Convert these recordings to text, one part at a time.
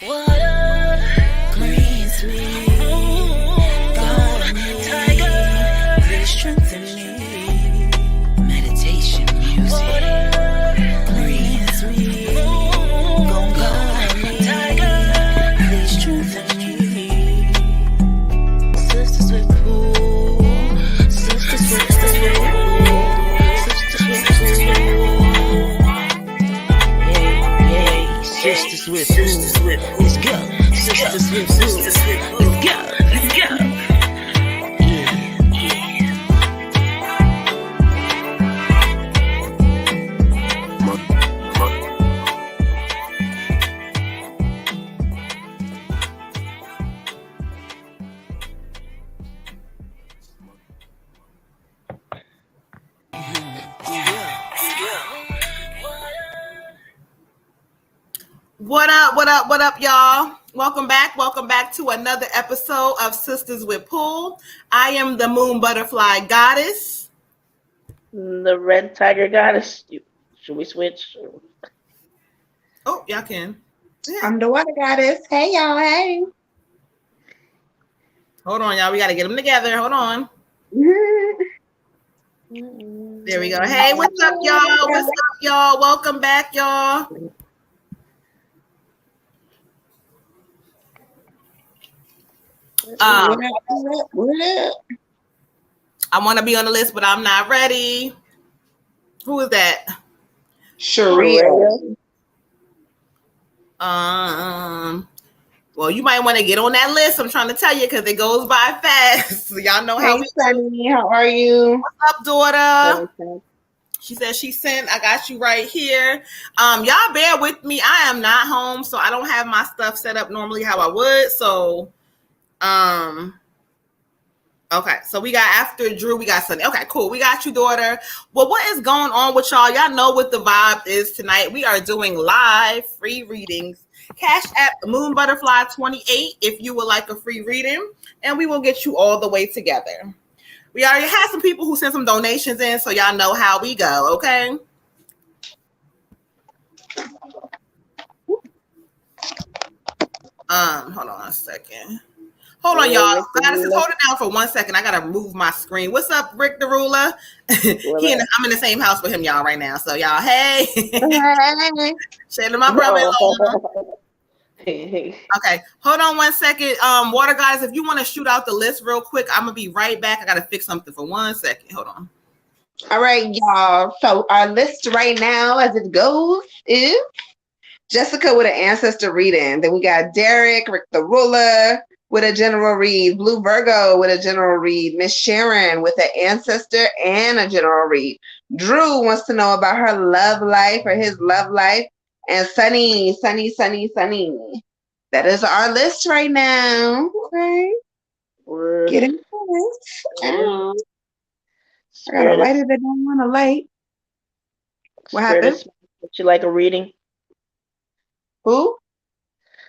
Water cleans me. God, tiger, please strengthen me. Meditation music. Water cleans me. God, tiger, please strengthen me. Sisters with pool. Sisters with pool. Sisters with pool. Sisters with food. Let's go. Sisters with food. Let's go. Let's go. What up, y'all? Welcome back to another episode of Sisters with Pool. I am the Moon Butterfly Goddess. The Red Tiger Goddess. Should we switch? Oh, y'all can. Yeah. I'm the Water Goddess. Hey, y'all. Hey. Hold on, y'all. We got to get them together. Hold on. There we go. Hey, what's up, y'all? What's up, y'all? Welcome back, y'all. I want to be on the list, but I'm not ready. Who is that? Sharia. Well, you might want to get on that list. I'm trying to tell you because it goes by fast. So y'all know how. Hey, Sunny, how are you? What's up, daughter? She said she sent. I got you right here. Y'all bear with me. I am not home, so I don't have my stuff set up normally how I would. So, okay. So we got after Drew, we got Sunny. Okay, cool. We got you, daughter. Well, what is going on with y'all? Y'all know what the vibe is tonight. We are doing live free readings. Cash App Moon Butterfly 28 if you would like a free reading, and we will get you all the way together. We already had some people who sent some donations in, so y'all know how we go, okay? Hold on a second. Hold on, y'all. Goddess, hold it down for 1 second. I gotta move my screen. What's up, Rick the Ruler? I'm in the same house with him, y'all, right now. So y'all, hey. Shayla, my brother. Okay, hold on 1 second. Water guys, if you want to shoot out the list real quick, I'm gonna be right back. I gotta fix something for 1 second. Hold on. All right, y'all. So our list right now, as it goes, is Jessica with an ancestor reading. Then we got Derek, Rick the Ruler with a general read, Blue Virgo with a general read, Miss Sharon with an ancestor and a general read. Drew wants to know about her love life or his love life. And Sunny. That is our list right now. Okay. Get into it. I got a lighter that don't want to light. What happened? Would you like a reading? Who?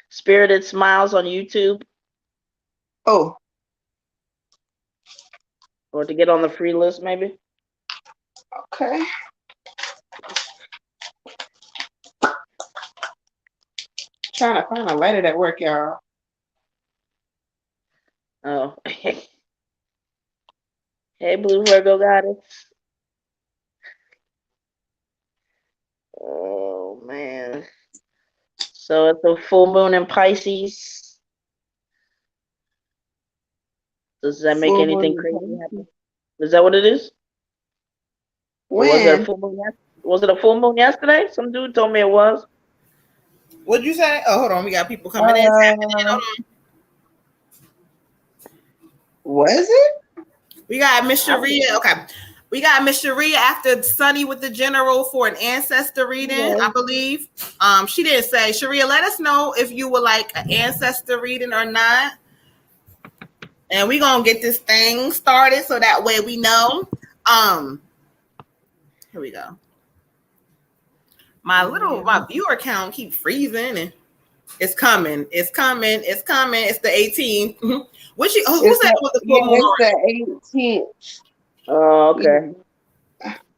Spirited Smiles on YouTube. Oh. Or to get on the free list, maybe. Okay. Trying to find a lighter that work, y'all. Oh. Hey, Blue Virgo Goddess. Oh, man. So it's a full moon in Pisces. Does that make anything crazy happen? Is that what it is? When? Was it a full moon? Was it a full moon yesterday? Some dude told me it was. What'd you say? Oh, hold on. We got people coming in. Hold on. Was it? We got Miss Sharia. Okay. We got Miss Sharia after Sunny with the general for an ancestor reading, I believe. She didn't say. Sharia, let us know if you would like an ancestor reading or not. And we're going to get this thing started so that way we know. Here we go. My viewer count keeps freezing and it's coming. It's the 18th. Who said it was the full moon? It's the 18th. Oh, okay.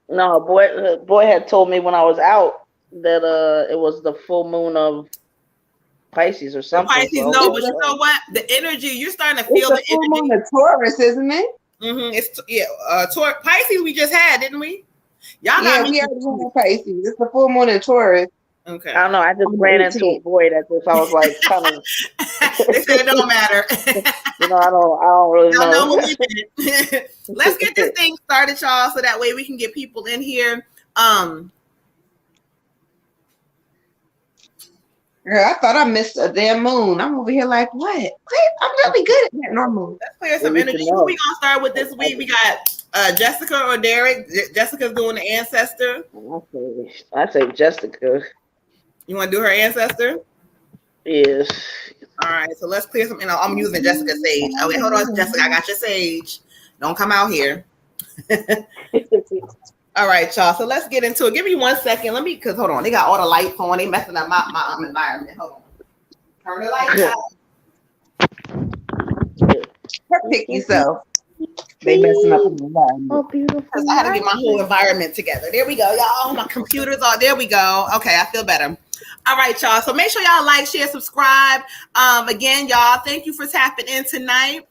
No, boy had told me when I was out that it was the full moon of Pisces or something. Pisces, So no, but you know what? The energy, you're starting to It's feel the the full moon energy. of Taurus, isn't it? It's Pisces we just had, didn't we? Y'all Yeah, got me. we already had Pisces. It's the full moon of Taurus. Okay. I don't know. I just On the ran into a 18th. void at this. I was like, kind of, They said it don't matter. you know, I don't really Y'all know know. what we did. Let's get this thing started, y'all, so that way we can get people in here. Girl, I thought I missed a damn moon. I'm over here like, what? I'm really good at that normal. Let's clear some We need to energy. know. Who we gonna start with this week? We got Jessica or Derek. Jessica's doing the ancestor. I say Jessica. You want to do her ancestor? Yes. All right. So let's clear some. I'm using Jessica's sage. Oh wait, hold on, Jessica. I got your sage. Don't come out here. All right, y'all. So let's get into it. Give me 1 second. Because hold on, they got all the lights on. They messing up my environment. Hold on. Turn the lights out. Pick yourself. They messing up the environment. Oh, beautiful. Because I had to get my whole environment together. There we go, y'all. My computer's on. There we go. Okay, I feel better. All right, y'all. So make sure y'all like, share, subscribe. Again, y'all, thank you for tapping in tonight.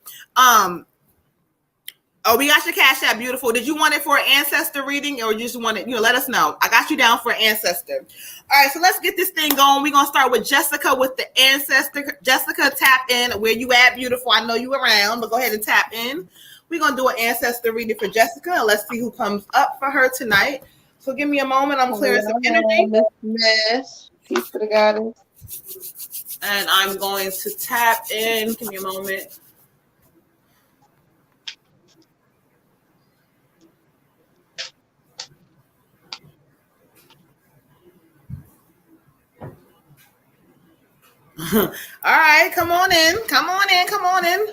Oh, we got your Cash App, beautiful. Did you want it for an ancestor reading, or you just want it? Let us know. I got you down for an ancestor. All right, so let's get this thing going. We're gonna start with Jessica with the ancestor. Jessica, tap in. Where you at, beautiful? I know you around, but go ahead and tap in. We're gonna do an ancestor reading for Jessica, and let's see who comes up for her tonight. So give me a moment. I'm clearing some energy. Miss. Peace to the goddess. And I'm going to tap in. Give me a moment. All right, come on in. Come on in. Come on in.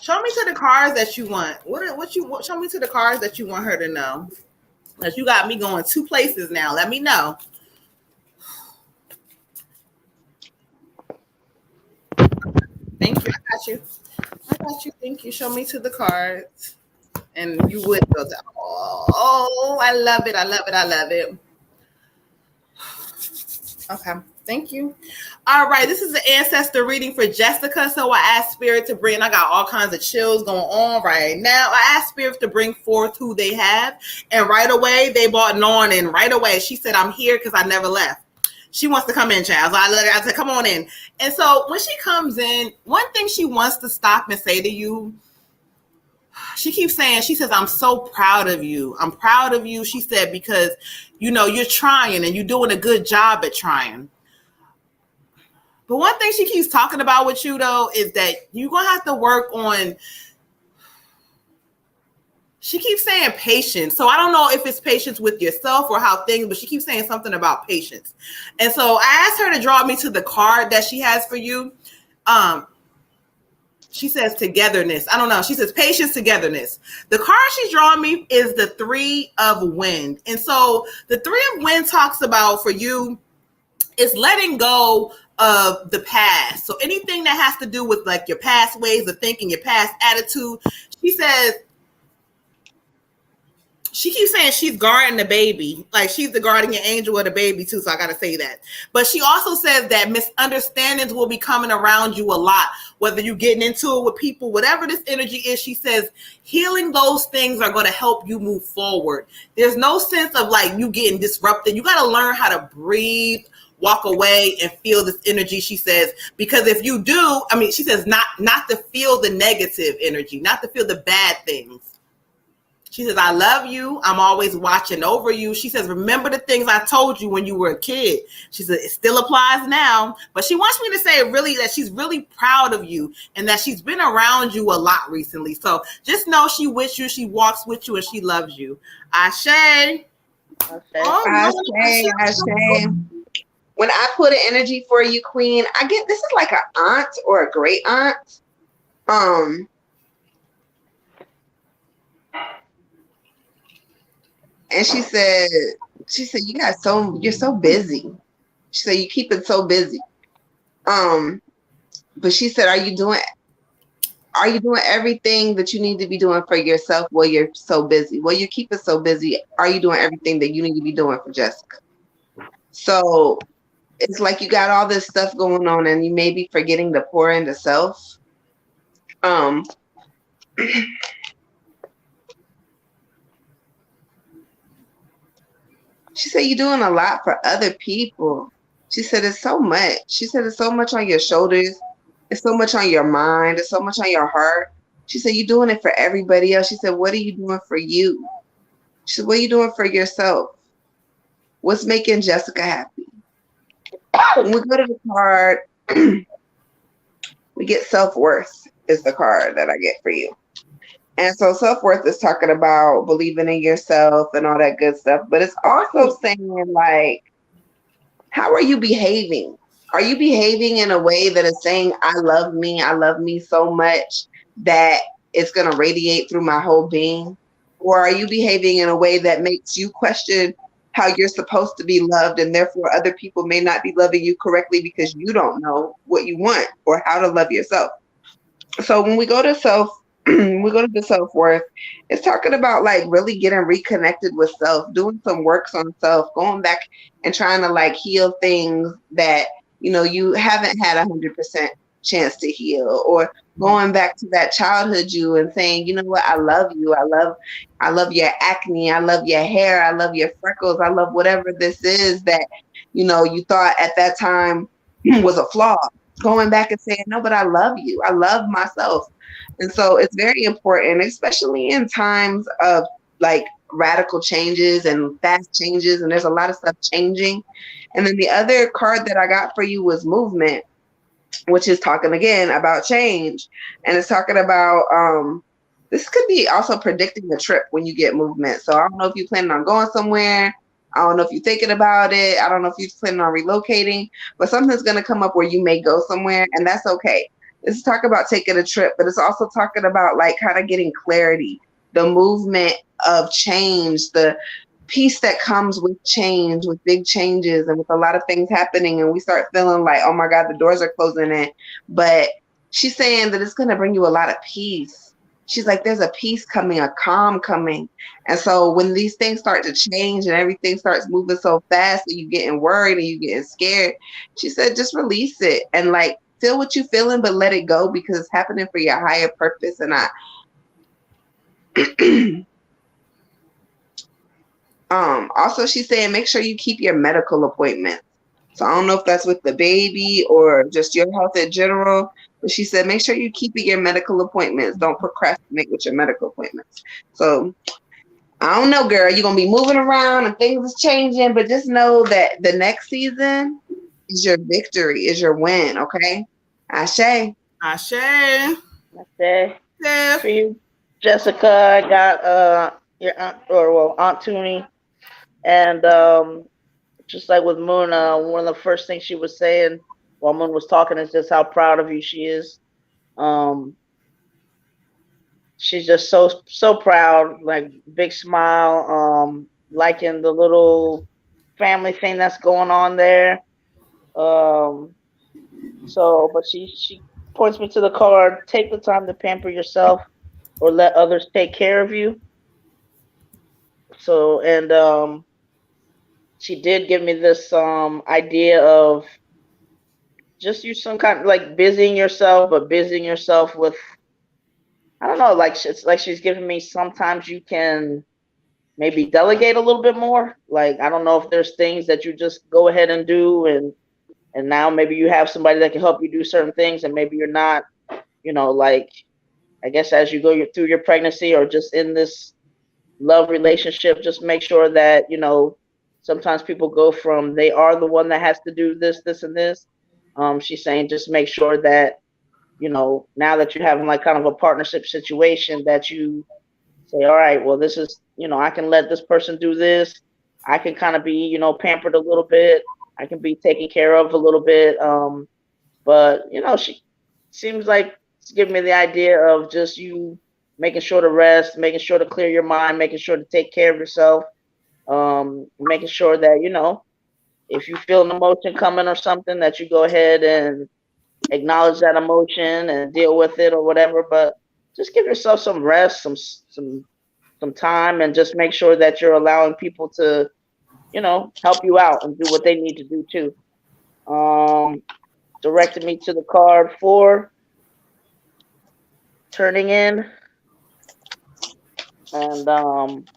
Show me to the cards that you want. Show me to the cards that you want her to know. Because you got me going 2 places now. Let me know. Thank you. I got you. Thank you. Show me to the cards. And you would go to, oh, I love it. I love it. I love it. Okay. Thank you. All right. This is the ancestor reading for Jessica. So I asked Spirit to bring, I got all kinds of chills going on right now. I asked Spirit to bring forth who they have. And right away, they brought Norn in. Right away, she said, I'm here because I never left. She wants to come in, child. So I said, come on in. And so when she comes in, one thing she wants to stop and say to you, she keeps saying, she says, I'm so proud of you. I'm proud of you, she said, because, you're trying and you're doing a good job at trying. But one thing she keeps talking about with you, though, is that you're going to have to work on, she keeps saying patience. So I don't know if it's patience with yourself or how things, but she keeps saying something about patience. And so I asked her to draw me to the card that she has for you. She says togetherness. I don't know. She says patience, togetherness. The card she's drawing me is the 3 of Wind. And so the 3 of Wind talks about, for you, is letting go of the past. So anything that has to do with like your past ways of thinking, your past attitude, she says, she keeps saying she's guarding the baby. Like she's the guardian angel of the baby too. So I got to say that. But she also says that misunderstandings will be coming around you a lot, whether you're getting into it with people, whatever this energy is. She says healing those things are going to help you move forward. There's no sense of like you getting disrupted. You got to learn how to breathe, walk away and feel this energy, she says, because if you do, she says not to feel the negative energy, not to feel the bad things. She says, I love you. I'm always watching over you. She says, remember the things I told you when you were a kid. She said, it still applies now. But she wants me to say really that she's really proud of you and that she's been around you a lot recently. So just know she with you, she walks with you, and she loves you. Ashe. Ashe. When I put an energy for you, Queen, I get, this is like an aunt or a great aunt. And she said, you're so busy. She said, you keep it so busy. But she said, are you doing everything that you need to be doing for yourself while you're so busy? While you keep it so busy, are you doing everything that you need to be doing for Jessica? So it's like you got all this stuff going on and you may be forgetting to pour into self. She said you're doing a lot for other people. She said it's so much. She said it's so much on your shoulders. It's so much on your mind. It's so much on your heart. She said you're doing it for everybody else. She said, what are you doing for you? She said, what are you doing for yourself? What's making Jessica happy? When we go to the card, we get self-worth is the card that I get for you. And so self-worth is talking about believing in yourself and all that good stuff. But it's also saying, like, how are you behaving? Are you behaving in a way that is saying, I love me so much that it's going to radiate through my whole being? Or are you behaving in a way that makes you question how you're supposed to be loved, and therefore other people may not be loving you correctly because you don't know what you want or how to love yourself? So when we go to the self-worth, it's talking about like really getting reconnected with self, doing some works on self, going back and trying to like heal things that, you know, you haven't had 100% chance to heal, or going back to that childhood you and saying, you know what, I love you. I love your acne. I love your hair. I love your freckles. I love whatever this is that, you know, you thought at that time was a flaw. Going back and saying, no, but I love you. I love myself. And so it's very important, especially in times of like radical changes and fast changes. And there's a lot of stuff changing. And then the other card that I got for you was movement, which is talking again about change. And it's talking about, this could be also predicting a trip when you get movement. So I don't know if you're planning on going somewhere. I don't know if you're thinking about it. I don't know if you're planning on relocating, but something's going to come up where you may go somewhere, and that's okay. This is talking about taking a trip, but it's also talking about like kind of getting clarity, the movement of change, the peace that comes with change, with big changes and with a lot of things happening. And we start feeling like, oh my God, the doors are closing in. But she's saying that it's going to bring you a lot of peace. She's like, there's a peace coming, a calm coming. And so when these things start to change and everything starts moving so fast and you getting worried and you getting scared, she said, just release it and like feel what you're feeling, but let it go because it's happening for your higher purpose. And also she's saying, make sure you keep your medical appointments. So I don't know if that's with the baby or just your health in general, but she said, make sure you keep your medical appointments. Don't procrastinate with your medical appointments. So I don't know, girl, you're going to be moving around and things is changing, but just know that the next season is your victory, is your win. Okay. Ashe. Ashe. Okay. Yeah. For you, Jessica, I got your Aunt Toonie, and just like with Moon, one of the first things she was saying while Moon was talking is just how proud of you she is. She's just so proud, like big smile, liking the little family thing that's going on there. But she points me to the card. Take the time to pamper yourself, or let others take care of you. So, and she did give me this idea of just use some kind of like busying yourself, but busying yourself with, I don't know, like it's like she's giving me sometimes you can maybe delegate a little bit more. Like I don't know if there's things that you just go ahead and do, and now maybe you have somebody that can help you do certain things, and maybe you're not, like I guess as you go through your pregnancy or just in this love relationship, just make sure that, sometimes people go from they are the one that has to do this, and this. She's saying just make sure that, now that you're having like kind of a partnership situation, that you say, all right, well, this is, I can let this person do this. I can kind of be, pampered a little bit. I can be taken care of a little bit. But, she seems like it's giving me the idea of just you making sure to rest, making sure to clear your mind, making sure to take care of yourself, making sure that, if you feel an emotion coming or something, that you go ahead and acknowledge that emotion and deal with it or whatever. But just give yourself some rest, some time, and just make sure that you're allowing people to, help you out and do what they need to do too. Um, directed me to the card 4, turning in, and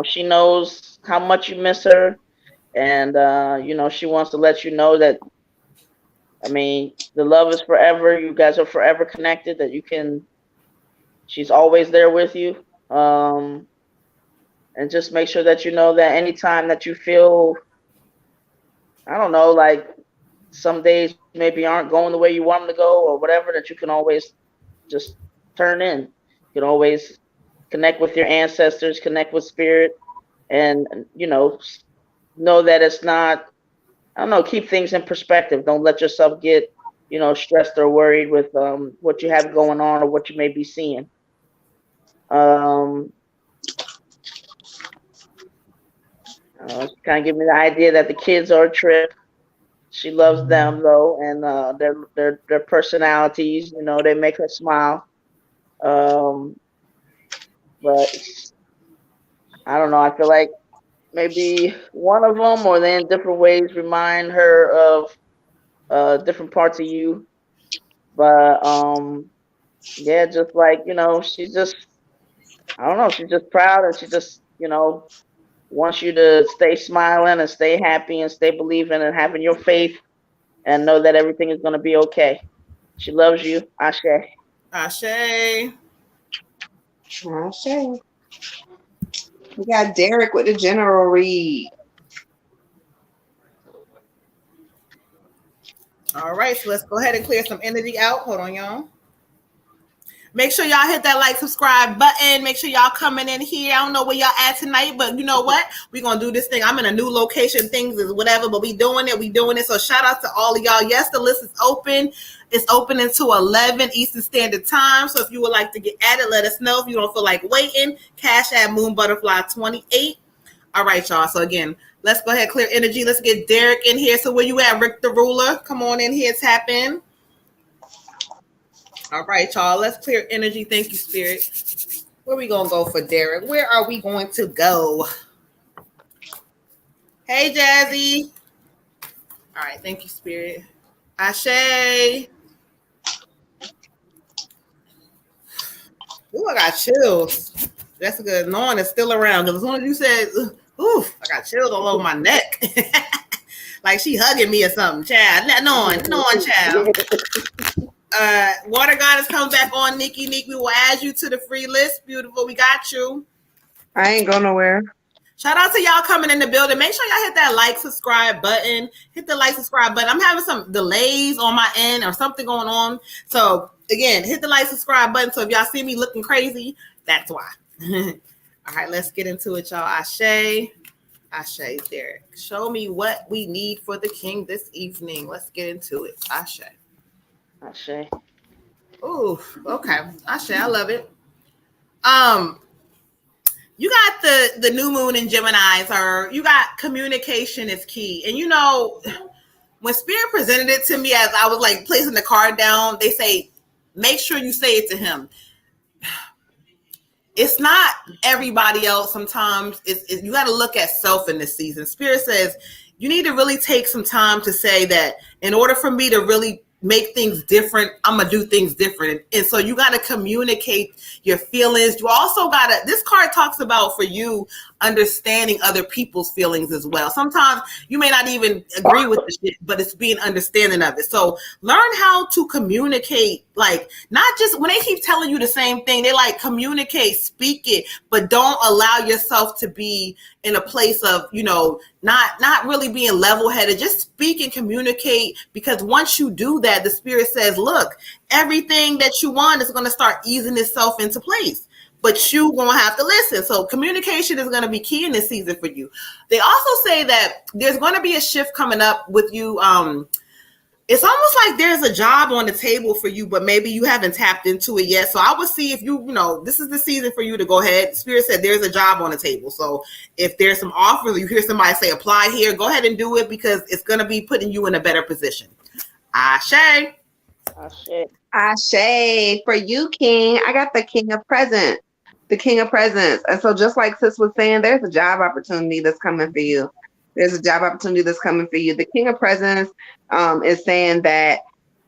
she knows how much you miss her, and she wants to let you know that, I mean, the love is forever. You guys are forever connected. That you can. She's always there with you. And just make sure that you know that anytime that you feel, I don't know, like some days maybe aren't going the way you want them to go or whatever, that you can always just turn in. You can always connect with your ancestors, connect with spirit, and know that it's not. I don't know. Keep things in perspective. Don't let yourself get stressed or worried with what you have going on or what you may be seeing. Um, kind of give me the idea that the kids are a trip. She loves them though, and their personalities. They make her smile. Um, but I don't know. I feel like maybe one of them, or they in different ways, remind her of different parts of you. But yeah, just like she's just, I don't know, she's just proud, and she just wants you to stay smiling and stay happy and stay believing and having your faith and know that everything is going to be okay. She loves you. Ashe. Ashe. Ashe. We got Derek with the general read. All right, so let's go ahead and clear some energy out. Hold on, y'all. Make sure y'all hit that like, subscribe button. Make sure y'all coming in here. I don't know where y'all at tonight, but you know what? We're going to do this thing. I'm in a new location. Things is whatever, but we doing it. We doing it. So shout out to all of y'all. Yes, the list is open. It's open until 11 Eastern Standard Time. So if you would like to get at it, let us know. If you don't feel like waiting, cash at Moon Butterfly 28. All right, y'all. So again, let's go ahead, clear energy. Let's get Derek in here. So where you at, Rick the Ruler? Come on in here, tap in. All right, y'all. Let's clear energy. Thank you, Spirit. Where we going to go for Derek? Where are we going to go? Hey, Jazzy. All right. Thank you, Spirit. Ashe. Ooh, I got chills. That's good. Knowing it's still around. Because as soon as you said, ooh, I got chills all over my neck. Like she hugging me or something. Child. Knowing, child. Water God is coming back on. Nikki, we will add you to the free list. Beautiful. We got you. I ain't going nowhere. Shout out to y'all coming in the building. Make sure y'all hit that like, subscribe button. Hit the like, subscribe button. I'm having some delays on my end or something going on. So again, hit the like, subscribe button. So if y'all see me looking crazy, that's why. All right, let's get into it, y'all. Ashe, Derek. Show me what we need for the king this evening. Let's get into it. Ashe. Ooh, okay. Ashe, I love it. You got the new moon in Gemini's, or you got communication is key. And when Spirit presented it to me as I was like placing the card down, they say, make sure you say it to him. It's not everybody else. Sometimes you got to look at self in this season. Spirit says you need to really take some time to say that in order for me to really make things different, I'm going to do things different. And so you got to communicate your feelings. You also got to, this card talks about for you understanding other people's feelings as well. Sometimes you may not even agree with the shit, but it's being understanding of it. So learn how to communicate, like not just when they keep telling you the same thing, they like communicate, speak it, but don't allow yourself to be in a place of, not really being level-headed. Just speak and communicate, because once you do that, the Spirit says, look, everything that you want is going to start easing itself into place. But you going to have to listen. So communication is going to be key in this season for you. They also say that there's going to be a shift coming up with you. It's almost like there's a job on the table for you, but maybe you haven't tapped into it yet. So I would see if this is the season for you to go ahead. Spirit said there's a job on the table. So if there's some offers, you hear somebody say apply here, go ahead and do it, because it's going to be putting you in a better position. Ashe. For you, King, I got the King of Presents. The King of Presents. And so just like Sis was saying, there's a job opportunity that's coming for you. There's a job opportunity that's coming for you. The King of Presents is saying that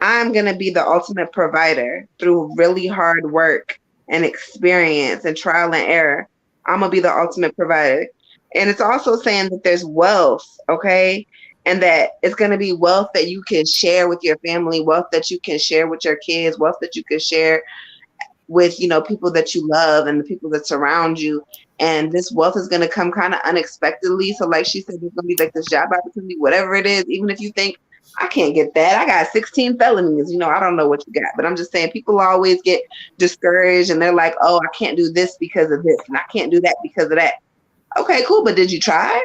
I'm going to be the ultimate provider through really hard work and experience and trial and error. I'm going to be the ultimate provider. And it's also saying that there's wealth, okay? And that it's going to be wealth that you can share with your family, wealth that you can share with your kids, wealth that you can share with, you know, people that you love and the people that surround you. And this wealth is going to come kind of unexpectedly. So like she said, there's going to be like this job opportunity, whatever it is, even if you think, I can't get that, I got 16 felonies, you know, I don't know what you got. But I'm just saying, people always get discouraged and they're like, oh, I can't do this because of this and I can't do that because of that. Okay, cool, but did you try?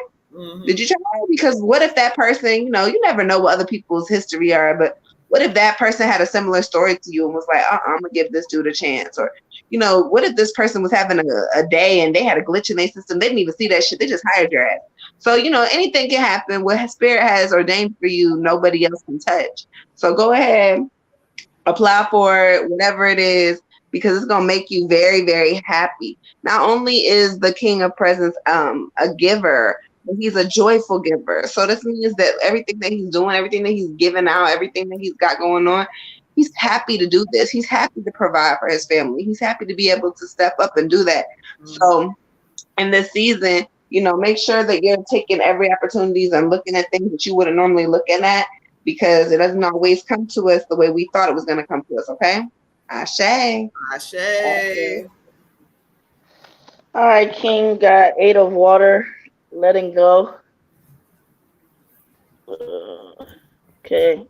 Did you try? Because what if that person, you know, you never know what other people's history are, but what if that person had a similar story to you and was like, I'm gonna give this dude a chance? Or, you know, what if this person was having a day and they had a glitch in their system? They didn't even see that shit. They just hired your ass. So, you know, anything can happen. What Spirit has ordained for you, nobody else can touch. So go ahead, apply for it, whatever it is, because it's gonna make you very, very happy. Not only is the King of Presents a giver, but he's a joyful giver. So this means that everything that he's doing, everything that he's giving out, everything that he's got going on, he's happy to do this. He's happy to provide for his family. He's happy to be able to step up and do that. So in this season, you know, make sure that you're taking every opportunities and looking at things that you wouldn't normally looking at, because it doesn't always come to us the way we thought it was going to come to us. Okay. Ashe. Ashe. All right, King got 8 of water, letting go. Okay.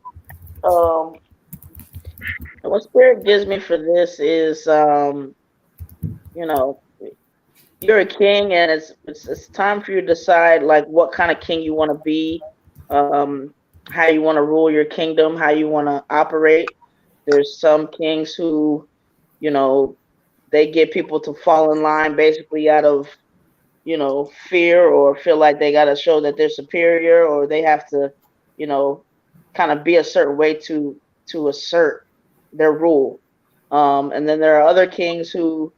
What Spirit gives me for this is, you know, you're a king, and it's time for you to decide like what kind of king you want to be, how you want to rule your kingdom, how you want to operate. There's some kings who, you know, they get people to fall in line basically out of, you know, fear, or feel like they got to show that they're superior, or they have to, you know, kind of be a certain way to assert their rule. And then there are other kings who,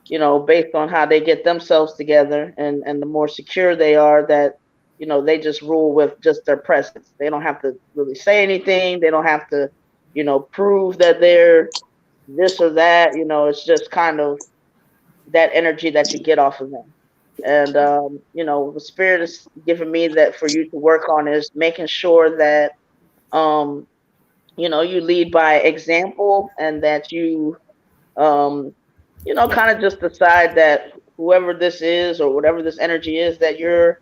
you know, based on how they get themselves together, and the more secure they are, that, you know, they just rule with just their presence. They don't have to really say anything. They don't have to, you know, prove that they're this or that. You know, it's just kind of that energy that you get off of them. And, you know, the Spirit is giving me that for you to work on is making sure that, you know, you lead by example, and that you, you know, kind of just decide that whoever this is or whatever this energy is, that you're,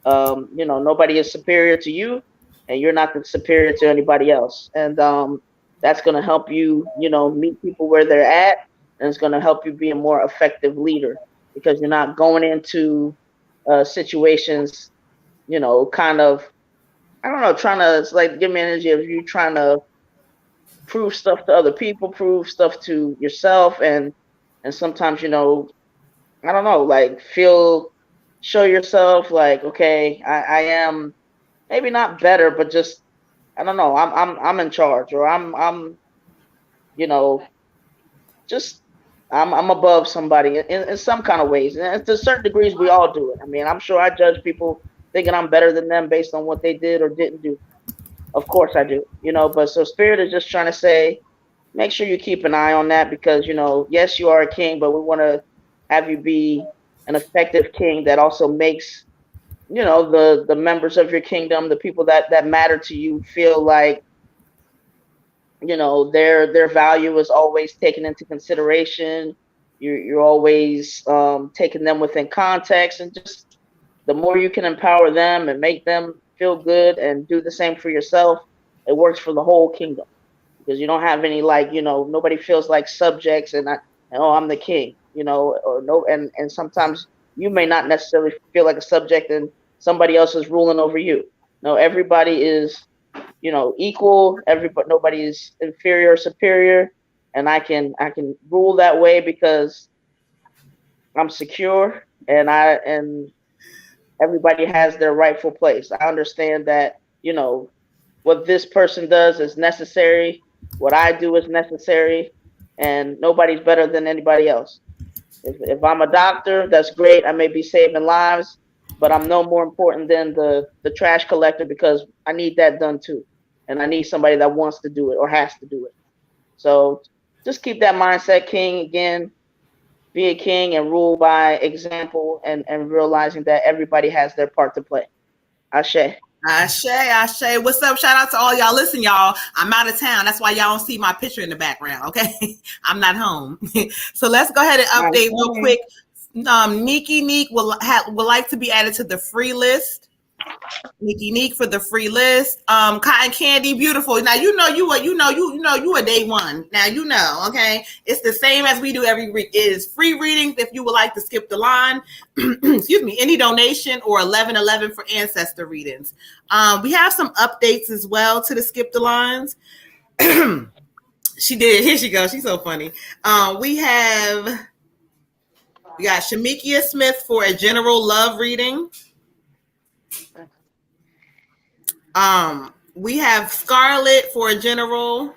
you know, nobody is superior to you, and you're not superior to anybody else. And that's going to help you, you know, meet people where they're at, and it's going to help you be a more effective leader, because you're not going into situations, you know, kind of, I don't know, trying to, it's like, give me energy of you trying to prove stuff to other people, prove stuff to yourself, and sometimes, you know, I don't know, like show yourself like, okay, I am maybe not better, but just, I don't know, I'm in charge, or I'm you know, just I'm above somebody in some kind of ways, and to certain degrees we all do it. I mean, I'm sure I judge people thinking I'm better than them based on what they did or didn't do. Of course I do, you know. But so Spirit is just trying to say, make sure you keep an eye on that, because, you know, yes, you are a king, but we want to have you be an effective king that also makes, you know, the members of your kingdom, the people that matter to you, feel like, you know, their value is always taken into consideration. You're always taking them within context, and just the more you can empower them and make them feel good and do the same for yourself, it works for the whole kingdom, because you don't have any, like, you know, nobody feels like subjects, and oh, I'm the king, you know, or no, and sometimes you may not necessarily feel like a subject and somebody else is ruling over you. No, everybody is, you know, equal. Everybody, nobody is inferior or superior, and I can rule that way because I'm secure, and everybody has their rightful place. I understand that, you know, what this person does is necessary, what I do is necessary, and nobody's better than anybody else. If I'm a doctor, that's great. I may be saving lives, but I'm no more important than the trash collector because I need that done too, and I need somebody that wants to do it or has to do it. So just keep that mindset, King. Again, be a king and rule by example, and realizing that everybody has their part to play. Ashe. Ashe. What's up? Shout out to all y'all. Listen, y'all, I'm out of town. That's why y'all don't see my picture in the background, okay? I'm not home. So let's go ahead and update real quick. Nikki Neek would like to be added to the free list. Nikki Neek for the free list. Cotton Candy, beautiful. Now you a day one. Now you know, okay. It's the same as we do every week. It is free readings if you would like to skip the line. Excuse me, any donation or 1111 for ancestor readings. We have some updates as well to the skip the lines. She did. Here she goes. She's so funny. We got Shamikia Smith for a general love reading. We have Scarlett for a general.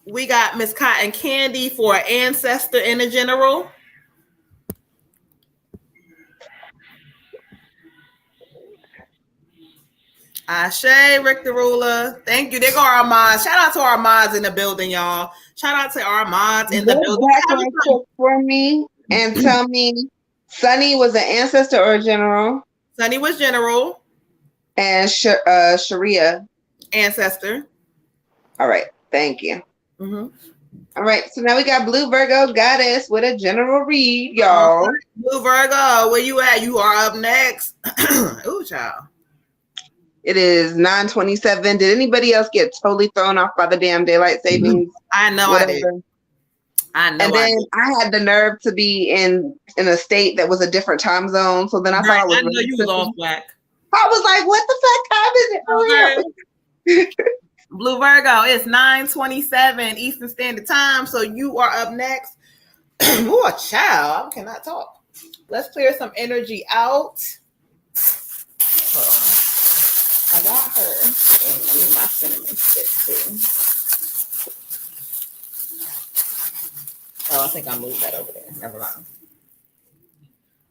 We got Miss Cotton Candy for an ancestor in a general. Ashe, Rick the Ruler. Thank you. There go our mods. Shout out to our mods in the building, y'all. Shout out to our mods in the building. Back for me and tell me, Sunny was an ancestor or a general? Sunny was general. And Sharia? Ancestor. All right. Thank you. Mm-hmm. All right. So now we got Blue Virgo Goddess with a general read, y'all. Blue Virgo, where you at? You are up next. Ooh, child. It is 9:27. Did anybody else get totally thrown off by the damn daylight savings? I know whatever. I did. I know. And then I had the nerve to be in a state that was a different time zone. So then I thought I was. I know you was off whack. I was like, "What the fuck time is it?" Okay. Blue Virgo, it's 9:27 Eastern Standard Time. So you are up next. Oh, child, I cannot talk. Let's clear some energy out. I got her. And I need my cinnamon stick too. Oh, I think I moved that over there. Never mind.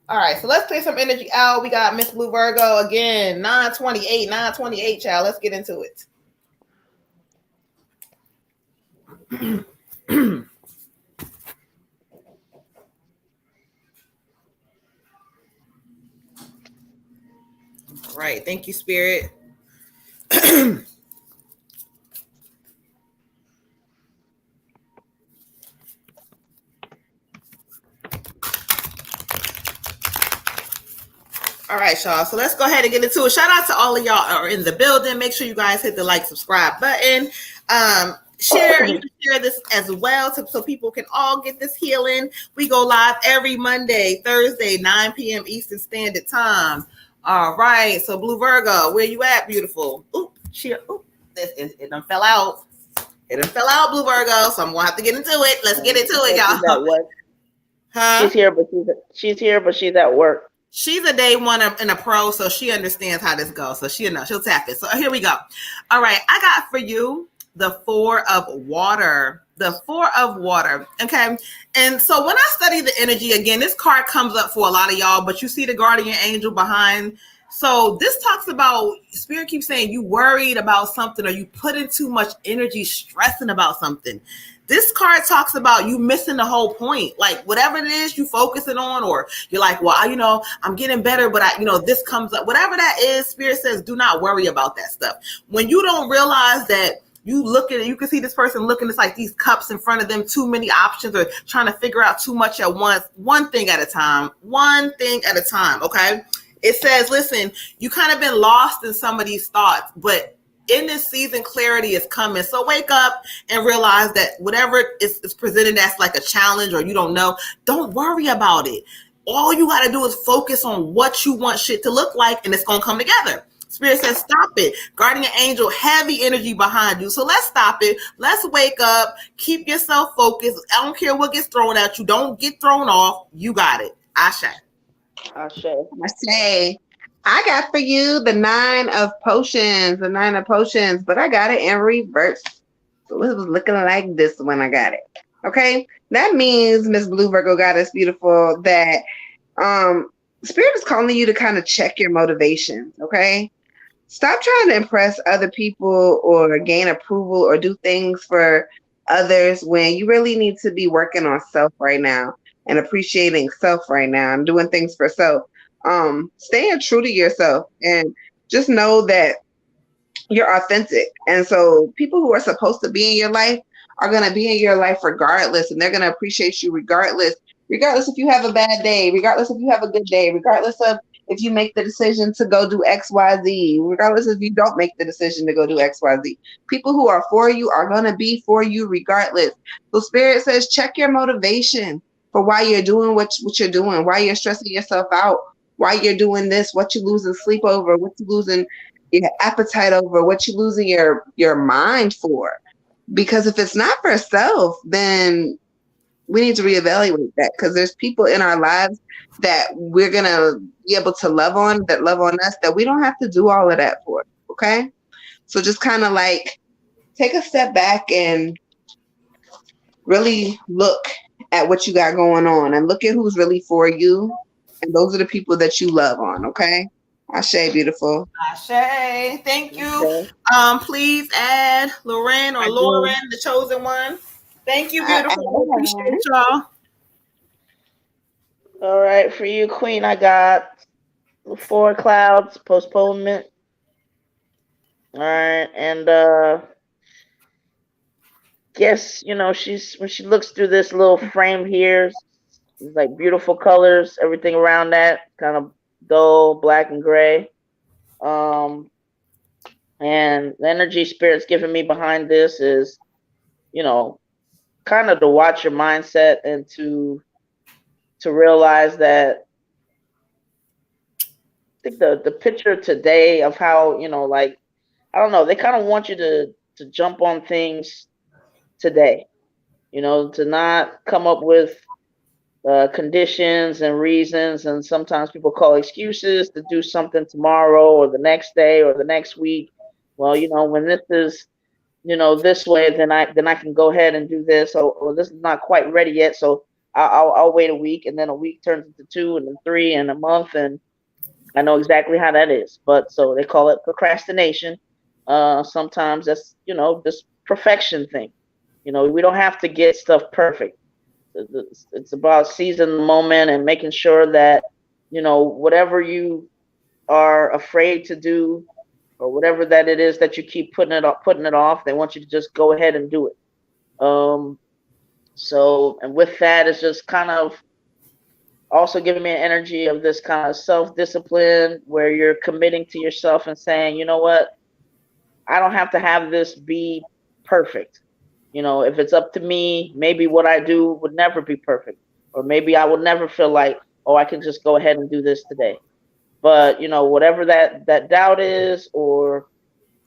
All right, so let's clear some energy out. We got Miss Blue Virgo again. 9:28, child. Let's get into it. All right, thank you, Spirit. All right, y'all. So let's go ahead and get into it. Shout out to all of y'all who are in the building. Make sure you guys hit the like, subscribe button. Share. You can share this as well so people can all get this healing. We go live every Monday, Thursday, 9 p.m. Eastern Standard Time. All right. So Blue Virgo, where you at, beautiful? It done fell out. It done fell out, Blue Virgo. So I'm gonna have to get into it. Let's get into it, y'all. Huh? She's here, but she's at work. She's a day one and a pro, so she understands how this goes. So she'll tap it. So here we go. All right, I got for you the 4 of water. The 4 of water. Okay. And so when I study the energy, again, this card comes up for a lot of y'all, but you see the guardian angel behind. So this talks about, Spirit keeps saying you worried about something or you put in too much energy stressing about something. This card talks about you missing the whole point. Like whatever it is you focusing on, or you're like, well, I'm getting better, but this comes up. Whatever that is, Spirit says, do not worry about that stuff. When you don't realize that you look at it, you can see this person looking, it's like these cups in front of them, too many options, or trying to figure out too much at once. One thing at a time, okay? It says, listen, you kind of been lost in some of these thoughts, but in this season, clarity is coming. So wake up and realize that whatever is presented as like a challenge or you don't know, don't worry about it. All you got to do is focus on what you want shit to look like, and it's going to come together. Spirit says, stop it. Guardian angel, heavy energy behind you. So let's stop it. Let's wake up. Keep yourself focused. I don't care what gets thrown at you. Don't get thrown off. You got it. Ashe. I got for you the 9 of potions, but I got it in reverse. So it was looking like this when I got it. Okay. That means, Miss Blue Virgo Goddess, beautiful, that Spirit is calling you to kind of check your motivations, okay? Stop trying to impress other people or gain approval or do things for others when you really need to be working on self right now and appreciating self right now and doing things for self. Staying true to yourself and just know that you're authentic. And so people who are supposed to be in your life are going to be in your life regardless, and they're going to appreciate you regardless if you have a bad day, regardless if you have a good day, regardless of if you make the decision to go do XYZ, regardless if you don't make the decision to go do XYZ. People who are for you are going to be for you regardless. So Spirit says, check your motivation for why you're doing what you're doing, why you're stressing yourself out, why you're doing this, what you're losing sleep over, what you're losing your appetite over, what you're losing your mind for. Because if it's not for self, then we need to reevaluate that, because there's people in our lives that we're going to be able to love on, that love on us, that we don't have to do all of that for. Okay. So just kind of like take a step back and really look at what you got going on and look at who's really for you. And those are the people that you love on. Okay. Ashe, beautiful. Ashe, thank you. Okay. Please add Lauren or I do. Lauren, the chosen one. Thank you, beautiful. Appreciate y'all. All right, for you, Queen, I got 4 clouds, postponement. All right, and guess she's when she looks through this little frame here, it's like beautiful colors, everything around that kind of dull black and gray. And the energy Spirit's giving me behind this is, kind of to watch your mindset and to realize that I think the picture today of how, like, I don't know, they kind of want you to jump on things today, to not come up with conditions and reasons, and sometimes people call excuses to do something tomorrow or the next day or the next week. Well, when this is, this way, then I can go ahead and do this, or this is not quite ready yet, so I'll wait a week, and then a week turns into 2, and then 3, and a month, and I know exactly how that is. But so they call it procrastination. Sometimes that's this perfection thing. We don't have to get stuff perfect. It's about seizing the moment and making sure that whatever you are afraid to do, or whatever that it is that you keep putting it off, they want you to just go ahead and do it. So, and with that, it's just kind of also giving me an energy of this kind of self-discipline where you're committing to yourself and saying, you know what, I don't have to have this be perfect. If it's up to me, maybe what I do would never be perfect, or maybe I would never feel like, oh, I can just go ahead and do this today. But whatever that doubt is, or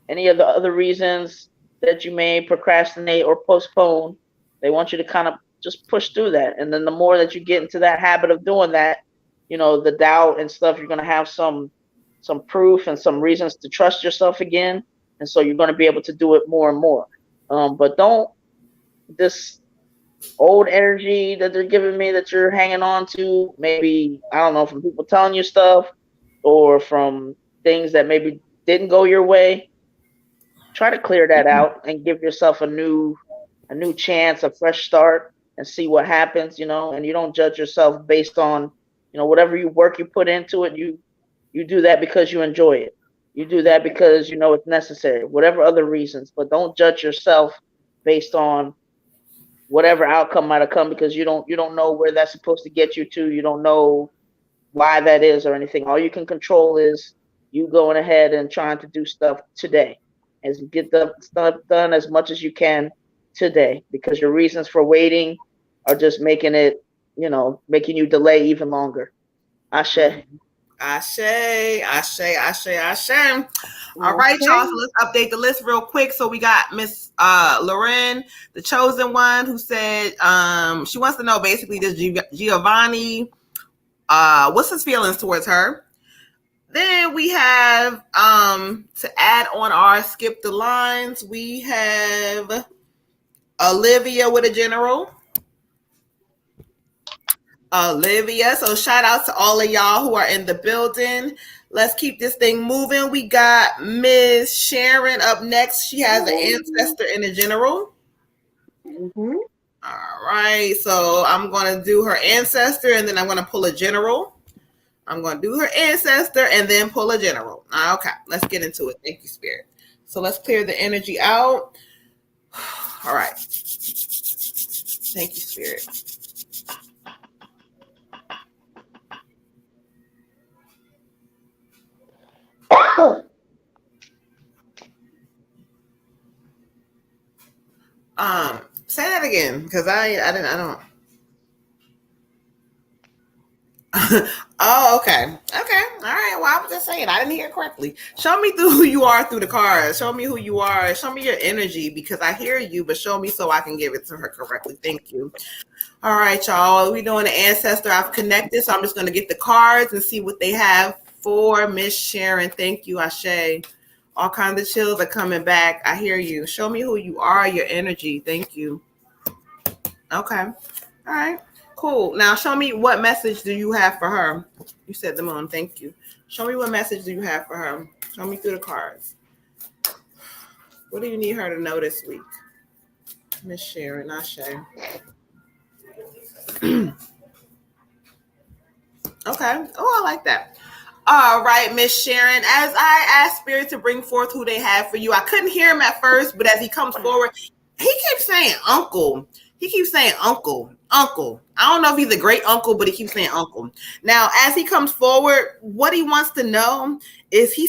any of the other reasons that you may procrastinate or postpone, they want you to kind of just push through that. And then the more that you get into that habit of doing that, the doubt and stuff, you're going to have some proof and some reasons to trust yourself again. And so you're going to be able to do it more and more. But don't, this old energy that they're giving me that you're hanging on to, maybe, I don't know, from people telling you stuff or from things that maybe didn't go your way, try to clear that out and give yourself a new chance, a fresh start, and see what happens, and you don't judge yourself based on, whatever work you put into it. You do that because you enjoy it. You do that because it's necessary, whatever other reasons, but don't judge yourself based on whatever outcome might have come, because you don't know where that's supposed to get you to. You don't know why that is or anything. All you can control is you going ahead and trying to do stuff today, and get the stuff done as much as you can today, because your reasons for waiting are just making you delay even longer. Ashe. Ashe, Ashe, Ashe, Ashe. All right, y'all. So let's update the list real quick. So we got Miss Lauren, the chosen one, who said she wants to know basically, does Giovanni, what's his feelings towards her? Then we have to add on our skip the lines, we have Olivia with a general. Olivia. So shout out to all of y'all who are in the building. Let's keep this thing moving. We got Miss Sharon up next. She has an ancestor and a general. Mm-hmm. All right. So I'm going to do her ancestor and then I'm going to pull a general. I'm going to do her ancestor and then pull a general. Okay. Let's get into it. Thank you, Spirit. So let's clear the energy out. All right. Thank you, Spirit. Say that again because I don't. Oh, okay. Okay. All right. Well, I was just saying, I didn't hear correctly. Show me who you are through the cards. Show me who you are. Show me your energy because I hear you, but show me so I can give it to her correctly. Thank you. All right, y'all. We're doing the ancestor. I've connected, so I'm just going to get the cards and see what they have for Miss Sharon. Thank you, Ashe. All kinds of chills are coming back. I hear you. Show me who you are, your energy. Thank you. Okay. All right. Cool. Now show me what message do you have for her? You said the moon. Thank you. Show me what message do you have for her? Show me through the cards. What do you need her to know this week? Miss Sharon, Ashe. Okay. Oh, I like that. All right, Miss Sharon. As I asked Spirit to bring forth who they have for you, I couldn't hear him at first, but as he comes forward, he keeps saying uncle. He keeps saying uncle. I don't know if he's a great uncle, but he keeps saying uncle. Now, as he comes forward, what he wants to know is he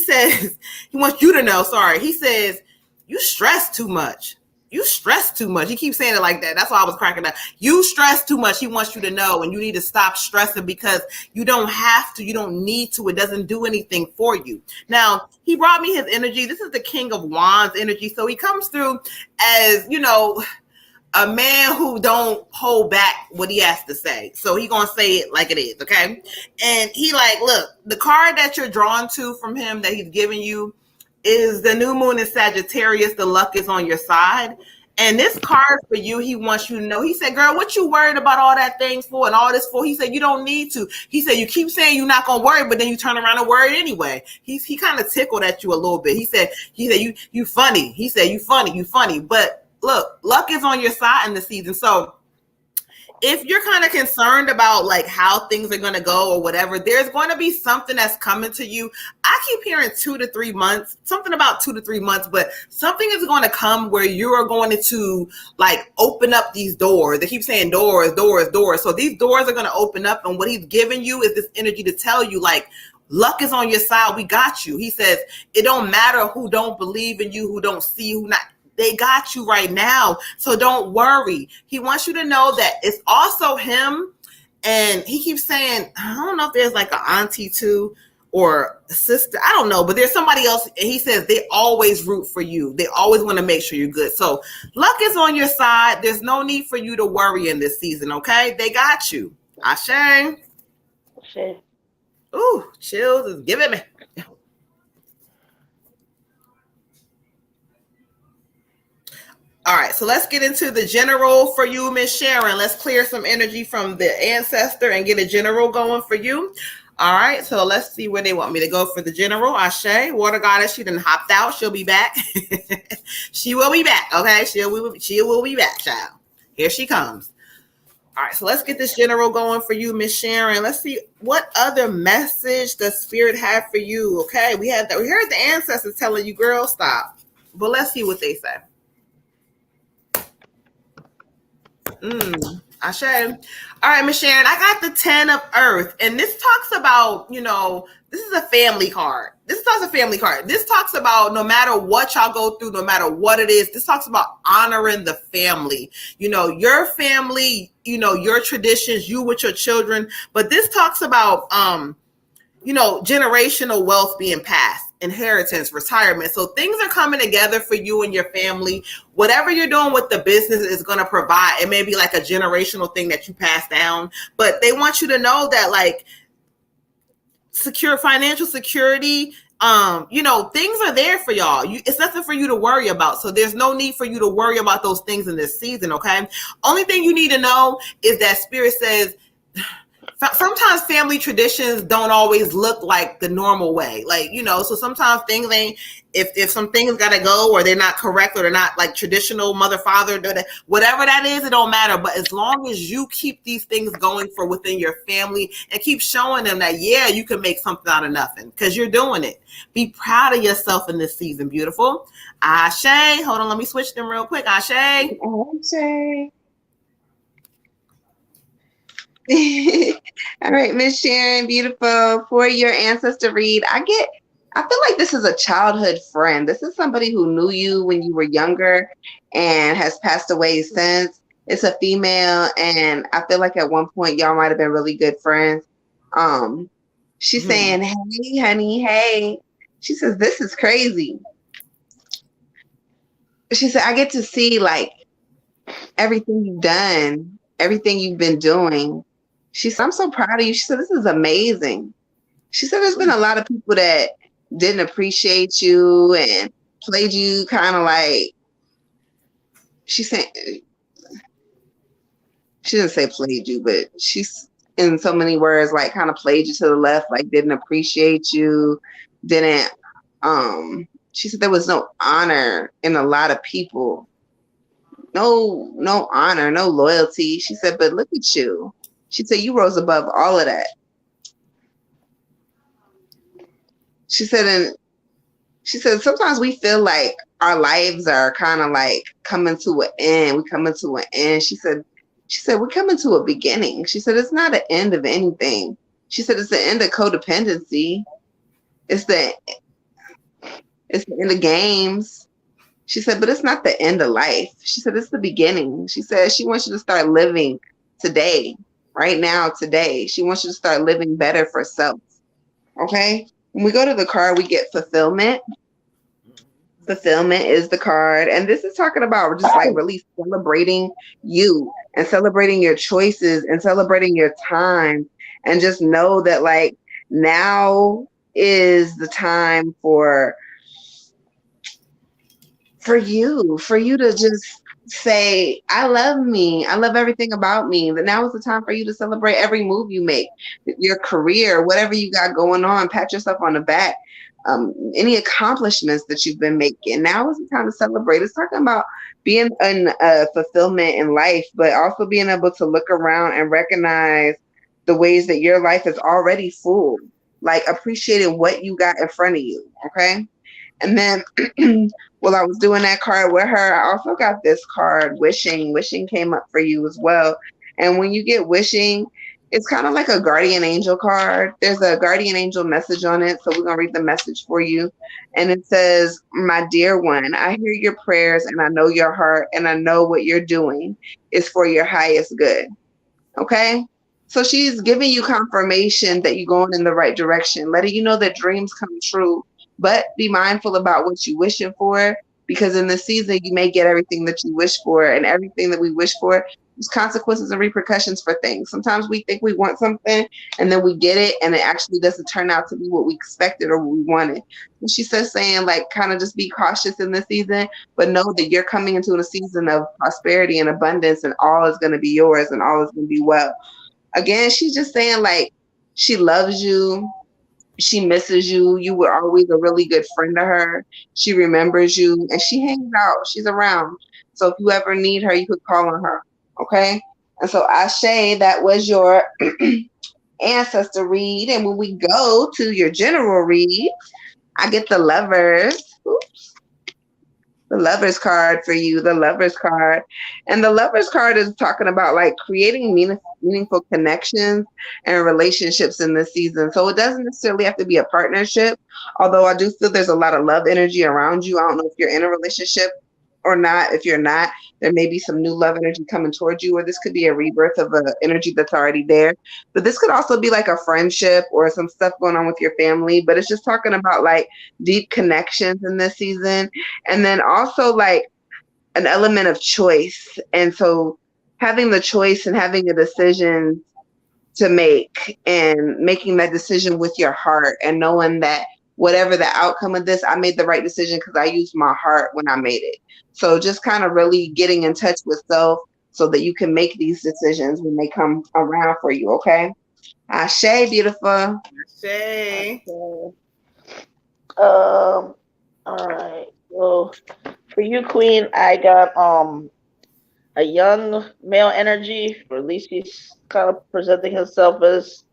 wants you to know, he says, you stress too much. You stress too much. He keeps saying it like that. That's why I was cracking up. You stress too much. He wants you to know, and you need to stop stressing because you don't have to. You don't need to. It doesn't do anything for you. Now, he brought me his energy. This is the King of Wands energy. So he comes through as, a man who don't hold back what he has to say. So he gonna say it like it is, okay? And he look, the card that you're drawn to from him that he's giving you is the new moon in Sagittarius. The luck is on your side. And this card for you, he wants you to know. He said, girl, what you worried about all that things for and all this for? He said, you don't need to. He said, you keep saying you're not going to worry, but then you turn around and worry anyway. He kind of tickled at you a little bit. He said, you funny. He said, you funny. But look, luck is on your side in the season. So if you're kind of concerned about how things are going to go or whatever, there's going to be something that's coming to you. I keep hearing 2 to 3 months, something about 2 to 3 months, but something is going to come where you are going to open up these doors. They keep saying doors. So these doors are going to open up, and what he's giving you is this energy to tell you luck is on your side. We got you. He says it don't matter who don't believe in you, who don't see, who not. They got you right now. So don't worry. He wants you to know that it's also him. And he keeps saying, I don't know if there's an auntie too or a sister. I don't know, but there's somebody else. And he says they always root for you. They always want to make sure you're good. So luck is on your side. There's no need for you to worry in this season. Okay. They got you. Ashe. Ashe. Ooh, chills is giving me. All right, so let's get into the general for you, Miss Sharon. Let's clear some energy from the ancestor and get a general going for you. All right, so let's see where they want me to go for the general. Ashe, water goddess, she done hopped out. She'll be back. She will be back, okay? She will be back, child. Here she comes. All right, so let's get this general going for you, Miss Sharon. Let's see what other message does Spirit have for you, okay? We heard the ancestors telling you, girl, stop. But let's see what they say. Ashe. All right, Miss Sharon, I got the 10 of Earth, and this talks about, this is a family card. This talks about no matter what y'all go through, no matter what it is, this talks about honoring the family, your family, your traditions, you with your children. But this talks about, generational wealth being passed, inheritance, retirement. So things are coming together for you and your family. Whatever you're doing with the business is going to provide. It may be a generational thing that you pass down, but they want you to know that secure financial security, things are there for y'all. It's nothing for you to worry about. So there's no need for you to worry about those things in this season. Okay. Only thing you need to know is that Spirit says sometimes family traditions don't always look like the normal way. Like, you know, so sometimes things ain't, if some things gotta go or they're not correct or they're not like traditional mother, father, whatever that is, it don't matter. But as long as you keep these things going for within your family and keep showing them that, yeah, you can make something out of nothing because you're doing it. Be proud of yourself in this season, beautiful. Ashe, hold on, let me switch them real quick. Ashe. Ashe. All right, Miss Sharon, beautiful. For your ancestor read, I feel like this is a childhood friend. This is somebody who knew you when you were younger and has passed away since. It's a female, and I feel like at one point y'all might have been really good friends. She's saying, "Hey, honey, hey." She says, "This is crazy." She said, "I get to see like everything you've done, everything you've been doing." She said, "I'm so proud of you." She said, "This is amazing." She said, "There's been a lot of people that didn't appreciate you and played you kind of like," she said, she didn't say played you, but she's in so many words, like kind of played you to the left, like didn't appreciate you, didn't, she said there was no honor in a lot of people. No honor, no loyalty. She said, "But look at you." She said, "You rose above all of that." She said, and she said, sometimes we feel like our lives are kind of like coming to an end. We coming to an end. She said, we're coming to a beginning. She said, it's not an end of anything. She said, it's the end of codependency. It's the end of games. She said, but it's not the end of life. She said, it's the beginning. She said, she wants you to start living today, right now, today. She wants you to start living better for self. Okay? When we go to the card, we get fulfillment. Fulfillment is the card. And this is talking about just like really celebrating you and celebrating your choices and celebrating your time. And just know that like now is the time for you to just say, I love me. I love everything about me. That now is the time for you to celebrate every move you make, your career, whatever you got going on, pat yourself on the back. Any accomplishments that you've been making. Now is the time to celebrate. It's talking about being in fulfillment in life, but also being able to look around and recognize the ways that your life is already full, like appreciating what you got in front of you. Okay. And then while I was doing that card with her, I also got this card, wishing. Wishing came up for you as well. And when you get wishing, it's kind of like a guardian angel card. There's a guardian angel message on it. So we're going to read the message for you. And it says, my dear one, I hear your prayers and I know your heart and I know what you're doing is for your highest good. Okay. So she's giving you confirmation that you're going in the right direction, letting you know that dreams come true, but be mindful about what you're wishing for, because in this season, you may get everything that you wish for, and everything that we wish for, there's consequences and repercussions for things. Sometimes we think we want something and then we get it and it actually doesn't turn out to be what we expected or what we wanted. And she says saying like kind of just be cautious in this season, but know that you're coming into a season of prosperity and abundance and all is going to be yours and all is going to be well. Again, she's just saying like she loves you. She misses you. You were always a really good friend to her. She remembers you and she hangs out. She's around. So if you ever need her, you could call on her. Okay. And so Ashe, that was your ancestor read. And when we go to your general read, I get the lovers. Oops. The lovers card for you, the lovers card. And the lovers card is talking about like creating meaningful connections and relationships in this season. So it doesn't necessarily have to be a partnership, although I do feel there's a lot of love energy around you. I don't know if you're in a relationship or not. If you're not, there may be some new love energy coming towards you, or this could be a rebirth of an energy that's already there. But this could also be like a friendship or some stuff going on with your family. But it's just talking about like deep connections in this season. And then also like an element of choice. And so having the choice and having a decision to make and making that decision with your heart and knowing that whatever the outcome of this, I made the right decision because I used my heart when I made it. So just kind of really getting in touch with self so that you can make these decisions when they come around for you. Okay. Ashe, beautiful. Shay. Okay. All right. So for you, Queen, I got a young male energy, or at least he's kind of presenting himself as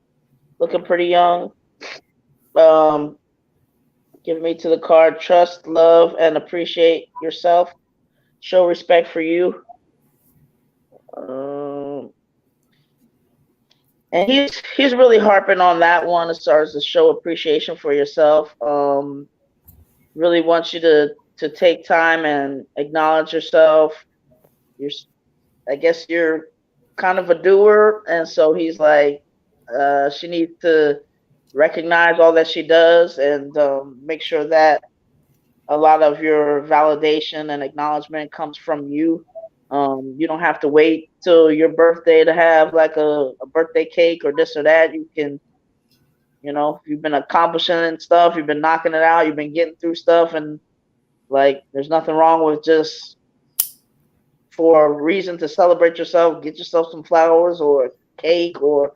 looking pretty young. Um, Give me to the card: trust, love, and appreciate yourself. Show respect for you. Um, and he's really harping on that one as far as to show appreciation for yourself. Really wants you to take time and acknowledge yourself. You're, I guess you're kind of a doer, and so he's like, she needs to recognize all that she does and make sure that a lot of your validation and acknowledgement comes from you. You don't have to wait till your birthday to have like a birthday cake or this or that. You can, you've been accomplishing and stuff, you've been knocking it out, you've been getting through stuff, and like there's nothing wrong with just for a reason to celebrate yourself, get yourself some flowers or cake or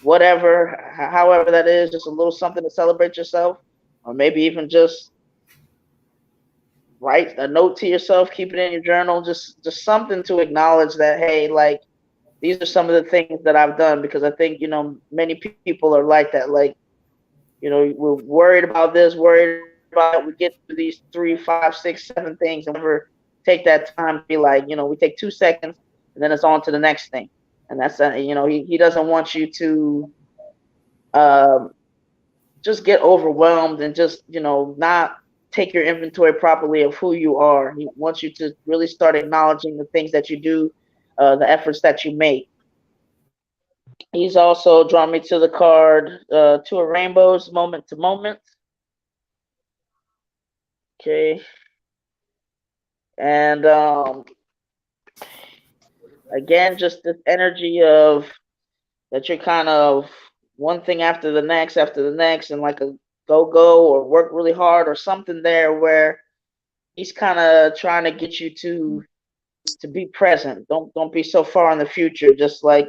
whatever, however that is, just a little something to celebrate yourself, or maybe even just write a note to yourself, keep it in your journal, just something to acknowledge that, hey, like these are some of the things that I've done, because I think many people are like that, like we're worried about this, worried about that. We get through these 3, 5, 6, 7 things and never take that time to be like, we take 2 seconds and then it's on to the next thing. And that's he doesn't want you to um, just get overwhelmed and just not take your inventory properly of who you are. He wants you to really start acknowledging the things that you do, the efforts that you make. He's also drawn me to the card, Two of Rainbows, moment to moment. Okay. And again, just this energy of that you're kind of one thing after the next, and like a go or work really hard or something there where he's kind of trying to get you to be present. Don't be so far in the future. Just like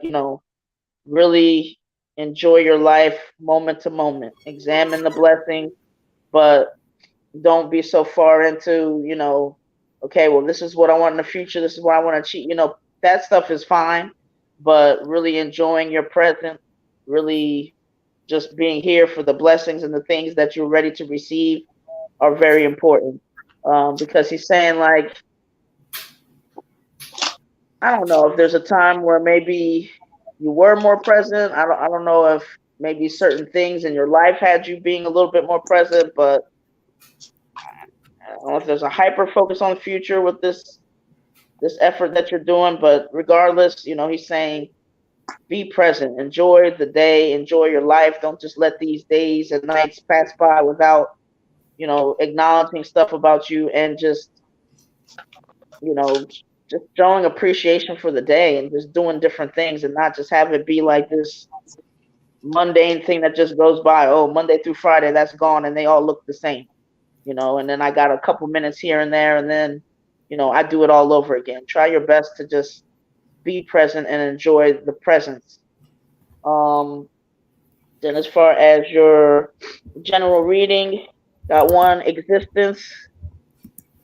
really enjoy your life moment to moment. Examine the blessings, but don't be so far into okay, well, this is what I want in the future, this is what I want to achieve. That stuff is fine, but really enjoying your present, really just being here for the blessings and the things that you're ready to receive are very important. Because he's saying, like, I don't know if there's a time where maybe you were more present. I don't know if maybe certain things in your life had you being a little bit more present, but I don't know if there's a hyper focus on the future with this effort that you're doing. But regardless, he's saying be present, enjoy the day, enjoy your life. Don't just let these days and nights pass by without acknowledging stuff about you, and you know just showing appreciation for the day and just doing different things, and not just have it be like this mundane thing that just goes by. Oh, Monday through Friday, that's gone, and they all look the same. And then I got a couple minutes here and there, and then I do it all over again. Try your best to just be present and enjoy the presence. um then as far as your general reading, got one: existence.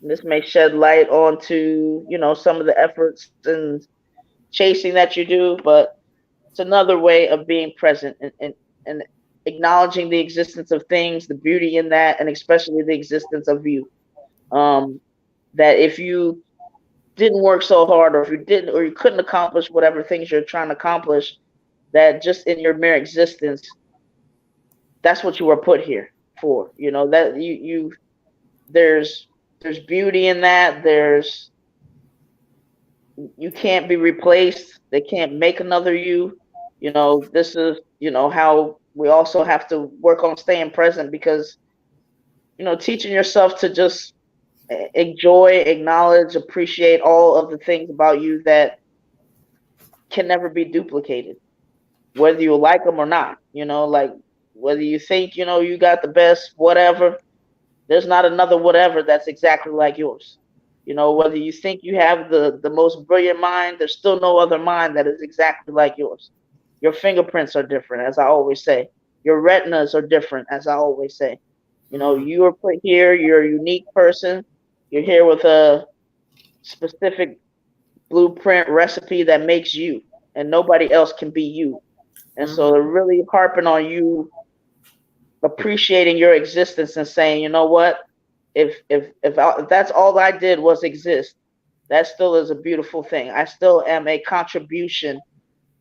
This may shed light onto some of the efforts and chasing that you do, but it's another way of being present and acknowledging the existence of things, the beauty in that, and especially the existence of you. um that if you didn't work so hard, or if you didn't, or you couldn't accomplish whatever things you're trying to accomplish, that just in your mere existence, that's what you were put here for. That you there's beauty in that. You can't be replaced. They can't make another you. This is how we also have to work on staying present, because teaching yourself to just enjoy, acknowledge, appreciate all of the things about you that can never be duplicated, whether you like them or not. Like, whether you think you got the best whatever, there's not another whatever that's exactly like yours. Whether you think you have the most brilliant mind, there's still no other mind that is exactly like yours. Your fingerprints are different, as I always say. Your retinas are different, as I always say. You know, you are put here, you're a unique person. You're here with a specific blueprint recipe that makes you, and nobody else can be you. And so they're really harping on you appreciating your existence and saying, you know what? If that's all I did was exist, that still is a beautiful thing. I still am a contribution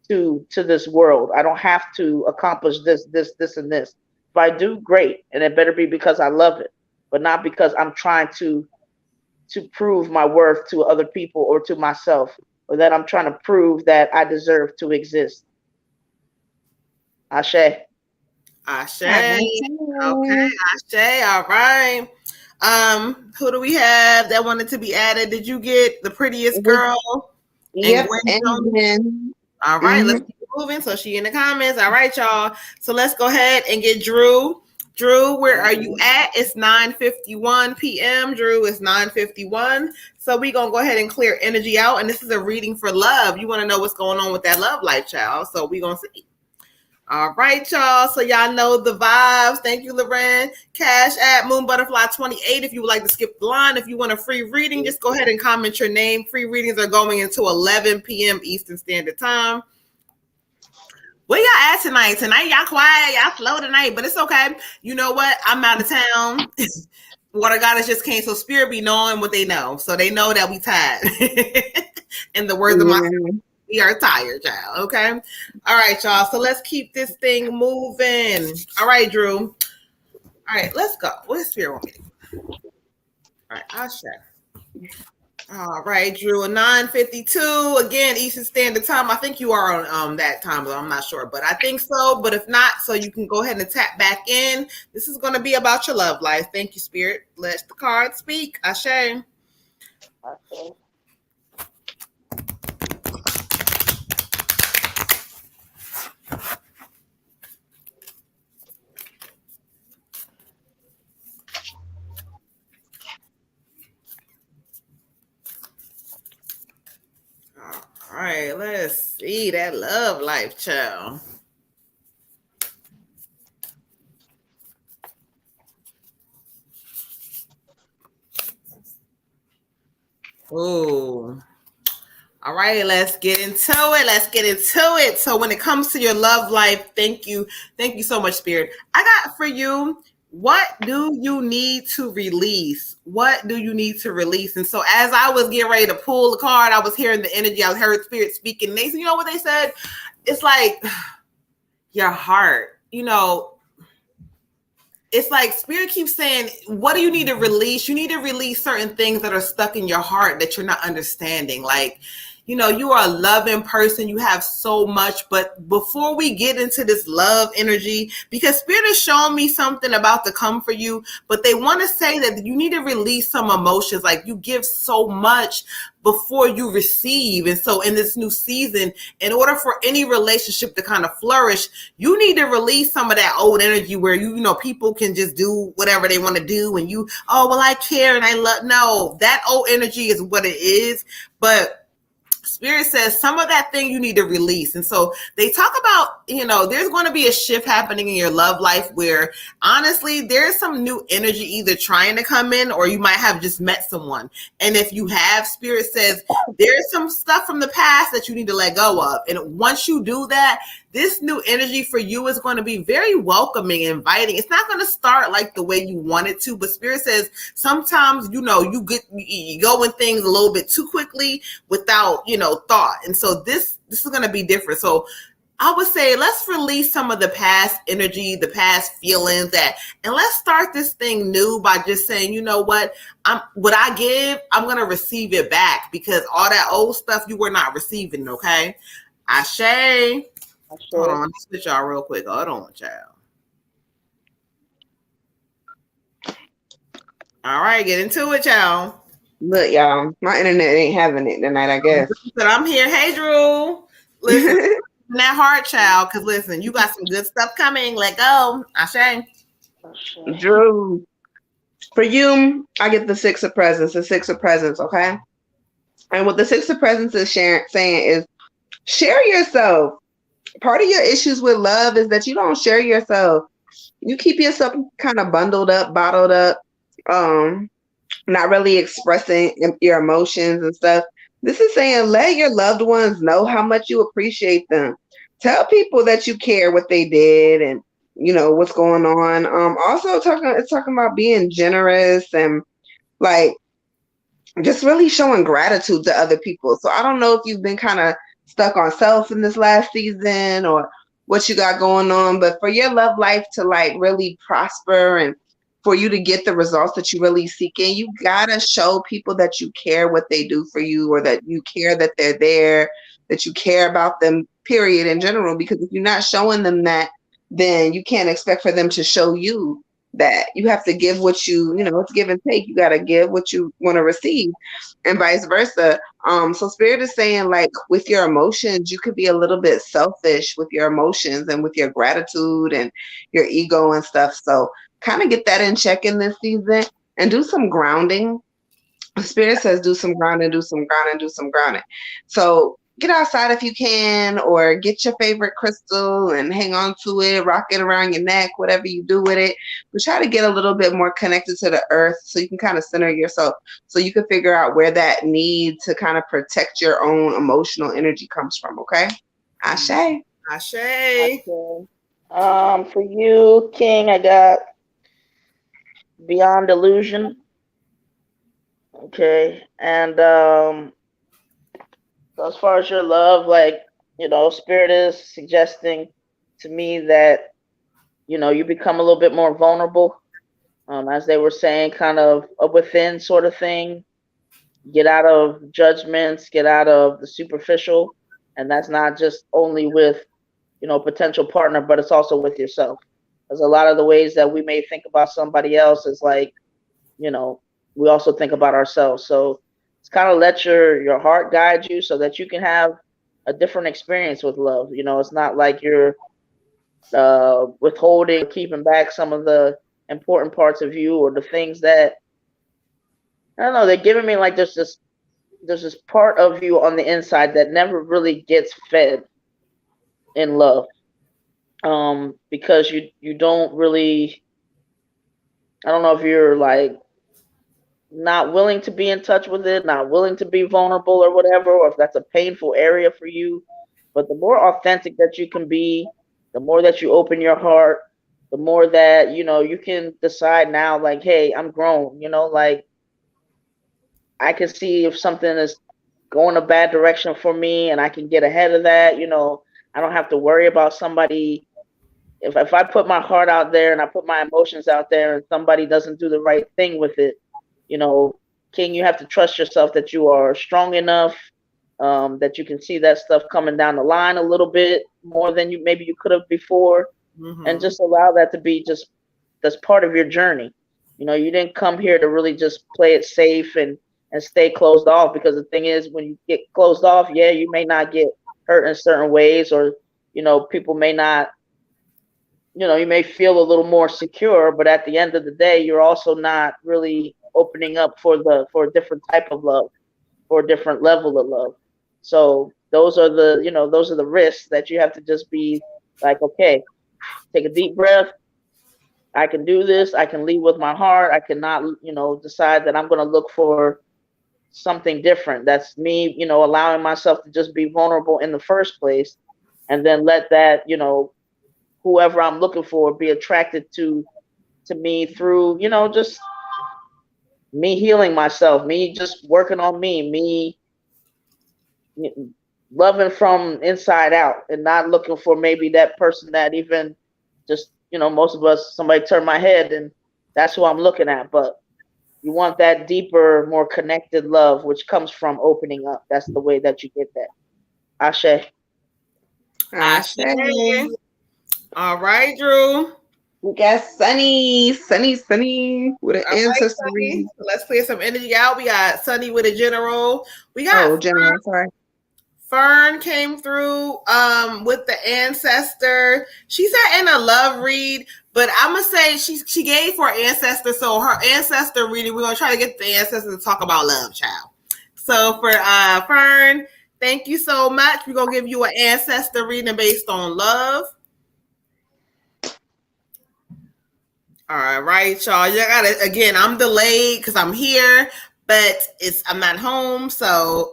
to this world. I don't have to accomplish this, and this. If I do, great, and it better be because I love it, but not because I'm trying to prove my worth to other people or to myself, or that I'm trying to prove that I deserve to exist. Ashe. Ashe. Okay, Ashe. All right. Who do we have that wanted to be added? Did you get the prettiest girl? Yep. And Gwen all right, let's keep moving. So she in the comments. All right, y'all. So let's go ahead and get Drew. Drew, where are you at? It's 9:51 p.m. Drew, it's 9:51. So we're going to go ahead and clear energy out. And this is a reading for love. You want to know what's going on with that love life, child. So we're going to see. All right, y'all. So y'all know the vibes. Thank you, Loren. Cash at Moon Butterfly 28. If you would like to skip the line, if you want a free reading, just go ahead and comment your name. Free readings are going into 11 p.m. Eastern Standard Time. Where y'all at tonight? Tonight, y'all quiet. Y'all slow tonight, but it's okay. You know what? I'm out of town. Water Goddess just came, so Spirit be knowing what they know. So they know that we tired. In the words of my we are tired, child. Okay. All right, y'all. So let's keep this thing moving. All right, Drew. All right, let's go. What's Spirit want me to do? All right, I'll share. All right, Drew. 9:52 again, Eastern Standard Time. I think you are on that time, though. I'm not sure, but I think so. But if not, so you can go ahead and tap back in. This is going to be about your love life. Thank you, Spirit. Let the cards speak. Ashe. Okay. All right, let's see that love life, child. Oh, all right, let's get into it. Let's get into it. So when it comes to your love life, thank you so much, Spirit. I got for you, what do you need to release? What do you need to release? And so as I was getting ready to pull the card, I was hearing the energy. I heard Spirit speaking. And they said, you know what they said? It's like your heart, you know, it's like Spirit keeps saying, what do you need to release? You need to release certain things that are stuck in your heart that you're not understanding. Like, you know, you are a loving person. You have so much. But before we get into this love energy, because Spirit is showing me something about to come for you, but they want to say that you need to release some emotions. Like you give so much before you receive. And so in this new season, in order for any relationship to kind of flourish, you need to release some of that old energy where you know, people can just do whatever they want to do. And you, oh, well, I care and I love. No, that old energy is what it is. But Spirit says some of that thing you need to release. And so they talk about, you know, there's going to be a shift happening in your love life where honestly, there's some new energy either trying to come in or you might have just met someone. And if you have, Spirit says there's some stuff from the past that you need to let go of. And once you do that, this new energy for you is going to be very welcoming, inviting. It's not going to start like the way you want it to, but Spirit says sometimes, you know, you go in things a little bit too quickly without, you know, thought. And so this is going to be different. So I would say let's release some of the past energy, the past feelings and let's start this thing new by just saying, you know what I give, I'm going to receive it back because all that old stuff you were not receiving. Okay. Ashe. Hold on, let me switch y'all real quick. Hold on, child. All right, get into it, y'all. Look, y'all, my internet ain't having it tonight, I guess. But I'm here. Hey, Drew. Listen, that heart, child, because listen, you got some good stuff coming. Let go. Ashe. Drew, for you, I get the Six of Presents, okay? And what the Six of Presents is saying is share yourself. part of your issues with love is that you don't share yourself. You keep yourself kind of bundled up, bottled up, not really expressing your emotions and stuff. This is saying let your loved ones know how much you appreciate them. Tell people that you care what they did and what's going on. Also talking about being generous and like just really showing gratitude to other people. So I don't know if you've been kind of stuck on self in this last season or what you got going on, but for your love life to like really prosper and for you to get the results that you really seeking, you gotta show people that you care what they do for you, or that you care that they're there, that you care about them, period, in general. Because if you're not showing them that, then you can't expect for them to show you that. You have to give what it's give and take. You got to give what you want to receive, and vice versa. So spirit is saying, like, with your emotions, you could be a little bit selfish with your emotions and with your gratitude and your ego and stuff. So kind of get that in check in this season and do some grounding. Spirit says do some grounding, do some grounding, do some grounding. So get outside if you can, or get your favorite crystal and hang on to it, rock it around your neck, whatever you do with it. But try to get a little bit more connected to the earth so you can kind of center yourself, so you can figure out where that need to kind of protect your own emotional energy comes from, okay? Ashe. Ashe. Okay. For you, King, I got Beyond Illusion. Okay. And so as far as your love, like, Spirit is suggesting to me that, you become a little bit more vulnerable. As they were saying, kind of a within sort of thing. Get out of judgments, get out of the superficial. And that's not just only with, potential partner, but it's also with yourself. Because a lot of the ways that we may think about somebody else is like, we also think about ourselves. So it's kind of let your heart guide you so that you can have a different experience with love. It's not like you're withholding, keeping back some of the important parts of you, or the things that, I don't know, they're giving me like there's this part of you on the inside that never really gets fed in love. Because you don't really, I don't know if you're like not willing to be in touch with it, not willing to be vulnerable or whatever, or if that's a painful area for you. But the more authentic that you can be, the more that you open your heart, the more that, you can decide now, like, hey, I'm grown, like I can see if something is going a bad direction for me and I can get ahead of that. I don't have to worry about somebody. If I put my heart out there and I put my emotions out there and somebody doesn't do the right thing with it, King, you have to trust yourself that you are strong enough, that you can see that stuff coming down the line a little bit more than maybe you could have before, and just allow that to be that's part of your journey. You didn't come here to really just play it safe and stay closed off, because the thing is, when you get closed off, yeah, you may not get hurt in certain ways, or people may not, you may feel a little more secure, but at the end of the day, you're also not really opening up for a different type of love, for a different level of love. So those are the risks that you have to just be like, okay, take a deep breath. I can do this. I can lead with my heart. I cannot, decide that I'm going to look for something different. That's me, allowing myself to just be vulnerable in the first place, and then let that, whoever I'm looking for be attracted to me through, just me healing myself, me just working on me loving from inside out, and not looking for maybe that person that even just, most of us, somebody turned my head and that's who I'm looking at. But you want that deeper, more connected love, which comes from opening up. That's the way that you get that. Ashe. Ashe. All right, Drew. We got Sunny with an ancestor reading. So let's clear some energy out. We got Sunny with a general. We got general. Sorry. Fern came through with the ancestor. She said in a love read, but I'm gonna say she gave for ancestor. So her ancestor reading, we're gonna try to get the ancestor to talk about love, child. So for Fern, Thank you so much. We're going to give you an ancestor reading based on love. All right, y'all. You got it. Again, I'm delayed because I'm here, but I'm not home, so.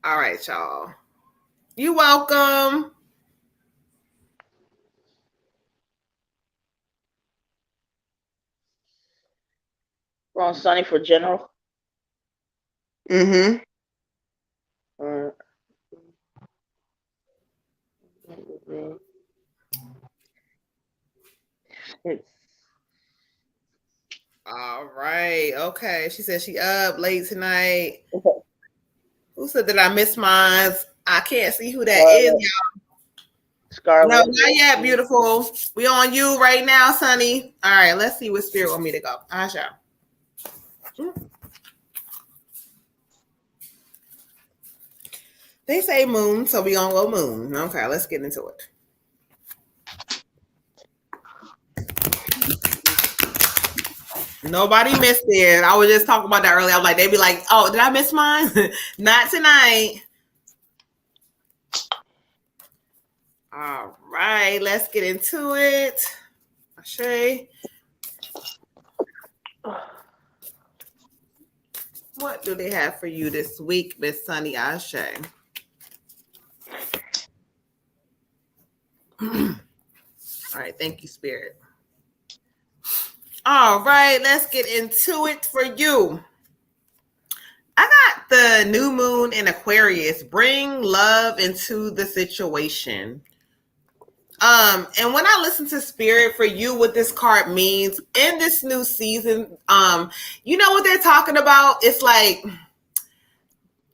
All right, y'all. You're welcome. We're on Sunny for general. Mm-hmm. It's All right. Okay. She said she up late tonight. Who said that I missed mine? I can't see who that is, y'all. Scarlet. No, not yet, beautiful. We on you right now, Sunny. All right, let's see what spirit want me to go. Asha. They say moon, so we gonna go moon. Okay, let's get into it. Nobody missed it. I was just talking about that earlier. I was like, they'd be like, oh, did I miss mine? Not tonight. All right, let's get into it. Ashe. What do they have for you this week, Miss Sunny Ashe? All right, thank you, Spirit. All right, let's get into it for you. I got the new moon in Aquarius. Bring love into the situation. And when I listen to Spirit for you, what this card means in this new season, you know what they're talking about? It's like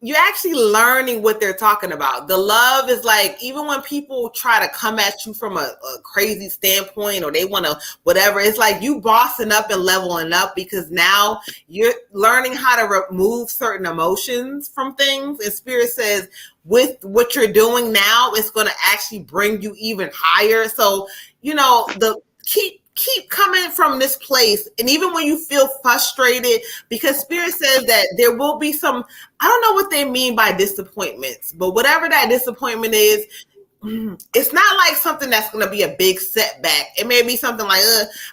you're actually learning what they're talking about. The love is like, even when people try to come at you from a crazy standpoint or they want to whatever, it's like you bossing up and leveling up because now you're learning how to remove certain emotions from things. And Spirit says with what you're doing now, it's going to actually bring you even higher. So, you know, keep coming from this place. And even when you feel frustrated, because Spirit says that there will be some, I don't know what they mean by disappointments, but whatever that disappointment is, it's not like something that's going to be a big setback. It may be something like,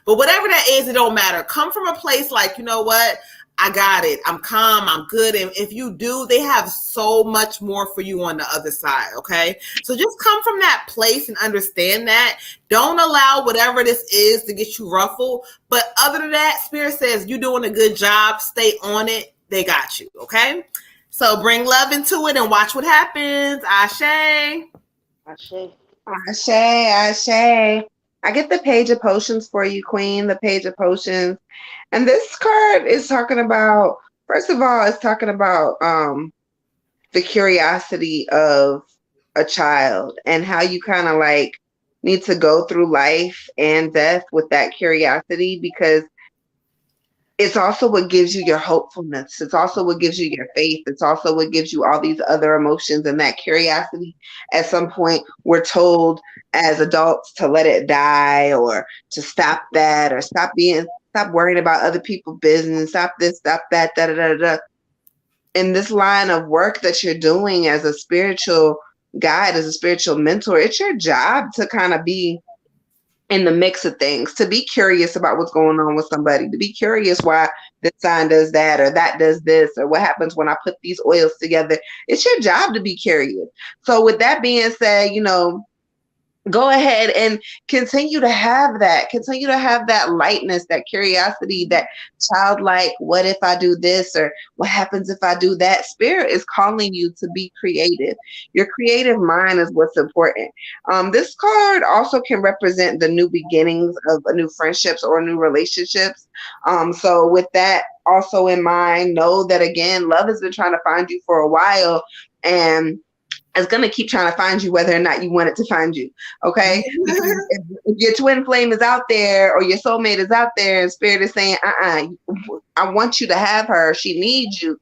but whatever that is, it don't matter. Come from a place like, you know what? I got it. I'm calm. I'm good. And if you do, they have so much more for you on the other side. Okay. So just come from that place and understand that. Don't allow whatever this is to get you ruffled. But other than that, Spirit says you're doing a good job. Stay on it. They got you. Okay. So bring love into it and watch what happens. Ashe. Ashe. Ashe, Ashe. I get the Page of Potions for you, Queen, the Page of Potions. And this card is talking about, first of all, it's talking about the curiosity of a child and how you kind of like need to go through life and death with that curiosity, because it's also what gives you your hopefulness. It's also what gives you your faith. It's also what gives you all these other emotions and that curiosity. At some point, we're told as adults to let it die or to stop that or stop worrying about other people's business, stop this, stop that, da da da da. In this line of work that you're doing as a spiritual guide, as a spiritual mentor, it's your job to kind of be in the mix of things, to be curious about what's going on with somebody, to be curious why this sign does that or that does this, or what happens when I put these oils together. It's your job to be curious. So with that being said, you know, go ahead and continue to have that lightness, that curiosity, that childlike, what if I do this or what happens if I do that? Spirit is calling you to be creative. Your creative mind is what's important. This card also can represent the new beginnings of new friendships or new relationships. So with that also in mind, know that again, love has been trying to find you for a while, and it's going to keep trying to find you whether or not you want it to find you. Okay. if your twin flame is out there or your soulmate is out there and Spirit is saying, I want you to have her. She needs you.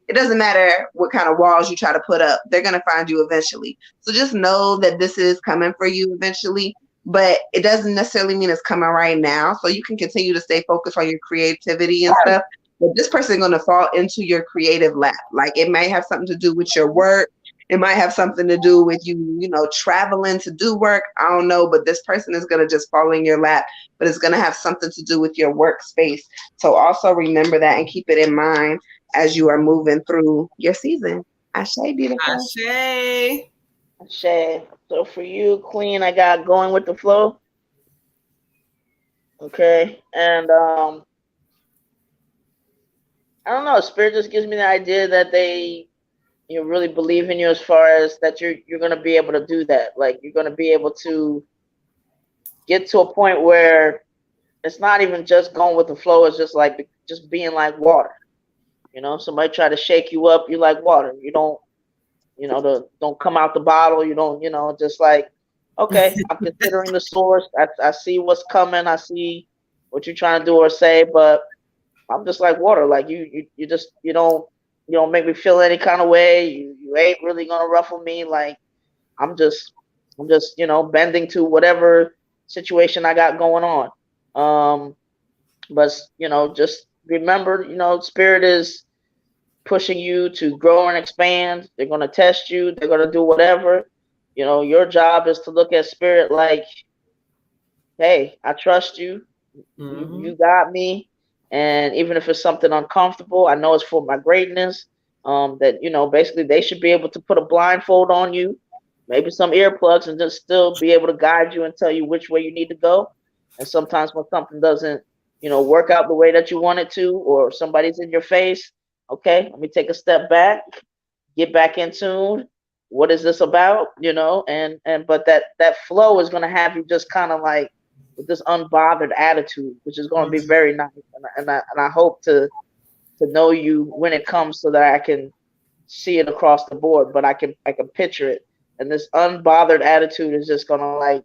It doesn't matter what kind of walls you try to put up. They're going to find you eventually. So just know that this is coming for you eventually, but it doesn't necessarily mean it's coming right now. So you can continue to stay focused on your creativity and stuff. but this person is going to fall into your creative lap. Like it may have something to do with your work. It might have something to do with you traveling to do work. I don't know, but this person is going to just fall in your lap, but it's going to have something to do with your workspace. So also remember that and keep it in mind as you are moving through your season. Ashe, beautiful. Ashe. Ashe. So for you, Queen, I got going with the flow. Okay. And I don't know, Spirit just gives me the idea that they really believe in you as far as that you're gonna be able to do that. Like you're gonna be able to get to a point where it's not even just going with the flow, it's just like just being like water. Somebody try to shake you up, you're like water. You don't don't come out the bottle. You don't, just like, okay, I'm considering the source. I see what's coming. I see what you're trying to do or say, but I'm just like water. Like you don't make me feel any kind of way. You ain't really gonna ruffle me. Like I'm just bending to whatever situation I got going on. But just remember, spirit is pushing you to grow and expand. They're going to test you. They're going to do whatever. Your job is to look at spirit like, hey, I trust you. Mm-hmm. You got me. And even if it's something uncomfortable, I know it's for my greatness. That, basically they should be able to put a blindfold on you, maybe some earplugs, and just still be able to guide you and tell you which way you need to go. And sometimes when something doesn't, work out the way that you want it to, or somebody's in your face, okay, let me take a step back, get back in tune. What is this about? But that flow is going to have you just kind of like with this unbothered attitude, which is going to be very nice. And I hope to know you when it comes so that I can see it across the board, but I can picture it. And this unbothered attitude is just going to like,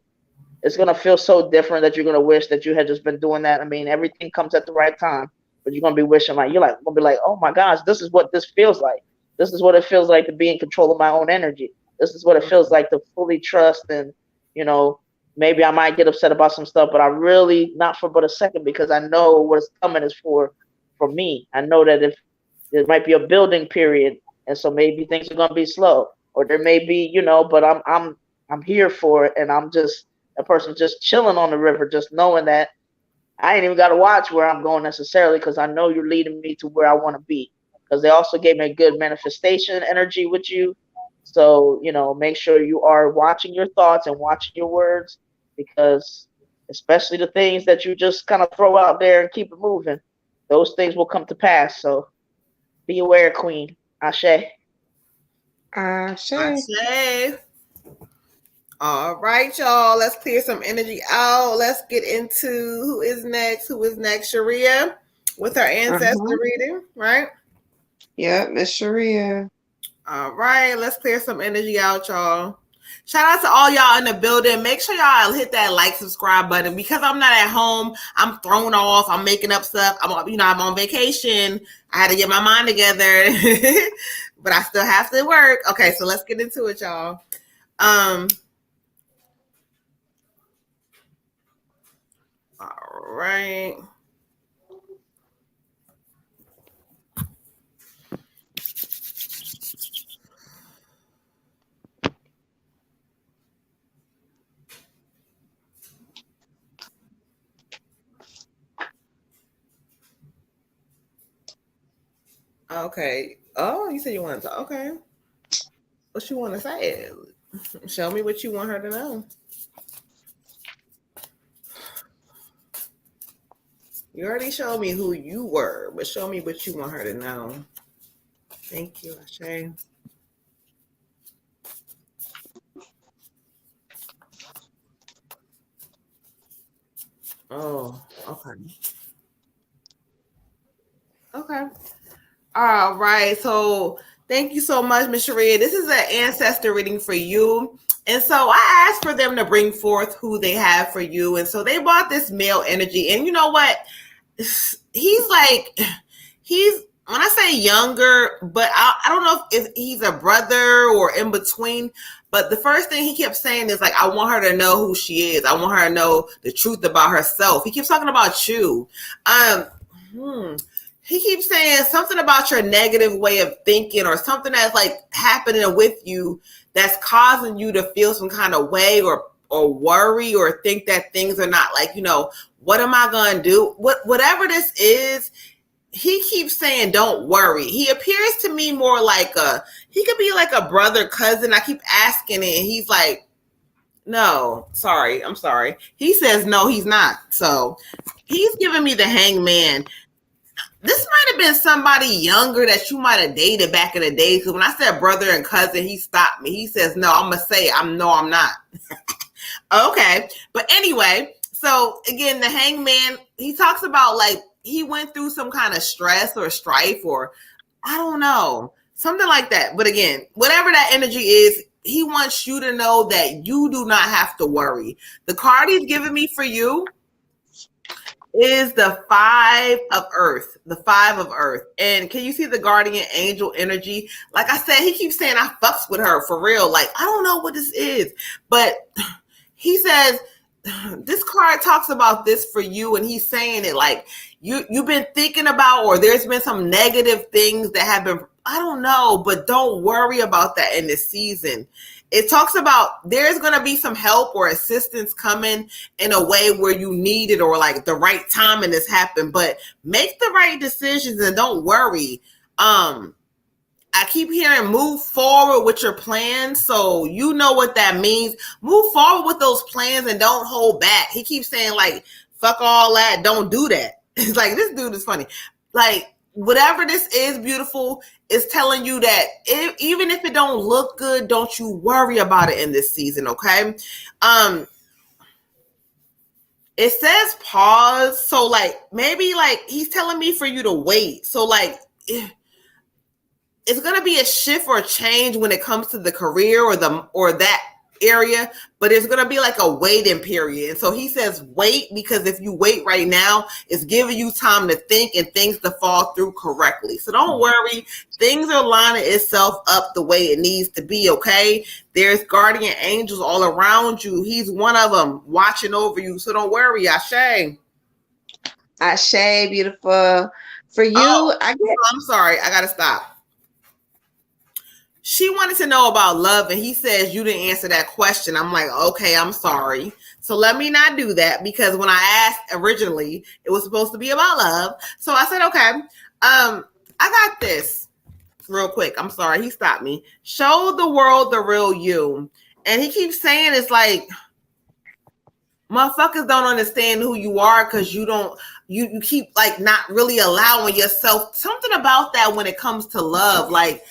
it's going to feel so different that you're going to wish that you had just been doing that. I mean, everything comes at the right time, but you're going to be wishing going to be like, oh my gosh, this is what this feels like. This is what it feels like to be in control of my own energy. This is what it feels like to fully trust. And, maybe I might get upset about some stuff, but I really, not for but a second, because I know what's coming is for me. I know that if there might be a building period, and so maybe things are going to be slow, or there may be, but I'm here for it. And I'm just a person just chilling on the river, just knowing that I ain't even got to watch where I'm going necessarily, because I know you're leading me to where I want to be. Because they also gave me a good manifestation energy with you. So, make sure you are watching your thoughts and watching your words, because especially the things that you just kind of throw out there and keep it moving, those things will come to pass. So be aware, Queen. Ashe. Ashe. Ashe. All right, y'all. Let's clear some energy out. Let's get into who is next. Who is next? Sharia with her ancestor reading, right? Yep, Miss Sharia. All right. Let's clear some energy out, y'all. Shout out to all y'all in the building. Make sure y'all hit that like, subscribe button, because I'm not at home. I'm thrown off. I'm making up stuff. I'm on vacation. I had to get my mind together, but I still have to work. Okay, so let's get into it, y'all. All right. Okay. Oh, you said you wanted to. Okay. What you want to say? Show me what you want her to know. You already showed me who you were, but show me what you want her to know. Thank you, Ashe. Oh, okay. Okay. All right. So thank you so much, Miss Sharia. This is an ancestor reading for you. And so I asked for them to bring forth who they have for you. And so they brought this male energy. And you know what? He's when I say younger, but I don't know if he's a brother or in between. But the first thing he kept saying is like, I want her to know who she is. I want her to know the truth about herself. He keeps talking about you. he keeps saying something about your negative way of thinking or something that's like happening with you that's causing you to feel some kind of way or worry or think that things are not like, what am I going to do? Whatever this is, he keeps saying, don't worry. He appears to me more like he could be like a brother, cousin. I keep asking it and he's like, no, sorry. I'm sorry. He says, no, he's not. So he's giving me the hangman. This might have been somebody younger that you might have dated back in the day. Because when I said brother and cousin, he stopped me. He says, no, I'm going to say, I'm not. Okay. But anyway, so again, the hangman, he talks about like he went through some kind of stress or strife or I don't know, something like that. But again, whatever that energy is, he wants you to know that you do not have to worry. The card he's giving me for you is the 5 of Earth, the 5 of Earth. And can you see the guardian angel energy? Like I said, he keeps saying I fucks with her for real. Like, I don't know what this is, but he says, this card talks about this for you. And he's saying it like you've been thinking about, or there's been some negative things that have been, I don't know, but don't worry about that in this season. It talks about there's going to be some help or assistance coming in a way where you need it or like the right time and this happened, but make the right decisions and don't worry. I keep hearing move forward with your plans. So you know what that means. Move forward with those plans and don't hold back. He keeps saying like, fuck all that. Don't do that. It's like, this dude is funny. Like, whatever this is, beautiful, is telling you that even if it don't look good, don't you worry about it in this season, okay? It says pause. So like, maybe like he's telling me for you to wait. So like, it's going to be a shift or a change when it comes to the career or that area, but it's going to be like a waiting period. And so he says wait, because if you wait right now, it's giving you time to think and things to fall through correctly. So don't worry. Things are lining itself up the way it needs to be, okay? There's guardian angels all around you. He's one of them watching over you. So don't worry, Ashe. Ashe, beautiful. For you, I'm sorry. I got to stop. She wanted to know about love, and he says you didn't answer that question. I'm like, okay, I'm sorry. So let me not do that, because when I asked originally, it was supposed to be about love. So I said, okay, I got this real quick. I'm sorry. He stopped me. Show the world the real you. And he keeps saying it's like, motherfuckers don't understand who you are because you keep like not really allowing yourself, something about that when it comes to love. Like,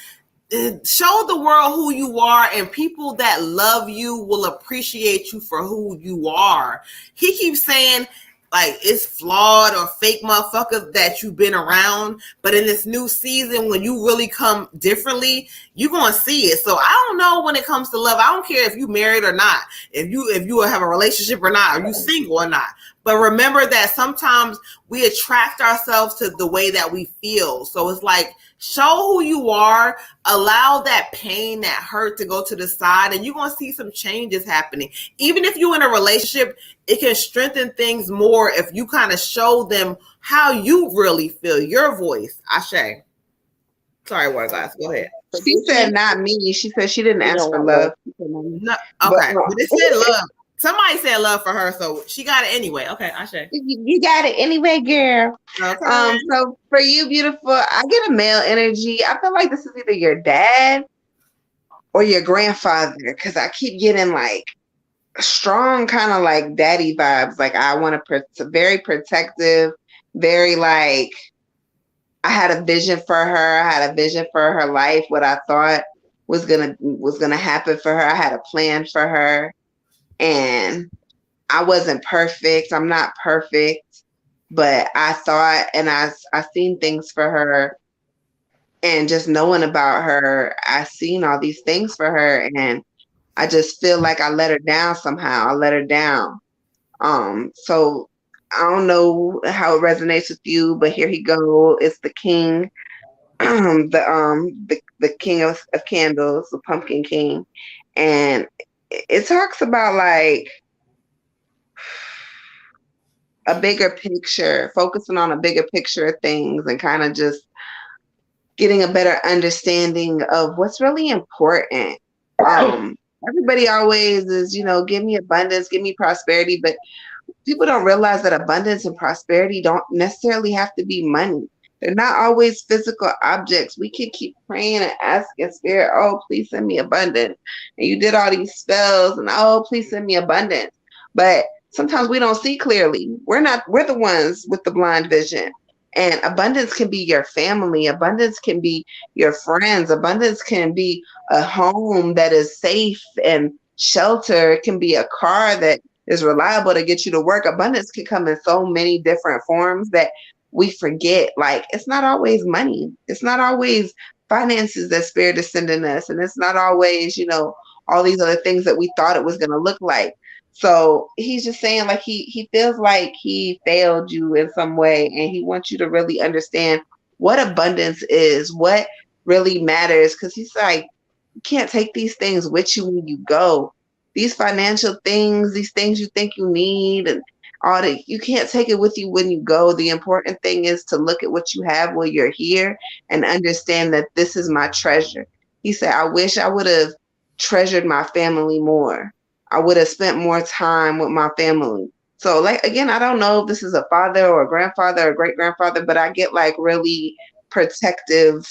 show the world who you are, and people that love you will appreciate you for who you are. He keeps saying like it's flawed or fake motherfuckers that you've been around, but in this new season, when you really come differently, you're gonna see it. So I don't know when it comes to love. I don't care if you married or not, if you have a relationship or not, or you single or not. But remember that sometimes we attract ourselves to the way that we feel. So it's like, show who you are, allow that pain, that hurt to go to the side, and you're going to see some changes happening. Even if you're in a relationship, it can strengthen things more if you kind of show them how you really feel, your voice. Ashe. Sorry, Water Glass. Go ahead. She said not me. She said she didn't ask for love. No, okay, but it said love. Somebody said love for her, so she got it anyway. Okay, Ashe. You got it anyway, girl. Okay. So for you, beautiful, I get a male energy. I feel like this is either your dad or your grandfather, because I keep getting like strong kind of like daddy vibes. Like I want to very protective, very like I had a vision for her. I had a vision for her life, what I thought was gonna happen for her. I had a plan for her. And I wasn't perfect. I'm not perfect, but I thought, and I seen things for her, and just knowing about her, I seen all these things for her, and I just feel like I let her down somehow. I let her down. So I don't know how it resonates with you, but here he go. It's the king, the king of candles, the pumpkin king, and it talks about like a bigger picture, focusing on a bigger picture of things and kind of just getting a better understanding of what's really important. Um, Everybody always is, give me abundance, give me prosperity, but people don't realize that abundance and prosperity don't necessarily have to be money. They're not always physical objects. We can keep praying and asking Spirit, oh, please send me abundance. And you did all these spells and oh, please send me abundance. But sometimes we don't see clearly. We're the ones with the blind vision. And abundance can be your family, abundance can be your friends, abundance can be a home that is safe and shelter. It can be a car that is reliable to get you to work. Abundance can come in so many different forms that we forget. Like, it's not always money. It's not always finances that Spirit is sending us. And it's not always, all these other things that we thought it was going to look like. So he's just saying, like, he feels like he failed you in some way, and he wants you to really understand what abundance is, what really matters. Because he's like, you can't take these things with you when you go. These financial things, these things you think you need, and all that, you can't take it with you when you go. The important thing is to look at what you have while you're here and understand that this is my treasure. He said, I wish I would have treasured my family more. I would have spent more time with my family. So, like, again, I don't know if this is a father or a grandfather or great grandfather, but I get like really protective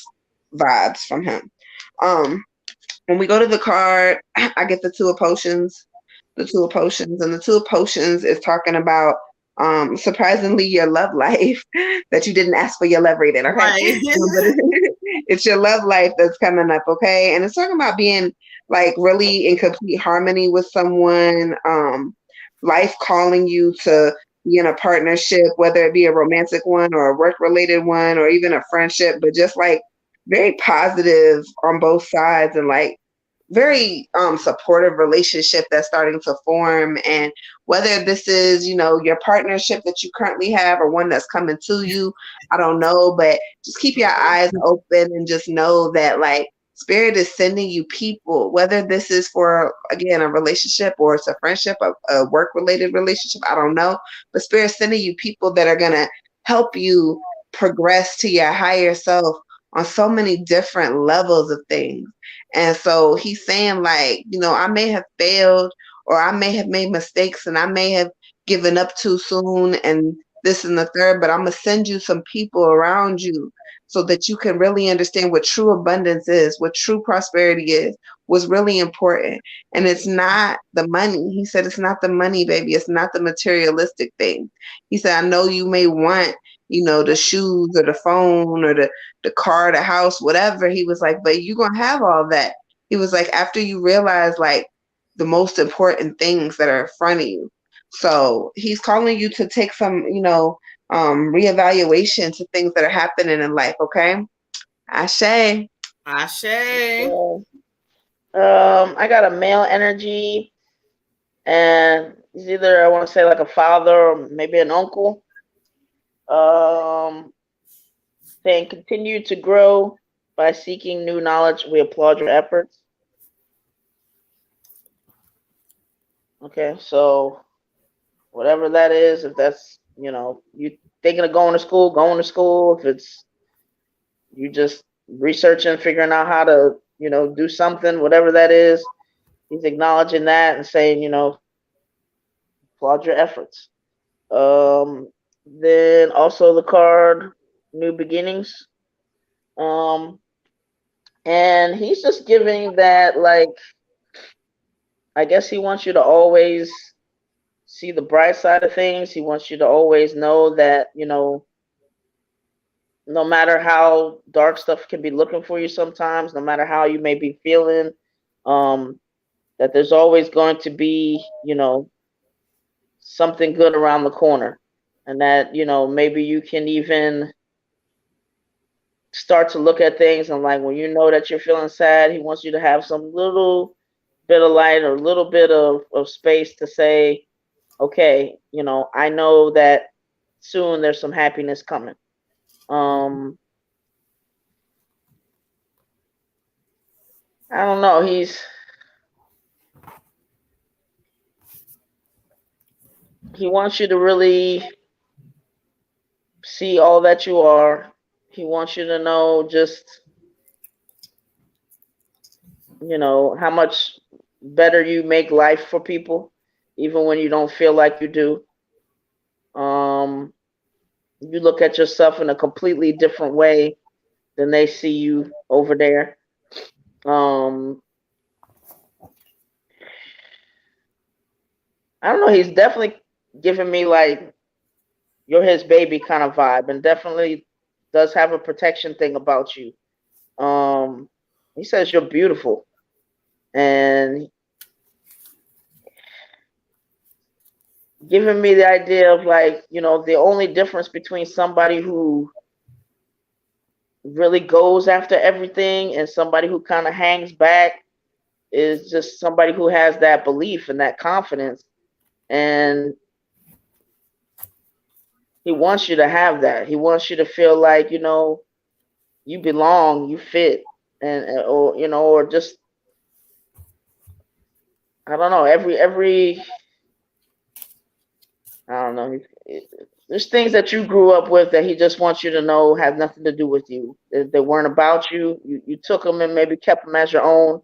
vibes from him. Um, when we go to the card, I get the Two of Potions, the Two of Potions, and the Two of Potions is talking about surprisingly your love life that you didn't ask for your love reading, okay? Right. But it's your love life that's coming up, okay? And it's talking about being like really in complete harmony with someone, life calling you to be in a partnership, whether it be a romantic one or a work related one or even a friendship, but just like very positive on both sides and like very supportive relationship that's starting to form. And whether this is, your partnership that you currently have or one that's coming to you, I don't know, but just keep your eyes open and just know that like Spirit is sending you people, whether this is for, again, a relationship or it's a friendship, a work related relationship, I don't know, but Spirit's sending you people that are going to help you progress to your higher self on so many different levels of things. And so he's saying, like, I may have failed or I may have made mistakes and I may have given up too soon and this and the third, but I'm going to send you some people around you so that you can really understand what true abundance is, what true prosperity is, what's really important. And it's not the money. He said, it's not the money, baby. It's not the materialistic thing. He said, I know you may want, the shoes or the phone or the car, the house, whatever. He was like, but you're going to have all that. He was like, after you realize like the most important things that are in front of you. So he's calling you to take some, reevaluation to things that are happening in life. Okay. Ashe. Ashe. So, I got a male energy, and it's either I want to say like a father or maybe an uncle. Saying continue to grow by seeking new knowledge. We applaud your efforts. Okay, so whatever that is, if that's you thinking of going to school, going to school. If it's you just researching, figuring out how to do something, whatever that is, he's acknowledging that and saying applaud your efforts. Then also the card new beginnings. And he's just giving that, like, I guess he wants you to always see the bright side of things. He wants you to always know that, no matter how dark stuff can be looking for you sometimes, no matter how you may be feeling, that there's always going to be, something good around the corner. And that, maybe you can even start to look at things and like when you know that you're feeling sad, he wants you to have some little bit of light or a little bit of space to say, okay, I know that soon there's some happiness coming. I don't know. He wants you to really see all that you are. He wants you to know just, how much better you make life for people, even when you don't feel like you do. Um, you look at yourself in a completely different way than they see you over there. Um, I don't know. He's definitely giving me like you're his baby kind of vibe, and definitely does have a protection thing about you. Um, he says you're beautiful, and giving me the idea of like, the only difference between somebody who really goes after everything and somebody who kind of hangs back is just somebody who has that belief and that confidence. And he wants you to have that. He wants you to feel like, you belong, you fit, or just, I don't know, every I don't know. There's things that you grew up with that he just wants you to know have nothing to do with you. They weren't about you. You took them and maybe kept them as your own.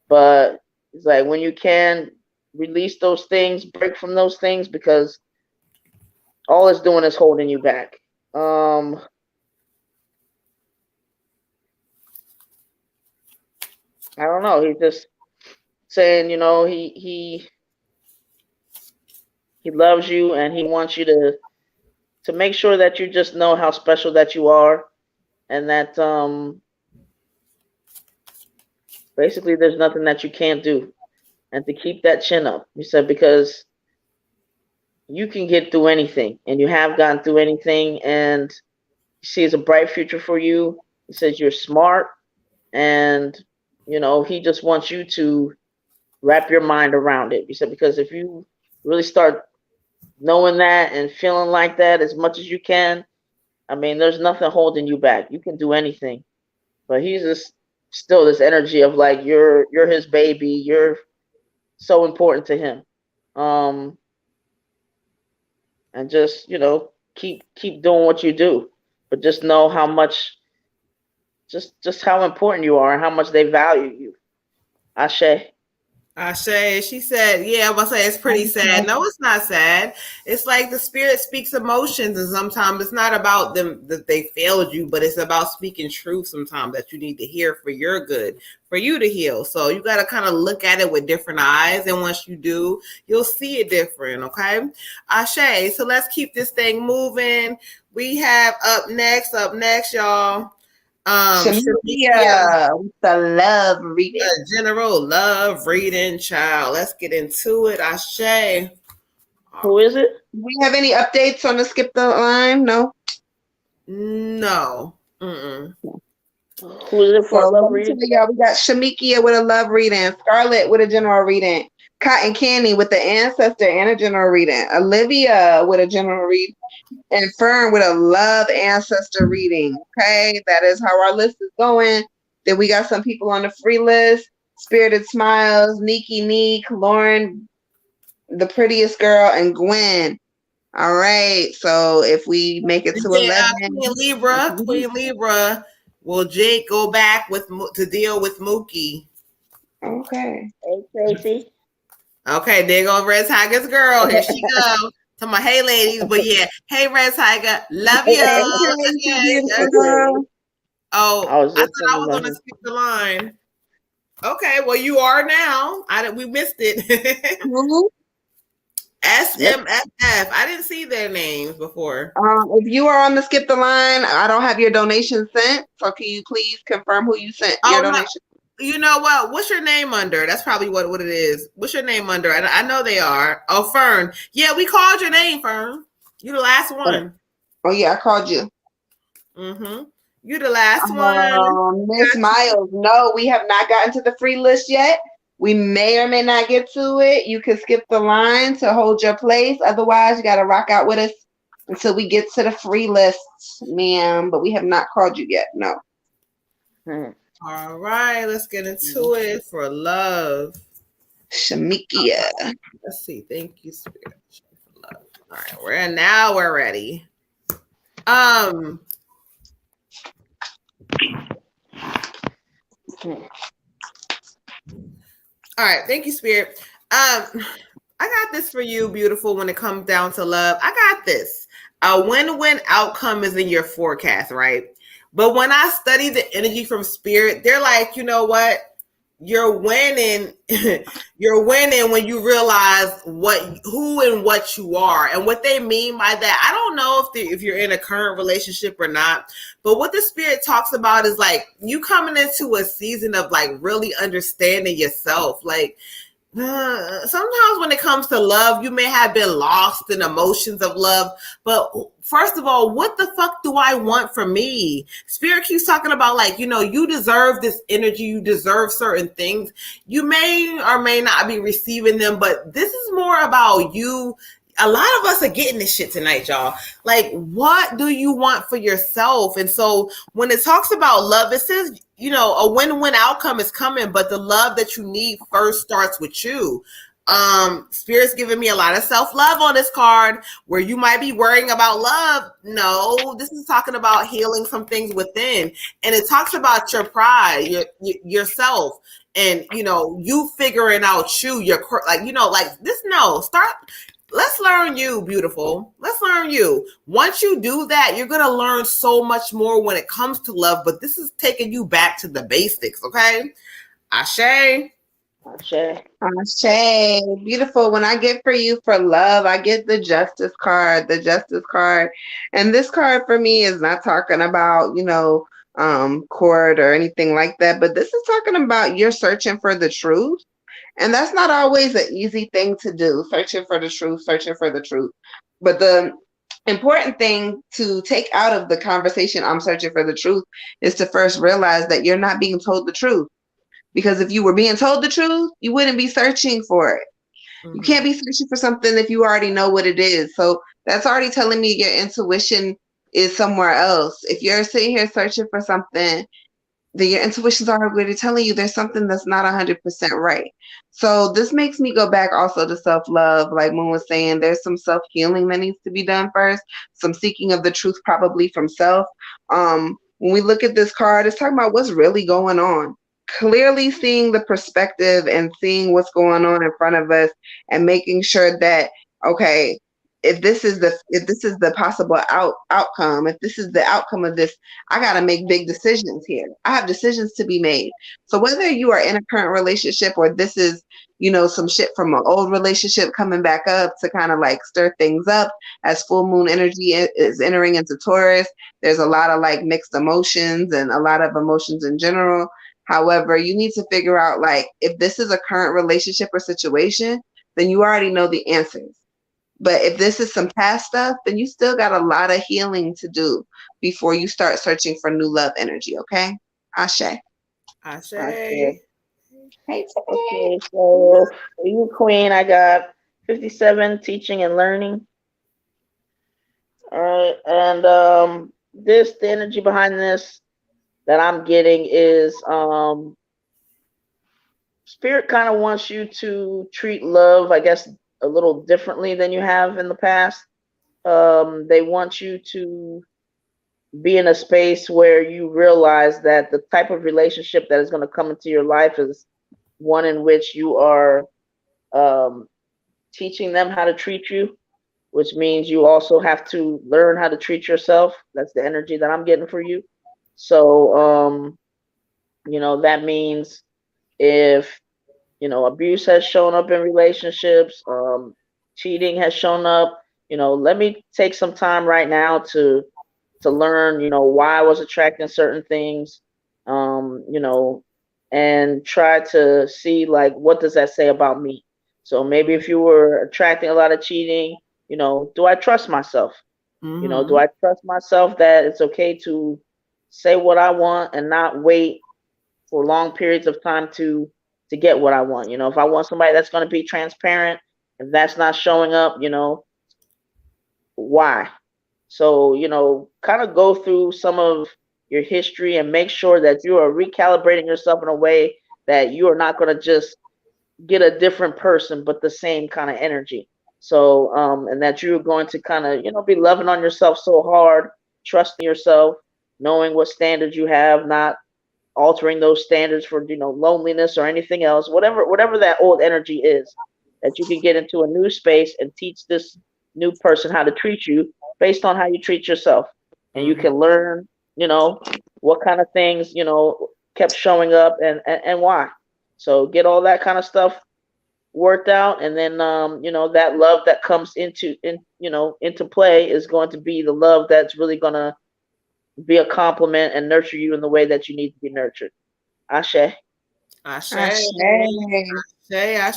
But it's like when you can release those things, break from those things, because all it's doing is holding you back. I don't know. He's just saying, he loves you and he wants you to make sure that you just know how special that you are, and that basically there's nothing that you can't do, and to keep that chin up. He said, because you can get through anything and you have gotten through anything, and he sees a bright future for you. He says you're smart, and he just wants you to wrap your mind around it. He said, because if you really start knowing that and feeling like that as much as you can, I mean, there's nothing holding you back. You can do anything. But he's just still this energy of like you're his baby. You're so important to him. Um, and just keep doing what you do, but just know how much, just how important you are and how much they value you. Ashe. Ashe, she said, yeah, I'm gonna say it's pretty sad. No, it's not sad. It's like the spirit speaks emotions, and sometimes it's not about them that they failed you, but it's about speaking truth sometimes that you need to hear for your good, for you to heal. So you got to kind of look at it with different eyes, and once you do, you'll see it different, okay? Ashe, so let's keep this thing moving. We have up next, y'all. Shamia with the love reading. General love reading, child. Let's get into it. Ashe. Who is it? Do we have any updates on the skip the line? No. No. Mm-mm. Who is it for a love reading? Y'all, we got Shamikia with a love reading, Scarlett with a general reading, Cotton Candy with the ancestor and a general reading, Olivia with a general read, and Fern with a love ancestor reading. Okay, that is how our list is going. Then we got some people on the free list: Spirited Smiles, Nikki Neek, Lauren, the prettiest girl, and Gwen. All right, so if we make it to 11, Queen Libra, will Jake go back to deal with Mookie? Okay. Hey, Tracy. Okay, there goes Red Tiger's girl. Here she goes. To my hey ladies, but yeah, hey Red Tiger, love you. Oh, I thought I was gonna skip the line. Okay, well you are now. We missed it. SMFF. I didn't see their names before. If you are on the skip the line, I don't have your donation sent. So can you please confirm who you sent your donation? You know what? What's your name under? That's probably what it is. What's your name under? I know they are. Oh, Fern. Yeah, we called your name, Fern. You the last one. Oh yeah, I called you. Mm-hmm. You the last one. Miss Miles, no, we have not gotten to the free list yet. We may or may not get to it. You can skip the line to hold your place. Otherwise, you got to rock out with us until we get to the free list, ma'am. But we have not called you yet. No. All right, let's get into it for love. Shamikia. Let's see. Thank you, Spirit, for love. All right, we're ready. Um, all right, thank you, Spirit. I got this for you, beautiful, when it comes down to love. I got this. A win-win outcome is in your forecast, right? But when I study the energy from Spirit, they're like, you know what? You're winning. You're winning when you realize who and what you are. And what they mean by that, I don't know if you're in a current relationship or not, but what the Spirit talks about is like you coming into a season of like really understanding yourself. Like, sometimes when it comes to love, you may have been lost in emotions of love. But first of all, what the fuck do I want from me? Spirit keeps talking about like, you know, you deserve this energy. You deserve certain things. You may or may not be receiving them, but this is more about you. A lot of us are getting this shit tonight, y'all. Like, what do you want for yourself? And so when it talks about love, it says, you know, a win-win outcome is coming, but the love that you need first starts with you. Spirit's giving me a lot of self-love on this card where you might be worrying about love. No, this is talking about healing some things within. And it talks about your pride, yourself. And, you know, you figuring out your, like, you know, like this, no, start. Let's learn you, beautiful. Let's learn you. Once you do that, you're going to learn so much more when it comes to love. But this is taking you back to the basics, okay? Ashe. Ashe. Ashe, beautiful. When I get for you for love, I get the justice card, And this card for me is not talking about, you know, court or anything like that, but this is talking about you're searching for the truth. And that's not always an easy thing to do, searching for the truth. But the important thing to take out of the conversation, I'm searching for the truth, is to first realize that you're not being told the truth. Because if you were being told the truth, you wouldn't be searching for it. You can't be searching for something if you already know what it is. So that's already telling me your intuition is somewhere else. If you're sitting here searching for something, then your intuition's already telling you there's something that's not 100% right. So this makes me go back also to self-love. Like Moon was saying, there's some self-healing that needs to be done first, some seeking of the truth probably from self. When we look at this card, it's talking about what's really going on. Clearly seeing the perspective and seeing what's going on in front of us and making sure that, okay, if this is the possible outcome, if this is the outcome of this, I got to make big decisions here. I have decisions to be made. So whether you are in a current relationship or this is, you know, some shit from an old relationship coming back up to kind of like stir things up as full moon energy is entering into Taurus, there's a lot of like mixed emotions and a lot of emotions in general. However, you need to figure out like if this is a current relationship or situation, then you already know the answers. But if this is some past stuff, then you still got a lot of healing to do before you start searching for new love energy, okay? Ashe. Ashe. Ashe. Hey, Okay, so for you, Queen, I got 57, teaching and learning. All right, and the energy behind this that I'm getting is Spirit kind of wants you to treat love, I guess, a little differently than you have in the past. They want you to be in a space where you realize that the type of relationship that is going to come into your life is one in which you are teaching them how to treat you, which means you also have to learn how to treat yourself. That's the energy that I'm getting for you. So, you know, that means if, you know, abuse has shown up in relationships, cheating has shown up, you know, let me take some time right now to learn, you know, why I was attracting certain things, you know, and try to see like what does that say about me. So maybe if you were attracting a lot of cheating, you know, do I trust myself? You know, do I trust myself that it's okay to say what I want and not wait for long periods of time to get what I want? You know, if I want somebody that's going to be transparent, if that's not showing up, you know, why? So, you know, kind of go through some of your history and make sure that you are recalibrating yourself in a way that you are not going to just get a different person, but the same kind of energy. So, and that you're going to kind of, you know, be loving on yourself so hard, trusting yourself, knowing what standards you have, not altering those standards for loneliness or anything else, whatever that old energy is, that you can get into a new space and teach this new person how to treat you based on how you treat yourself. And you can learn, what kind of things, kept showing up and why. So get all that kind of stuff worked out, and then that love that comes into play is going to be the love that's really going to be a compliment and nurture you in the way that you need to be nurtured. Ashe. Ashe. Ashe.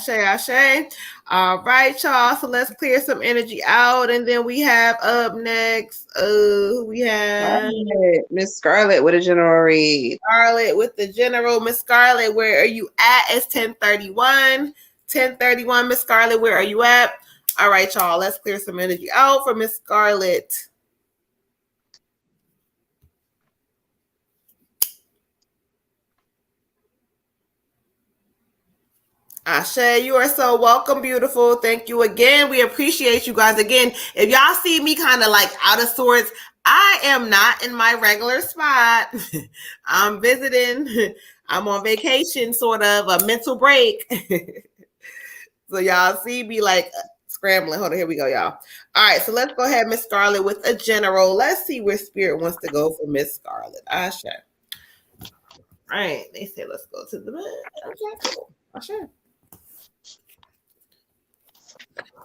Ashe. All right, y'all. So let's clear some energy out, and then we have up next. Who we have? Miss Scarlett with a general read. Scarlett with the general. Miss Scarlett, where are you at? It's 10:31. 10:31. Miss Scarlett, where are you at? All right, y'all. Let's clear some energy out for Miss Scarlett. Ashe, you are so welcome, beautiful. Thank you again. We appreciate you guys. Again, if y'all see me kind of like out of sorts, I am not in my regular spot. I'm visiting. I'm on vacation, sort of a mental break. So y'all see me like scrambling. Hold on, here we go, y'all. All right, so let's go ahead, Miss Scarlett, with a general. Let's see where Spirit wants to go for Miss Scarlett. Ashe. All right, they say let's go to the okay, cool. Ashe.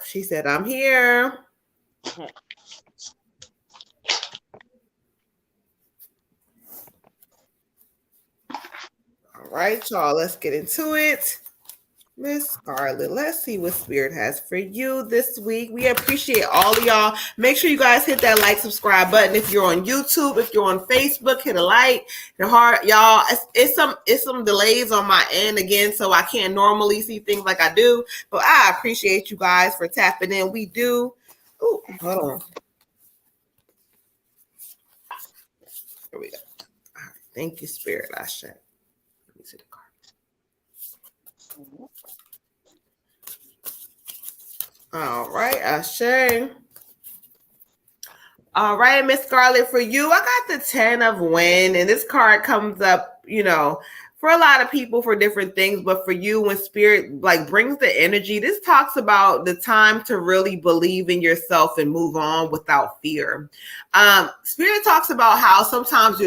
She said, I'm here. All right, y'all, let's get into it. Miss Scarlett, let's see what Spirit has for you this week. We appreciate all of y'all. Make sure you guys hit that like, subscribe button. If you're on YouTube, if you're on Facebook, hit a like, hit a heart. Y'all, it's some delays on my end again, so I can't normally see things like I do. But I appreciate you guys for tapping in. We do. Oh, hold on. Here we go. All right. Thank you, Spirit. Ashe. Let me see the card. All right, Ashe. All right, Miss Scarlett, for you, I got the 10 of Wind, and this card comes up, for a lot of people for different things, but for you, when Spirit like brings the energy, this talks about the time to really believe in yourself and move on without fear. Spirit talks about how sometimes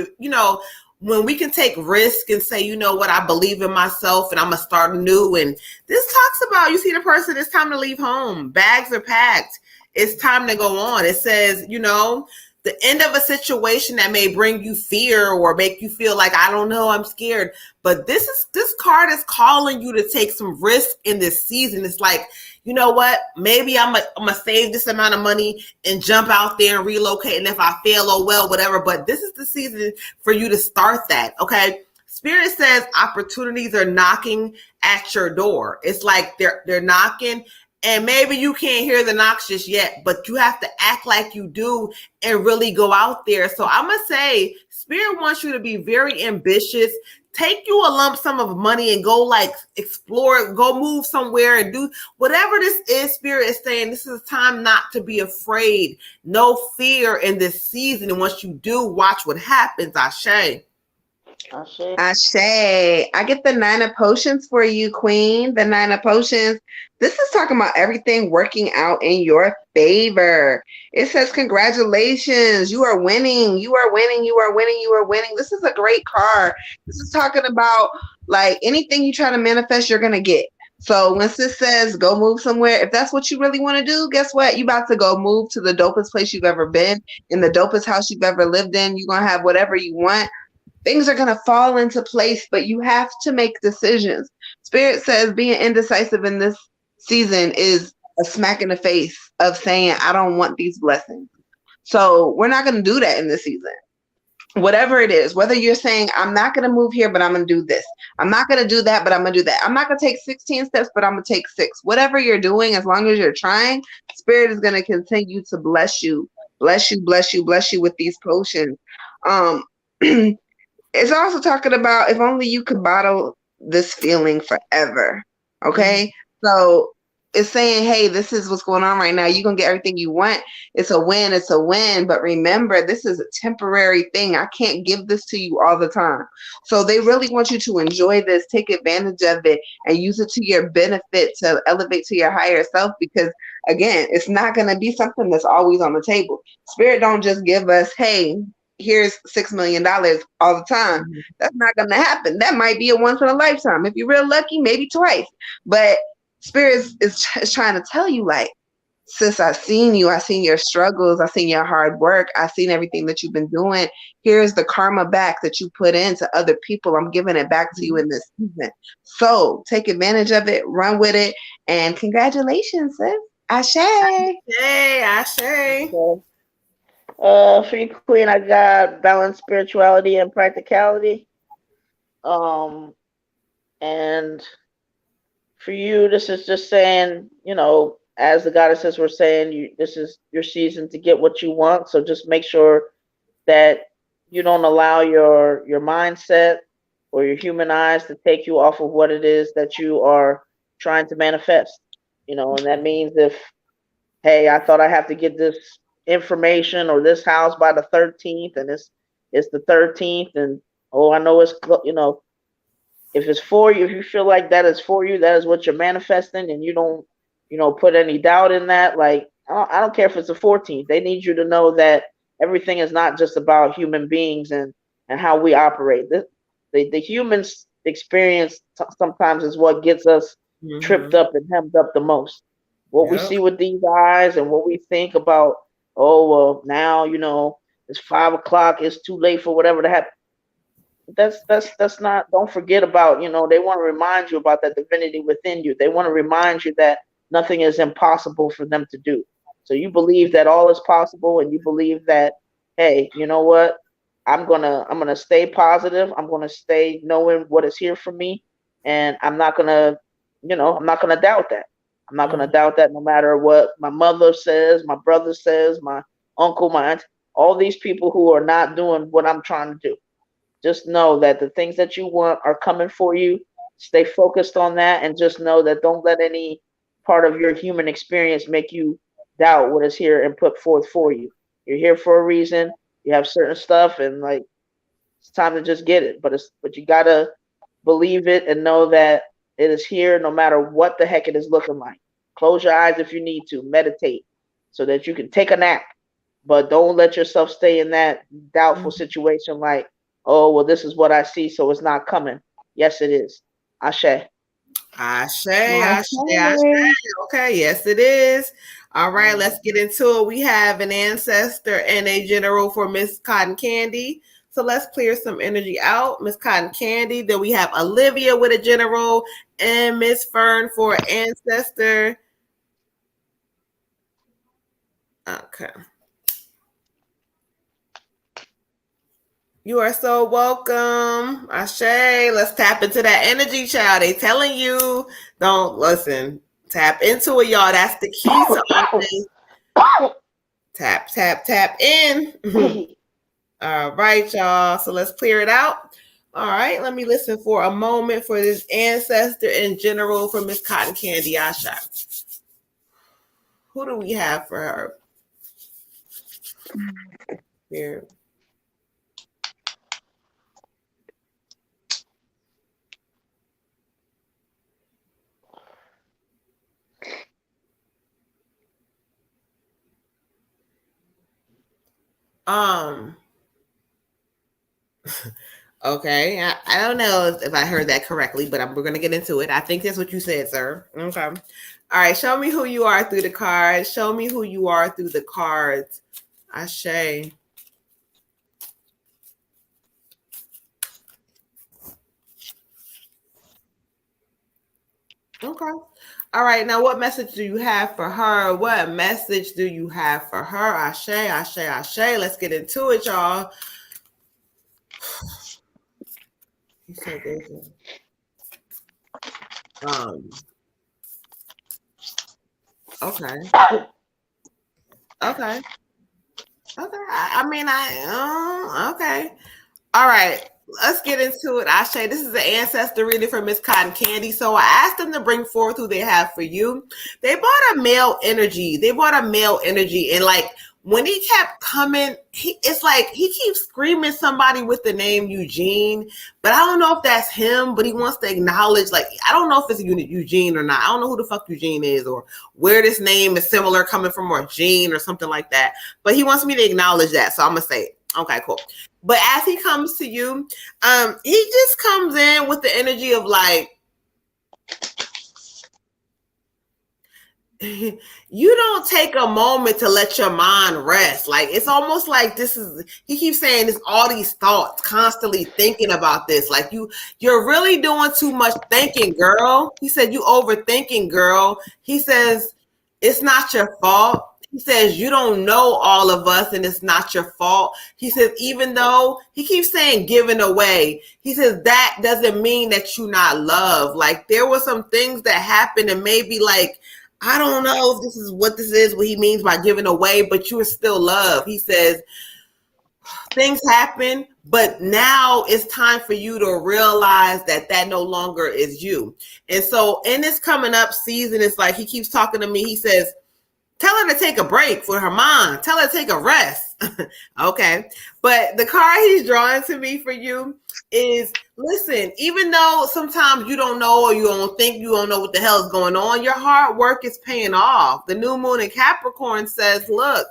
when we can take risk and say, you know what, I believe in myself and I'm going to start anew. And this talks about, you see the person, it's time to leave home. Bags are packed. It's time to go on. It says, the end of a situation that may bring you fear or make you feel like, I don't know, I'm scared. But this card is calling you to take some risk in this season. It's like, you know what? Maybe I'm gonna save this amount of money and jump out there and relocate. And if I fail, oh well, whatever. But this is the season for you to start that. Okay. Spirit says opportunities are knocking at your door. It's like they're knocking. And maybe you can't hear the knocks just yet, but you have to act like you do and really go out there. So I'm going to say Spirit wants you to be very ambitious. Take you a lump sum of money and go like explore, go move somewhere and do whatever this is. Spirit is saying this is time not to be afraid. No fear in this season. And once you do, watch what happens. Ashe. Ashe. I get the 9 of Potions for you, Queen. The 9 of Potions. This is talking about everything working out in your favor. It says, congratulations. You are winning. You are winning. You are winning. You are winning. This is a great card. This is talking about like anything you try to manifest, you're going to get. So when sis says go move somewhere, if that's what you really want to do, guess what? You about to go move to the dopest place you've ever been, in the dopest house you've ever lived in. You're going to have whatever you want. Things are going to fall into place, but you have to make decisions. Spirit says being indecisive in this season is a smack in the face of saying, I don't want these blessings. So we're not going to do that in this season. Whatever it is, whether you're saying, I'm not going to move here, but I'm going to do this. I'm not going to do that, but I'm going to do that. I'm not going to take 16 steps, but I'm going to take 6. Whatever you're doing, as long as you're trying, Spirit is going to continue to bless you. Bless you, bless you, bless you with these potions. It's also talking about if only you could bottle this feeling forever. Okay. So it's saying, hey, this is what's going on right now. You're going to get everything you want. It's a win. It's a win. But remember, this is a temporary thing. I can't give this to you all the time. So they really want you to enjoy this, take advantage of it, and use it to your benefit to elevate to your higher self. Because again, it's not going to be something that's always on the table. Spirit don't just give us, hey, here's $6 million all the time. Mhm. That's not going to happen. That might be a once in a lifetime. If you're real lucky, maybe twice. But Spirit is trying to tell you, like, sis, I've seen you. I've seen your struggles. I've seen your hard work. I've seen everything that you've been doing. Here's the karma back that you put into other people. I'm giving it back to you in this season. So take advantage of it, run with it, and congratulations, sis. Ashe. Hey, Ashe. Okay. For you, Queen, I got balanced spirituality and practicality. And for you, this is just saying, as the goddesses were saying, this is your season to get what you want. So just make sure that you don't allow your mindset or your human eyes to take you off of what it is that you are trying to manifest. And that means if, hey, I thought I have to get this information or this house by the 13th, and it's the 13th, and I know it's if it's for you, if you feel like that is for you, that is what you're manifesting, and you don't put any doubt in that. Like, I don't care if it's the 14th. They need you to know that everything is not just about human beings and how we operate. The humans experience sometimes is what gets us tripped up and hemmed up the most. What we see with these eyes and what we think about, well, now, it's 5 o'clock, it's too late for whatever to happen. That's not, don't forget about, they want to remind you about that divinity within you. They want to remind you that nothing is impossible for them to do. So you believe that all is possible, and you believe that, hey, you know what? I'm gonna stay positive. I'm gonna stay knowing what is here for me, and I'm not gonna doubt that. I'm not gonna doubt that no matter what my mother says, my brother says, my uncle, my aunt, all these people who are not doing what I'm trying to do. Just know that the things that you want are coming for you. Stay focused on that, and just know that don't let any part of your human experience make you doubt what is here and put forth for you. You're here for a reason. You have certain stuff, and like, it's time to just get it. But you gotta believe it and know that it is here no matter what the heck it is looking like. Close your eyes if you need to. Meditate so that you can take a nap. But don't let yourself stay in that doubtful situation like, oh, well, this is what I see, so it's not coming. Yes, it is. Ashe. Ashe. Okay, yes, it is. All right, let's get into it. We have an ancestor and a general for Miss Cotton Candy. So let's clear some energy out. Miss Cotton Candy. Then we have Olivia with a general and Miss Fern for ancestor. Okay. You are so welcome. Ashe. Let's tap into that energy, child. They telling you, don't listen. Tap into it, y'all. That's the key to all things. Tap, tap, tap in. All right, y'all. So let's clear it out. All right. Let me listen for a moment for this ancestor in general for Miss Cotton Candy Asha. Who do we have for her? Here. Okay, I don't know if I heard that correctly, but we're going to get into it. I think that's what you said, sir. Okay. All right, show me who you are through the cards. Show me who you are through the cards. Ashe. Okay. All right, now what message do you have for her? What message do you have for her? Ashe, ashe, ashe. Let's get into it, y'all. He's so good. Okay. Okay. Okay. Okay. All right. Let's get into it. Ashe, this is an ancestor reading for Miss Cotton Candy. So I asked them to bring forth who they have for you. They brought a male energy. And like when he kept coming, it's like he keeps screaming somebody with the name Eugene, but I don't know if that's him, but he wants to acknowledge, like, I don't know if it's Eugene or not. I don't know who the fuck Eugene is or where this name is similar coming from, or Gene or something like that. But he wants me to acknowledge that. So I'm going to say it. Okay, cool. But as he comes to you, he just comes in with the energy of like, you don't take a moment to let your mind rest. Like, it's almost like he keeps saying it's all these thoughts, constantly thinking about this. Like you're really doing too much thinking, girl. He said, you overthinking, girl. He says, it's not your fault. He says, you don't know all of us and it's not your fault. He says, even though he keeps saying giving away, he says that doesn't mean that you not love. Like, there were some things that happened and maybe like, I don't know if this is what he means by giving away, but you are still loved. He says, things happen, but now it's time for you to realize that no longer is you. And so in this coming up season, it's like he keeps talking to me. He says, tell her to take a break for her mind. Tell her to take a rest. Okay. But the card he's drawing to me for you is, listen, even though sometimes you don't know or you don't know what the hell is going on, your hard work is paying off. The new moon in Capricorn says, look,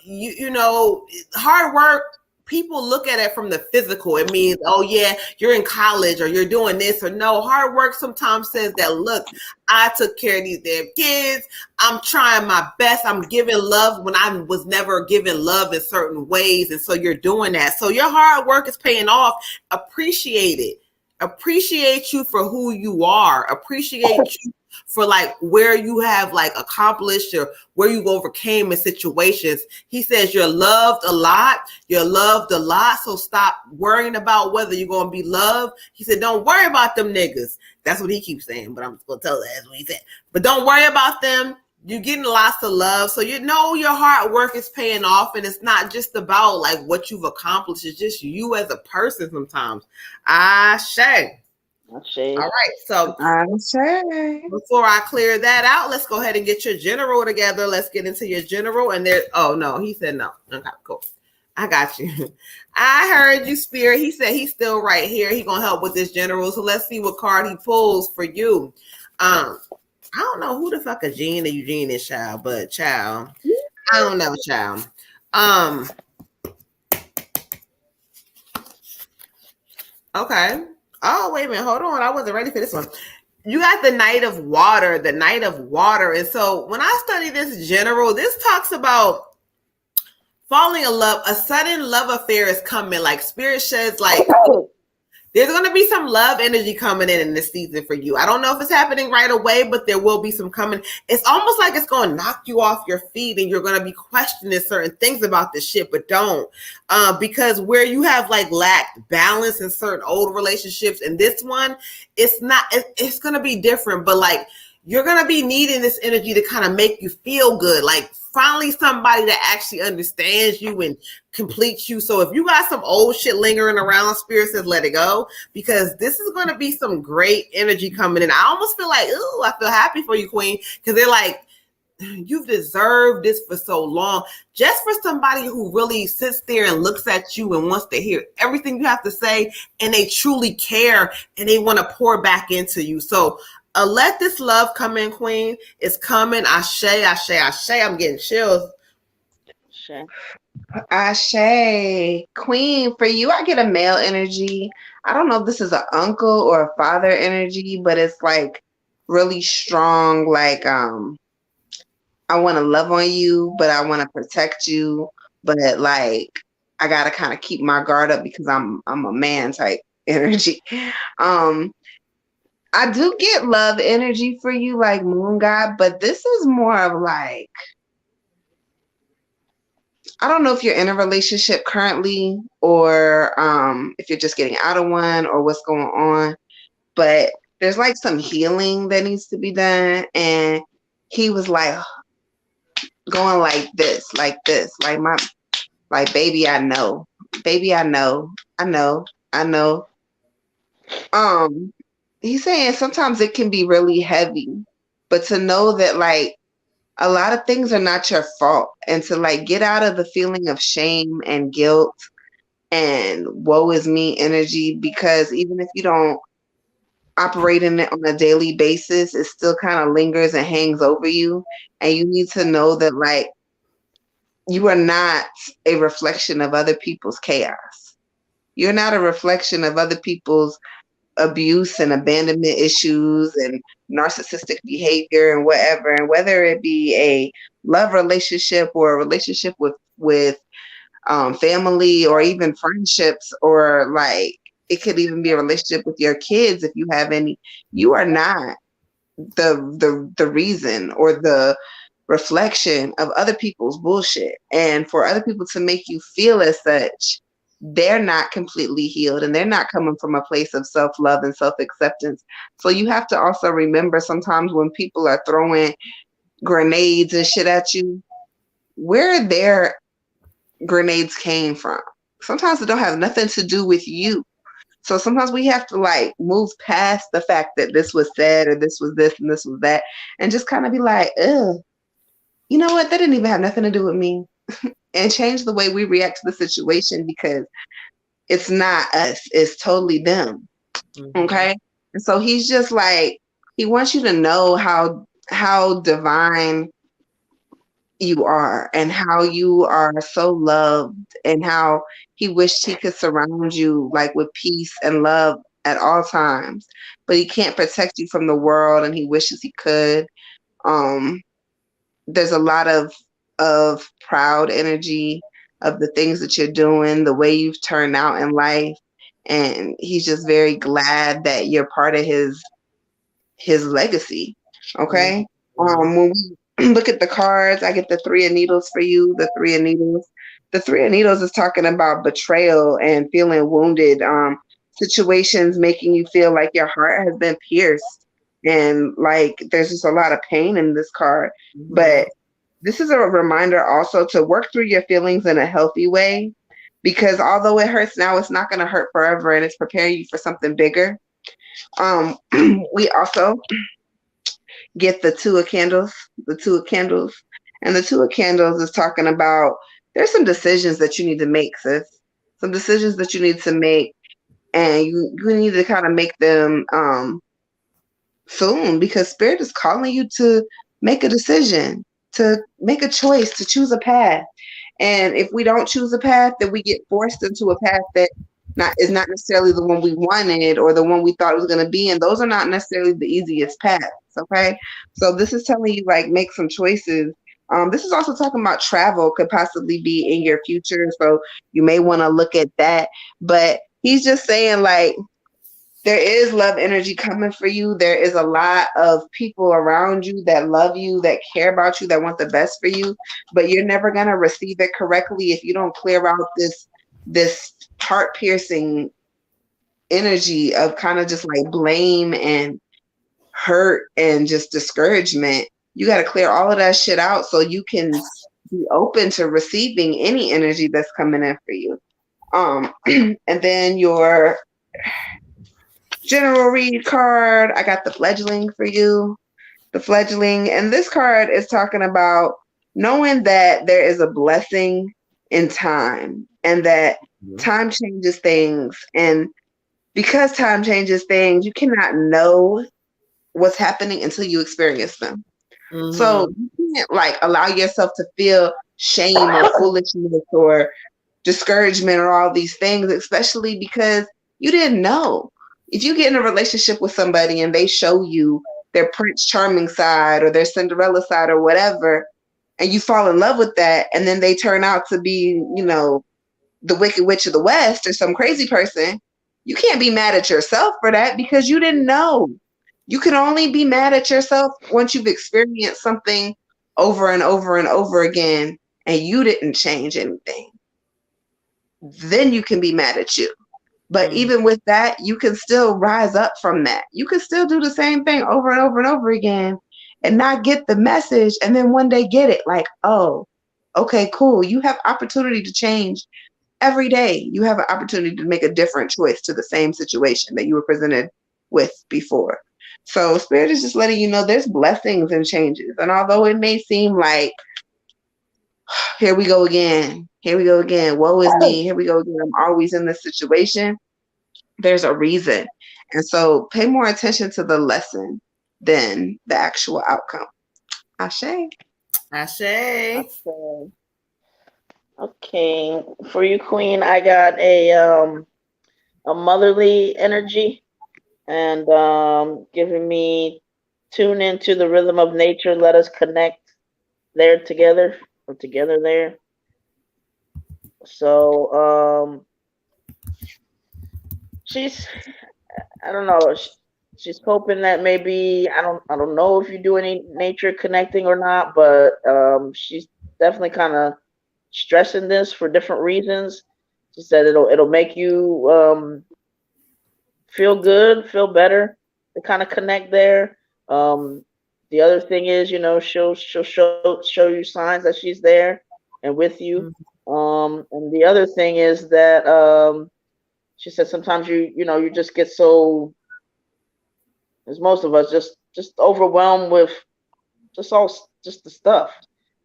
you know, hard work, people look at it from the physical. It means, oh yeah, you're in college or you're doing this, or no. Hard work sometimes says that, look, I took care of these damn kids. I'm trying my best. I'm giving love when I was never given love in certain ways. And so you're doing that. So your hard work is paying off. Appreciate it. Appreciate you for who you are. Appreciate you for like where you have like accomplished or where you overcame in situations. He says you're loved a lot. You're loved a lot. So stop worrying about whether you're going to be loved. He said, don't worry about them niggas. That's what he keeps saying, but I'm just going to tell you that's what he said. But don't worry about them. You're getting lots of love. So you know your hard work is paying off, and it's not just about like what you've accomplished. It's just you as a person sometimes. Ashe. All right. So before I clear that out, let's go ahead and get your general together. Let's get into your general. And there, oh no, he said no. Okay, cool. I got you. I heard you, Spirit. He said he's still right here. He's gonna help with this general. So let's see what card he pulls for you. I don't know who the fuck a Gene or Eugene is, child, but child. I don't know, child. Okay. Oh, wait a minute. Hold on. I wasn't ready for this one. You got the Knight of Water, And so when I study this general, this talks about falling in love. A sudden love affair is coming. Like, Spirit sheds, like, there's going to be some love energy coming in this season for you. I don't know if it's happening right away, but there will be some coming. It's almost like it's going to knock you off your feet and you're going to be questioning certain things about this shit, but don't. Because where you have like lacked balance in certain old relationships, and this one, it's going to be different, but like you're going to be needing this energy to kind of make you feel good. Like finally somebody that actually understands you and completes you. So if you got some old shit lingering around, Spirit says let it go, because this is going to be some great energy coming in. I almost feel like, ooh, I feel happy for you, Queen, because they're like, you've deserved this for so long. Just for somebody who really sits there and looks at you and wants to hear everything you have to say, and they truly care and they want to pour back into you. So let this love come in, Queen. It's coming. Ashe, ashe, ashe. I'm getting chills. Ashe. Queen, for you, I get a male energy. I don't know if this is an uncle or a father energy, but it's like really strong. Like, I want to love on you, but I want to protect you. But like, I got to kind of keep my guard up because I'm a man type energy. I do get love energy for you, like Moon God, but this is more of like, I don't know if you're in a relationship currently or if you're just getting out of one or what's going on, but there's like some healing that needs to be done. And he was like going like this, like baby, I know, I know. I know. Um, he's saying sometimes it can be really heavy, but to know that like a lot of things are not your fault and to like get out of the feeling of shame and guilt and woe is me energy, because even if you don't operate in it on a daily basis, it still kind of lingers and hangs over you. And you need to know that like you are not a reflection of other people's chaos. You're not a reflection of other people's abuse and abandonment issues and narcissistic behavior and whatever. And whether it be a love relationship or a relationship with family or even friendships, or like it could even be a relationship with your kids if you have any, you are not the reason or the reflection of other people's bullshit. And for other people to make you feel as such, they're not completely healed and they're not coming from a place of self-love and self-acceptance. So you have to also remember sometimes when people are throwing grenades and shit at you, where their grenades came from. Sometimes it don't have nothing to do with you. So sometimes we have to like move past the fact that this was said or this was this and this was that, and just kind of be like, ugh, you know what? That didn't even have nothing to do with me. And change the way we react to the situation, because it's not us, it's totally them. Mhm. Okay. And so he's just like, he wants you to know how divine you are and how you are so loved, and how he wished he could surround you like with peace and love at all times, but he can't protect you from the world and he wishes he could. um there's a lot of proud energy of the things that you're doing, the way you've turned out in life, and he's just very glad that you're part of his legacy. Okay. Mhm. When we look at the cards, I get the Three of Needles for you. The Three of Needles. The Three of Needles is talking about betrayal and feeling wounded. Situations making you feel like your heart has been pierced, and like there's just a lot of pain in this card. Mhm. But this is a reminder also to work through your feelings in a healthy way, because although it hurts now, it's not going to hurt forever, and it's preparing you for something bigger. Um, we also get the Two of Candles, the Two of Candles. And the Two of Candles is talking about there's some decisions that you need to make, sis. Some decisions that you need to make, and you need to kind of make them soon, because Spirit is calling you to make a decision, to make a choice, to choose a path. And if we don't choose a path, then we get forced into a path that not is not necessarily the one we wanted or the one we thought it was going to be. And those are not necessarily the easiest paths. Okay. So this is telling you like make some choices. This is also talking about travel could possibly be in your future. So you may want to look at that. But he's just saying like there is love energy coming for you. There is a lot of people around you that love you, that care about you, that want the best for you, but you're never going to receive it correctly if you don't clear out this heart piercing energy of kind of just like blame and hurt and just discouragement. You got to clear all of that shit out so you can be open to receiving any energy that's coming in for you. And then your general read card, I got the fledgling for you. The fledgling. And this card is talking about knowing that there is a blessing in time and that time changes things. And because time changes things, you cannot know what's happening until you experience them. So Mhm. you can't like allow yourself to feel shame or foolishness or discouragement or all these things, especially because you didn't know. If you get in a relationship with somebody and they show you their Prince Charming side or their Cinderella side or whatever, and you fall in love with that, and then they turn out to be, you know, the Wicked Witch of the West or some crazy person, you can't be mad at yourself for that because you didn't know. You can only be mad at yourself once you've experienced something over and over and over again and you didn't change anything. Then you can be mad at you. But Mhm. even with that, you can still rise up from that. You can still do the same thing over and over and over again and not get the message. And then one day get it like, oh, okay, cool. You have opportunity to change every day you have an opportunity to make a different choice to the same situation that you were presented with before. So Spirit is just letting you know there's blessings and changes. And although it may seem like, here we go again, woe is me, here we go again, I'm always in this situation, there's a reason. And so pay more attention to the lesson than the actual outcome. Ashe. Ashe. Okay. Okay. For you, Queen, I got a motherly energy and giving me tune into the rhythm of nature. Let us connect there together or together there. So she's I don't know. She's hoping that maybe I don't know if you do any nature connecting or not, but she's definitely kind of stressing this for different reasons. She said it'll make you feel good, feel better to kind of connect there. The other thing is, you know, she'll show you signs that she's there and with you. And the other thing is that she said sometimes you know you just get so, as most of us, just overwhelmed with just the stuff,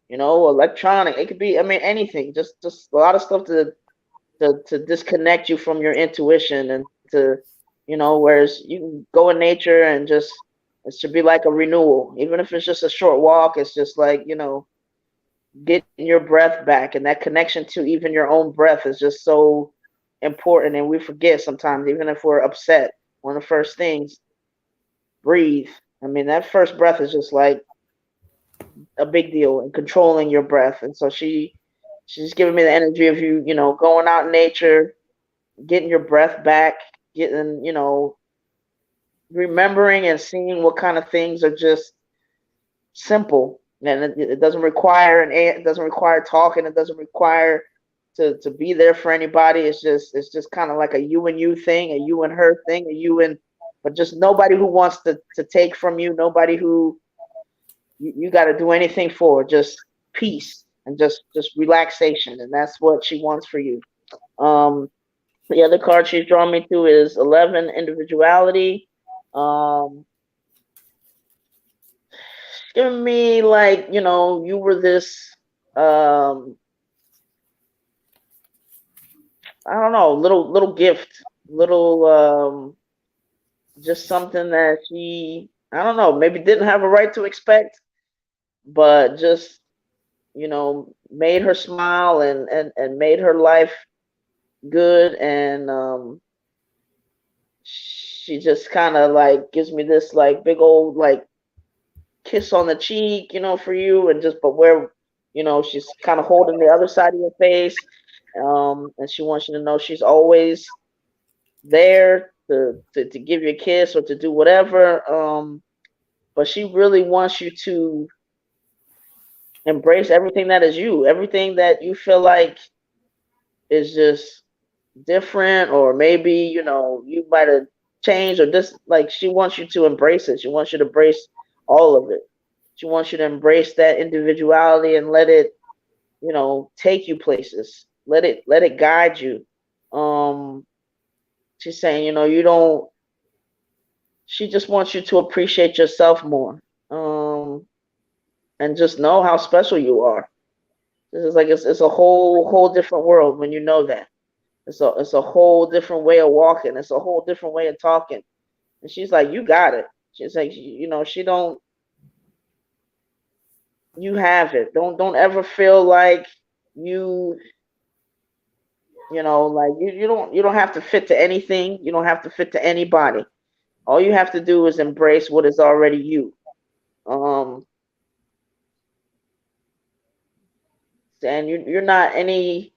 you know, electronic. It could be, I mean, anything. Just a lot of stuff to disconnect you from your intuition and to, you know, whereas you can go in nature and just, it should be like a renewal, even if it's just a short walk. It's just like, you know, getting your breath back, and that connection to even your own breath is just so important. And we forget sometimes, even if we're upset, one of the first things, breathe. I mean, that first breath is just like a big deal in controlling your breath. And so she's giving me the energy of you, you know, going out in nature, getting your breath back, getting, you know, remembering and seeing what kind of things are just simple. And it doesn't require it doesn't require talking. It doesn't require to be there for anybody. It's just kind of like a you and you thing, a you and her thing, a you and, but just nobody who wants to take from you, nobody who you got to do anything for, just peace and just relaxation. And that's what she wants for you. The other card she's drawn me to is 11, individuality. Giving me like, you know, you were this I don't know, little gift, little just something that she, I don't know, maybe didn't have a right to expect, but just, you know, made her smile and made her life good. And she just kind of like gives me this like big old like kiss on the cheek, you know, for you. And just, but where, you know, she's kind of holding the other side of your face. And she wants you to know she's always there to give you a kiss or to do whatever. But she really wants you to embrace everything that is you, everything that you feel like is just different, or maybe, you know, you might have changed or this, like she wants you to embrace it. She wants you to embrace all of it. She wants you to embrace that individuality and let it, you know, take you places. Let it guide you. She's saying, you know, you don't, she just wants you to appreciate yourself more. And just know how special you are. This is like it's a whole different world when you know that. It's a whole different way of walking. It's a whole different way of talking. And she's like, you got it. She's like, you know, she don't, you have it. Don't ever feel like you know, like you don't have to fit to anything. You don't have to fit to anybody. All you have to do is embrace what is already you. And you're not any,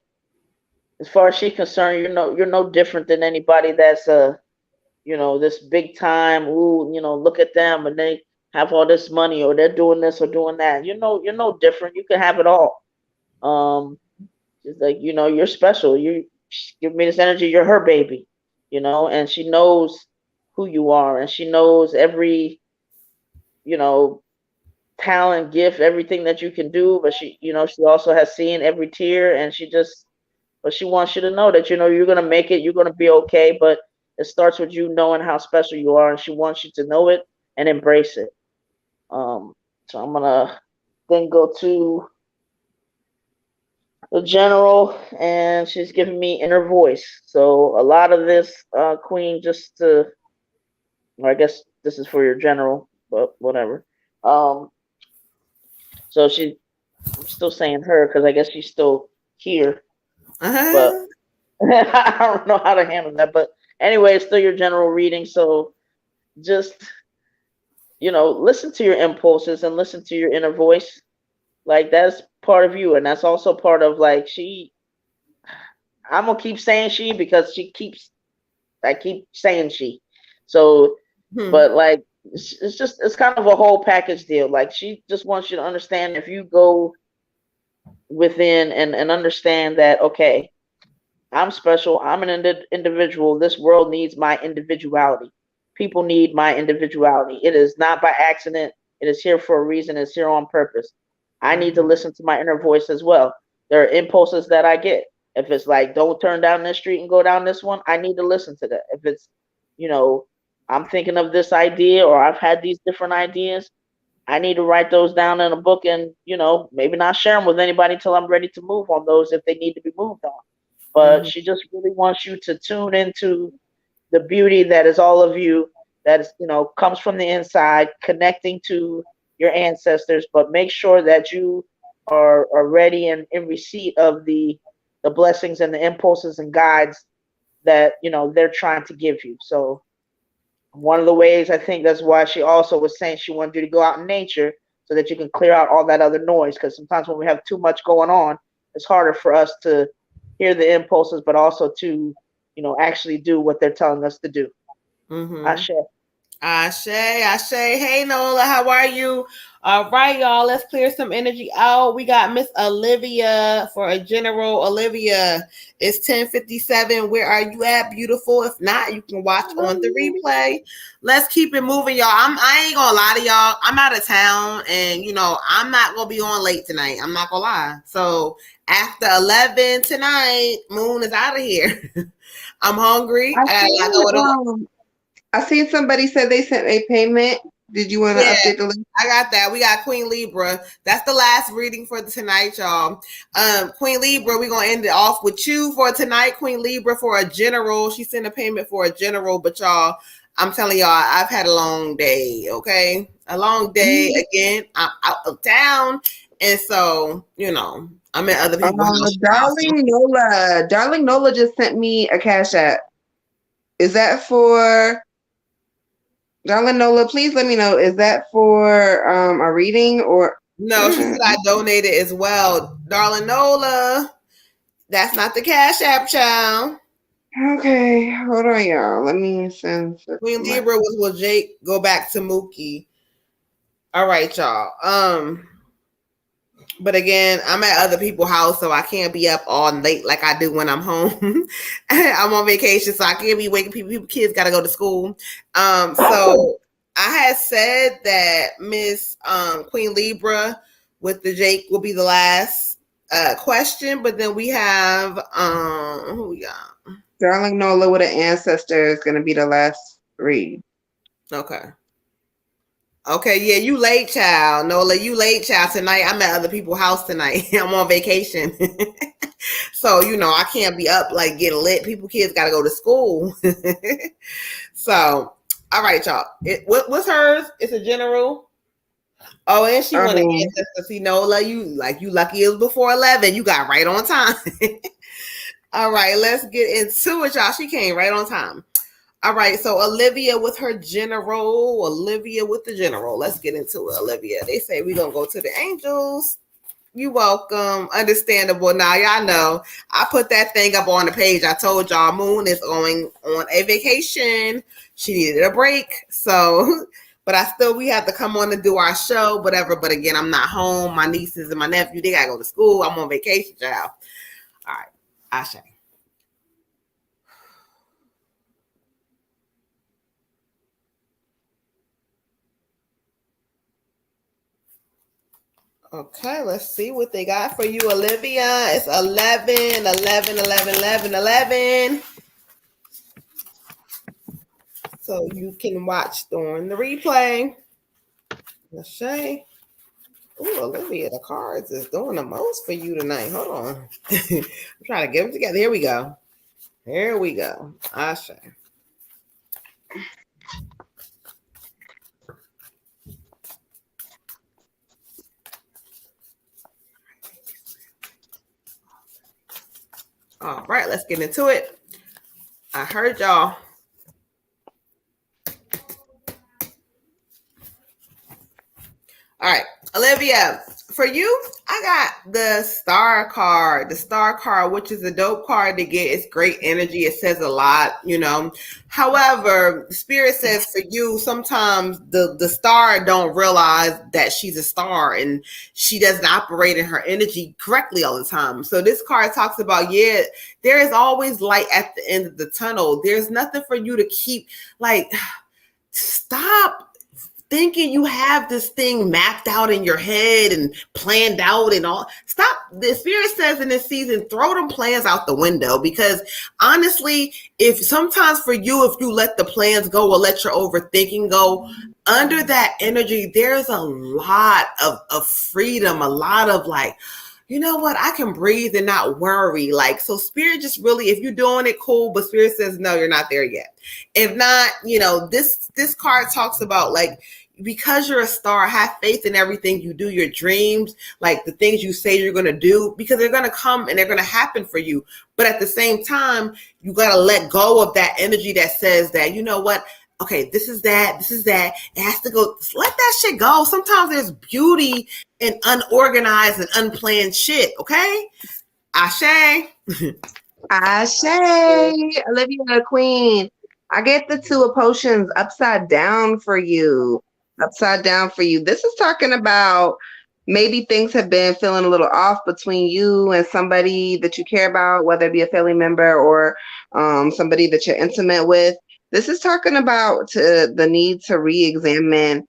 as far as she's concerned, you're no different than anybody that's you know, this big time, ooh, you know, look at them and they have all this money or they're doing this or doing that. You're no different. You can have it all. It's like, you know, you're special. You give me this energy, you're her baby, you know, and she knows who you are, and she knows every, you know, talent, gift, everything that you can do. But she, you know, she also has seen every tear, and she just, but she wants you to know that you're gonna make it, you're gonna be okay. But it starts with you knowing how special you are, and she wants you to know it and embrace it. So I'm gonna then go to the general, and she's giving me inner voice. So a lot of this, Queen, just to, or I guess this is for your general, but whatever. Um, so I'm still saying her because I guess she's still here, but Uh-huh. I don't know how to handle that. But anyway, it's still your general reading. So just, listen to your impulses and listen to your inner voice. Like that's part of you, and that's also part of like I'm gonna keep saying she because I keep saying she. So, Hmm. but like it's kind of a whole package deal. Like she just wants you to understand if you go within and understand that okay, I'm special. I'm an individual. This world needs my individuality. People need my individuality. It is not by accident. It is here for a reason. It's here on purpose. I need to listen to my inner voice as well. There are impulses that I get. If it's like, don't turn down this street and go down this one, I need to listen to that. If it's, you know, I'm thinking of this idea or I've had these different ideas, I need to write those down in a book and, maybe not share them with anybody till I'm ready to move on those if they need to be moved on. But Hmm. she just really wants you to tune into the beauty that is all of you, that is, comes from the inside, connecting to your ancestors, but make sure that you are ready and in receipt of the blessings and the impulses and guides that they're trying to give you. So one of the ways I think that's why she also was saying she wanted you to go out in nature so that you can clear out all that other noise. Because sometimes when we have too much going on, it's harder for us to hear the impulses, but also to, actually do what they're telling us to do. Hmm. Ashe. Ashe, Ashe. Hey, Nola, how are you? All right, y'all. Let's clear some energy out. We got Miss Olivia for a general. Olivia, it's 10:57. Where are you at, beautiful? If not, you can watch on the replay. Let's keep it moving, y'all. I ain't gonna lie to y'all. I'm out of town, and I'm not gonna be on late tonight. I'm not gonna lie. So after 11 tonight, Moon is out of here. I'm hungry. I I seen know what. I seen somebody said they sent a payment. Did you want to Yeah, update the list? I got that. We got Queen Libra. That's the last reading for tonight, y'all. Queen Libra, we're gonna end it off with you for tonight. Queen Libra for a general. She sent a payment for a general, but y'all, I'm telling y'all, I've had a long day. Okay, a long day. Again, I'm out of town, and so I'm at other people's house. Darling Nola just sent me a cash app. Is that for Darling Nola? Please let me know. Is that for a reading or? No, she said I donated as well, darling Nola. That's not the Cash App, child. Okay, hold on, y'all. Let me send. Queen Libra was with Jake. Go back to Mookie. All right, y'all. But again, I'm at other people's house, so I can't be up all late like I do when I'm home. I'm on vacation, so I can't be waking people. Kids got to go to school. So I had said that Miss Queen Libra with the Jake will be the last question, but then we have who we got? Darling Nola with an ancestor is going to be the last read. Okay. Okay, yeah, you late, child. Nola, you late, child. Tonight, I'm at other people's house tonight. I'm on vacation. So, I can't be up like getting lit. Kids got to go to school. So, all right, y'all. What's hers? It's a general. Oh, and she wanted ancestors. See, Nola, you lucky it was before 11. You got right on time. All right, let's get into it, y'all. She came right on time. All right, so Olivia with her general. Olivia with the general. Let's get into it, Olivia. They say we're going to go to the angels. You welcome. Understandable. Now, y'all know I put that thing up on the page. I told y'all Moon is going on a vacation. She needed a break. So, but we have to come on and do our show, whatever. But again, I'm not home. My nieces and my nephew, they got to go to school. I'm on vacation, y'all. All right. Ashe. Okay, let's see what they got for you, Olivia. It's 11, 11, 11, 11, 11. So you can watch during the replay. Let's see. Ooh, Olivia, the cards is doing the most for you tonight. Hold on. I'm trying to get them together. Here we go. Here we go. Ashe. All right, let's get into it. I heard y'all. All right, Olivia, for you, I got the star card. The star card, which is a dope card to get. It's great energy. It says a lot, you know. However, Spirit says for you, sometimes the star don't realize that she's a star and she doesn't operate in her energy correctly all the time. So this card talks about, yeah, there is always light at the end of the tunnel. There's nothing for you to keep, like, stop thinking you have this thing mapped out in your head and planned out and all. Stop. The Spirit says in this season, throw them plans out the window, because honestly, if sometimes for you, if you let the plans go or let your overthinking go, under that energy, there's a lot of freedom, a lot of like, you know what, I can breathe and not worry. Like, so Spirit just really, if you're doing it, cool, but Spirit says, no, you're not there yet. If not, you know, this card talks about, like, because you're a star, have faith in everything you do, your dreams, like the things you say you're going to do, because they're going to come and they're going to happen for you. But at the same time, you got to let go of that energy that says that, you know what, okay, this is that, it has to go. Let that shit go. Sometimes there's beauty in unorganized and unplanned shit, okay? Ashe. Ashe, Olivia Queen. I get the two of potions upside down for you. Upside down for you. This is talking about maybe things have been feeling a little off between you and somebody that you care about, whether it be a family member or somebody that you're intimate with. This is talking about the need to re-examine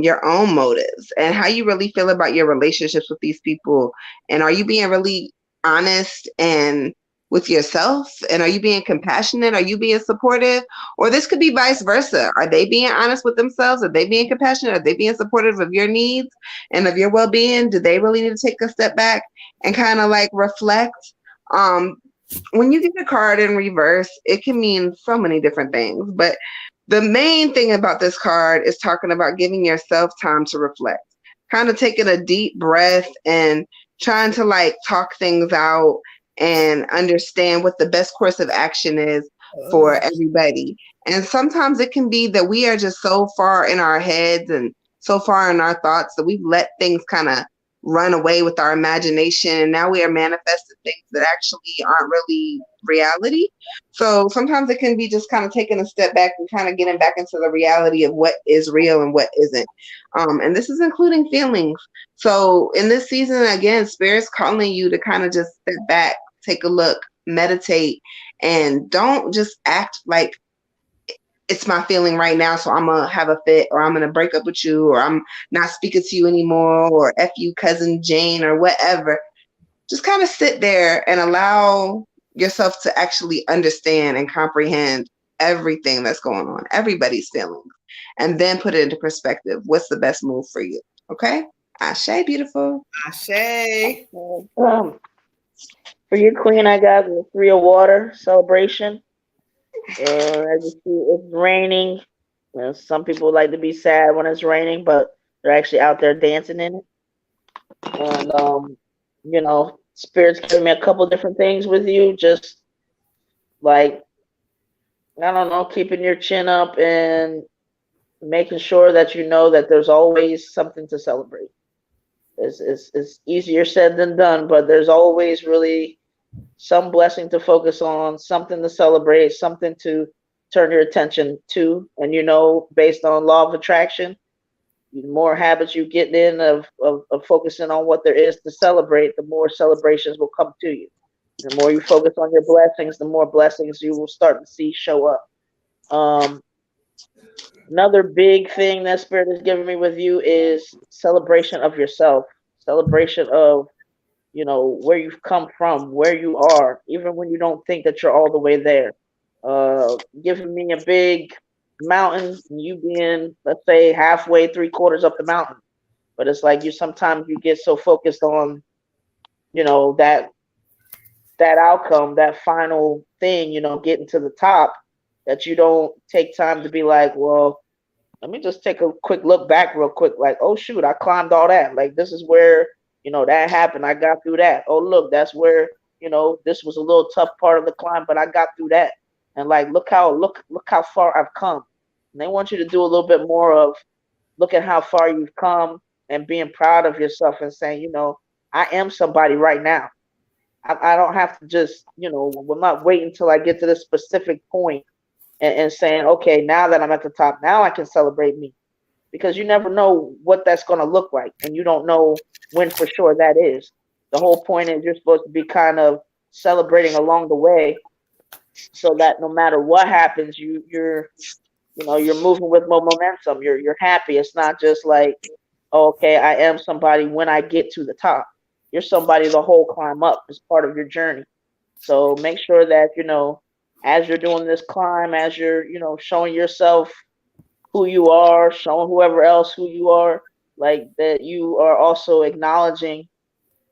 your own motives and how you really feel about your relationships with these people. And are you being really honest and with yourself? And are you being compassionate? Are you being supportive? Or this could be vice versa. Are they being honest with themselves? Are they being compassionate? Are they being supportive of your needs and of your well-being? Do they really need to take a step back and kind of like reflect? When you get a card in reverse, it can mean so many different things. But the main thing about this card is talking about giving yourself time to reflect, kind of taking a deep breath and trying to like talk things out and understand what the best course of action is for everybody. And sometimes it can be that we are just so far in our heads and so far in our thoughts that we've let things kind of run away with our imagination, and now we are manifesting things that actually aren't really reality. So sometimes it can be just kind of taking a step back and kind of getting back into the reality of what is real and what isn't. And this is including feelings. So in this season, again, Spirit's calling you to kind of just step back, take a look, meditate, and don't just act like it's my feeling right now, so I'm gonna have a fit, or I'm gonna break up with you, or I'm not speaking to you anymore, or F you, cousin Jane, or whatever. Just kind of sit there and allow yourself to actually understand and comprehend everything that's going on, everybody's feelings, and then put it into perspective. What's the best move for you? Okay? Ashe, beautiful. Ashe. For your queen, I got the Three of Water celebration. As you see, it's raining. You know, some people like to be sad when it's raining, but they're actually out there dancing in it. And you know, Spirit's giving me a couple different things with you. Just like, I don't know, keeping your chin up and making sure that you know that there's always something to celebrate. It's easier said than done, but there's always really some blessing to focus on, something to celebrate, something to turn your attention to. And you know, based on law of attraction, the more habits you get in of focusing on what there is to celebrate, the more celebrations will come to you. The more you focus on your blessings, the more blessings you will start to see show up. Another big thing that Spirit is giving me with you is celebration of yourself. celebration of, where you've come from, where you are, even when you don't think that you're all the way there. Giving me a big mountain, and you being, let's say, halfway, 3/4 up the mountain. But it's like sometimes you get so focused on, that outcome, that final thing, getting to the top, that you don't take time to be like, well, let me just take a quick look back real quick. Like, oh shoot, I climbed all that. Like, this is where, that happened. I got through that. Oh look, that's where, this was a little tough part of the climb, but I got through that. And like, look how far I've come. And they want you to do a little bit more of, look at how far you've come and being proud of yourself and saying, I am somebody right now. I don't have to just, we're not waiting until I get to this specific point and saying, okay, now that I'm at the top, now I can celebrate me. Because you never know what that's going to look like. And you don't know when for sure that is. The whole point is you're supposed to be kind of celebrating along the way, so that no matter what happens, you're moving with more momentum. You're happy. It's not just like, oh, okay, I am somebody when I get to the top. You're somebody the whole climb up is part of your journey. So make sure that, as you're doing this climb, as you're, showing yourself who you are, showing whoever else who you are, like that you are also acknowledging,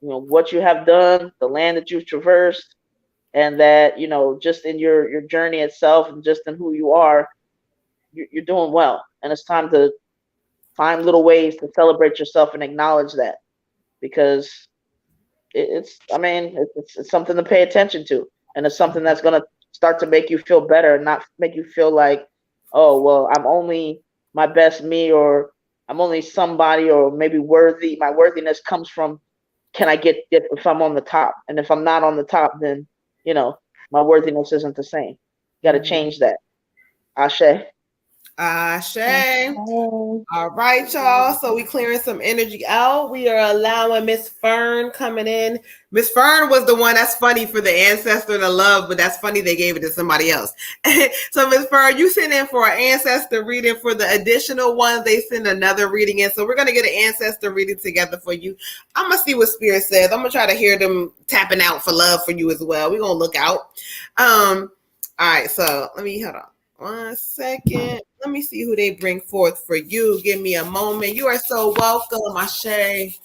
what you have done, the land that you've traversed, and that, just in your journey itself and just in who you are, you're doing well. And it's time to find little ways to celebrate yourself and acknowledge that, because it's something to pay attention to, and it's something that's going to start to make you feel better and not make you feel like, oh, well, I'm only my best me, or I'm only somebody, or maybe worthy. My worthiness comes from, can I get it if I'm on the top? And if I'm not on the top, then, my worthiness isn't the same. You got to change that. Ashe. Ashe. All right, y'all. So we clearing some energy out. We are allowing Miss Fern coming in. Miss Fern was the one that's funny for the ancestor and the love, but that's funny they gave it to somebody else. So Miss Fern, you sent in for an ancestor reading. For the additional ones, they send another reading in. So we're gonna get an ancestor reading together for you. I'm gonna see what Spirit says. I'm gonna try to hear them tapping out for love for you as well. We're gonna look out. All right, so let me hold on 1 second. Let me see who they bring forth for you. Give me a moment. You are so welcome, Ashe.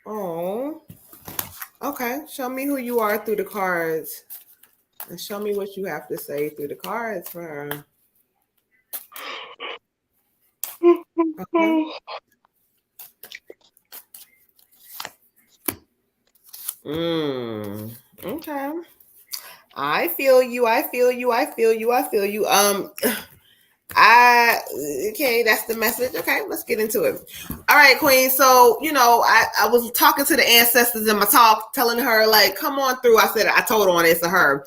Oh, okay. Show me who you are through the cards, and show me what you have to say through the cards for her. Okay. Okay. I feel you. Okay, that's the message. Okay, let's get into it. All right, Queen. So, I was talking to the ancestors in my talk, telling her, like, come on through. I told on it to her.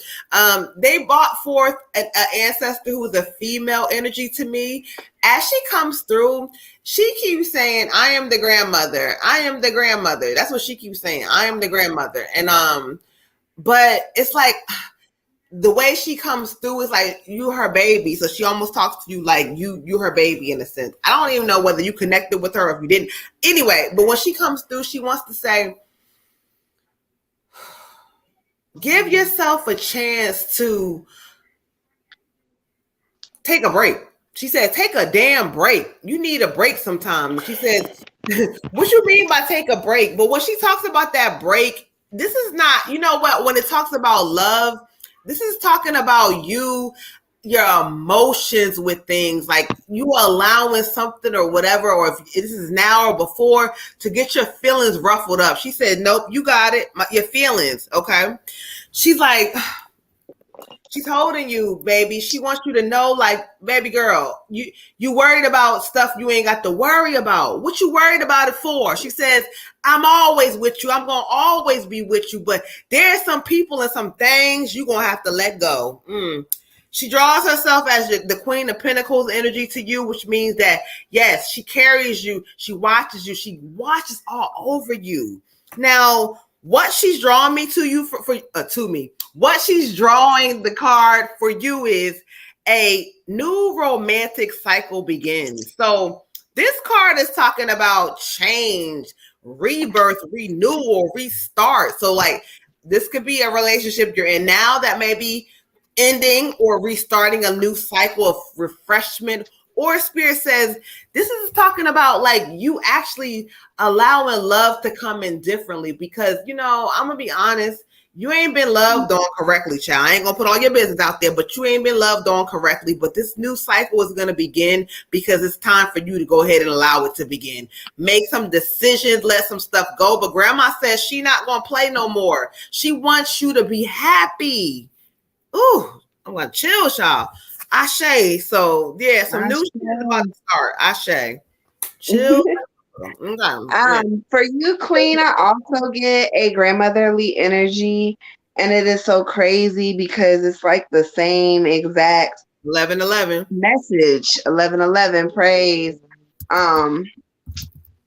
They brought forth an ancestor who was a female energy to me. As she comes through, she keeps saying, I am the grandmother. I am the grandmother. That's what she keeps saying. I am the grandmother. And, but it's like, the way she comes through is like you her baby. So she almost talks to you like you her baby in a sense. I don't even know whether you connected with her or if you didn't. Anyway, but when she comes through, she wants to say, give yourself a chance to take a break. She said, take a damn break. You need a break sometimes. She said, what you mean by take a break? But when she talks about that break, this is not, you know what, when it talks about love, this is talking about your emotions with things, like you allowing something or whatever, or if this is now or before, to get your feelings ruffled up. She said, nope, you got it. Your feelings. Okay. She's like, she's holding you, baby. She wants you to know, like, baby girl, you worried about stuff you ain't got to worry about. What you worried about it for? She says, I'm always with you. I'm going to always be with you. But there's some people and some things you're going to have to let go. She draws herself as the Queen of Pentacles energy to you, which means that, yes, she carries you. She watches you. She watches all over you. Now, what she's drawing me to you to me, What she's drawing the card for you is a new romantic cycle begins. So this card is talking about change, rebirth, renewal, restart. So like this could be a relationship you're in now that may be ending or restarting a new cycle of refreshment. Or Spirit says this is talking about like you actually allowing love to come in differently because, you know, I'm going to be honest, you ain't been loved on correctly, child. I ain't gonna put all your business out there, but you ain't been loved on correctly. But this new cycle is gonna begin because it's time for you to go ahead and allow it to begin. Make some decisions, let some stuff go. But grandma says she not gonna play no more. She wants you to be happy. Ooh, I'm gonna chill, y'all. Ashe. So yeah, some new shit is about to start. Ashe. Chill. For you, Queen, I also get a grandmotherly energy, and it is so crazy because it's like the same exact 11-11 message. 11-11 praise.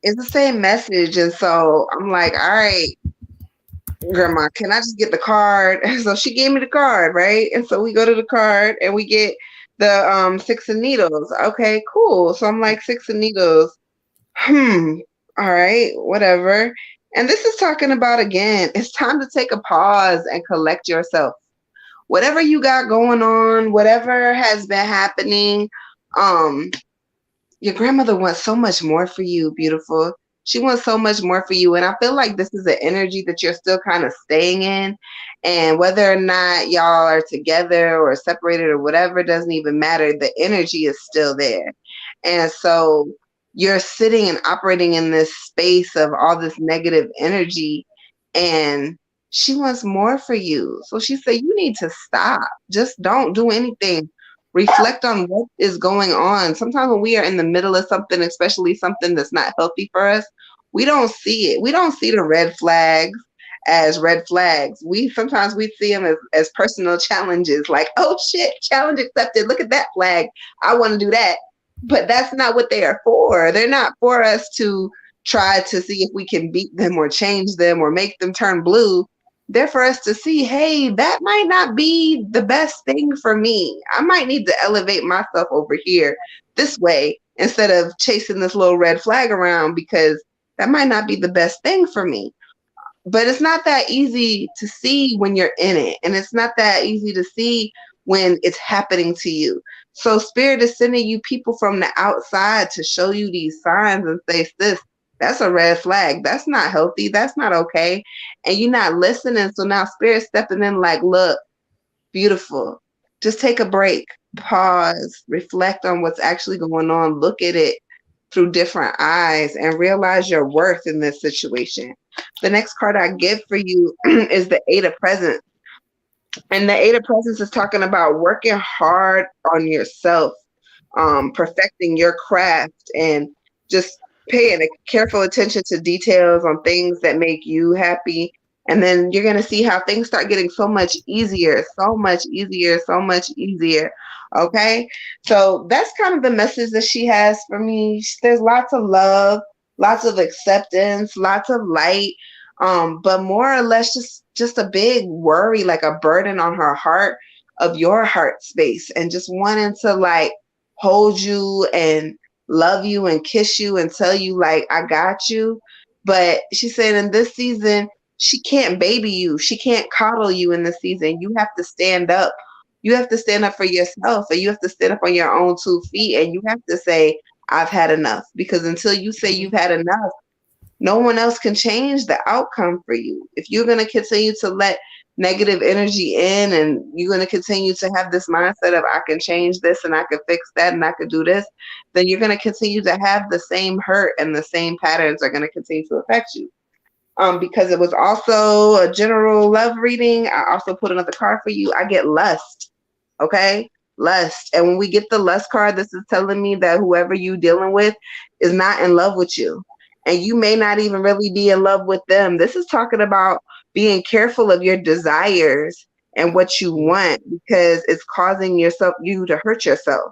It's the same message, and so I'm like, all right, grandma, can I just get the card? So she gave me the card, right? And so we go to the card and we get the 6 of needles. Okay, cool. So I'm like, 6 of needles. All right, whatever. And this is talking about, again, it's time to take a pause and collect yourself. Whatever you got going on, whatever has been happening, your grandmother wants so much more for you, beautiful. She wants so much more for you. And I feel like this is an energy that you're still kind of staying in. And whether or not y'all are together or separated or whatever, doesn't even matter. The energy is still there. And so you're sitting and operating in this space of all this negative energy. And she wants more for you. So she said, you need to stop. Just don't do anything. Reflect on what is going on. Sometimes when we are in the middle of something, especially something that's not healthy for us, we don't see it. We don't see the red flags as red flags. Sometimes we see them as personal challenges, like, oh shit, challenge accepted. Look at that flag. I want to do that. But that's not what they are for. They're not for us to try to see if we can beat them or change them or make them turn blue. They're for us to see, hey, that might not be the best thing for me. I might need to elevate myself over here this way instead of chasing this little red flag around because that might not be the best thing for me. But it's not that easy to see when you're in it. And it's not that easy to see when it's happening to you. So Spirit is sending you people from the outside to show you these signs and say, sis, that's a red flag. That's not healthy. That's not okay. And you're not listening. So now Spirit's stepping in like, look, beautiful. Just take a break, pause, reflect on what's actually going on. Look at it through different eyes and realize your worth in this situation. The next card I get for you is the 8 of Presents. And the 8 of Presents is talking about working hard on yourself, perfecting your craft, and just paying a careful attention to details on things that make you happy. And then you're going to see how things start getting so much easier, so much easier, so much easier. Okay. So that's kind of the message that she has for me. There's lots of love, lots of acceptance, lots of light, but more or less just a big worry, like a burden on her heart of your heart space, and just wanting to like hold you and love you and kiss you and tell you like, I got you. But she said in this season, she can't baby you. She can't coddle you in this season. You have to stand up. You have to stand up for yourself, and you have to stand up on your own 2 feet, and you have to say, I've had enough. Because until you say you've had enough, no one else can change the outcome for you. If you're going to continue to let negative energy in, and you're going to continue to have this mindset of I can change this and I can fix that and I can do this, then you're going to continue to have the same hurt, and the same patterns are going to continue to affect you. Because it was also a general love reading, I also put another card for you. I get lust. Okay? Lust. And when we get the lust card, this is telling me that whoever you're dealing with is not in love with you. And you may not even really be in love with them. This is talking about being careful of your desires and what you want, because it's causing you to hurt yourself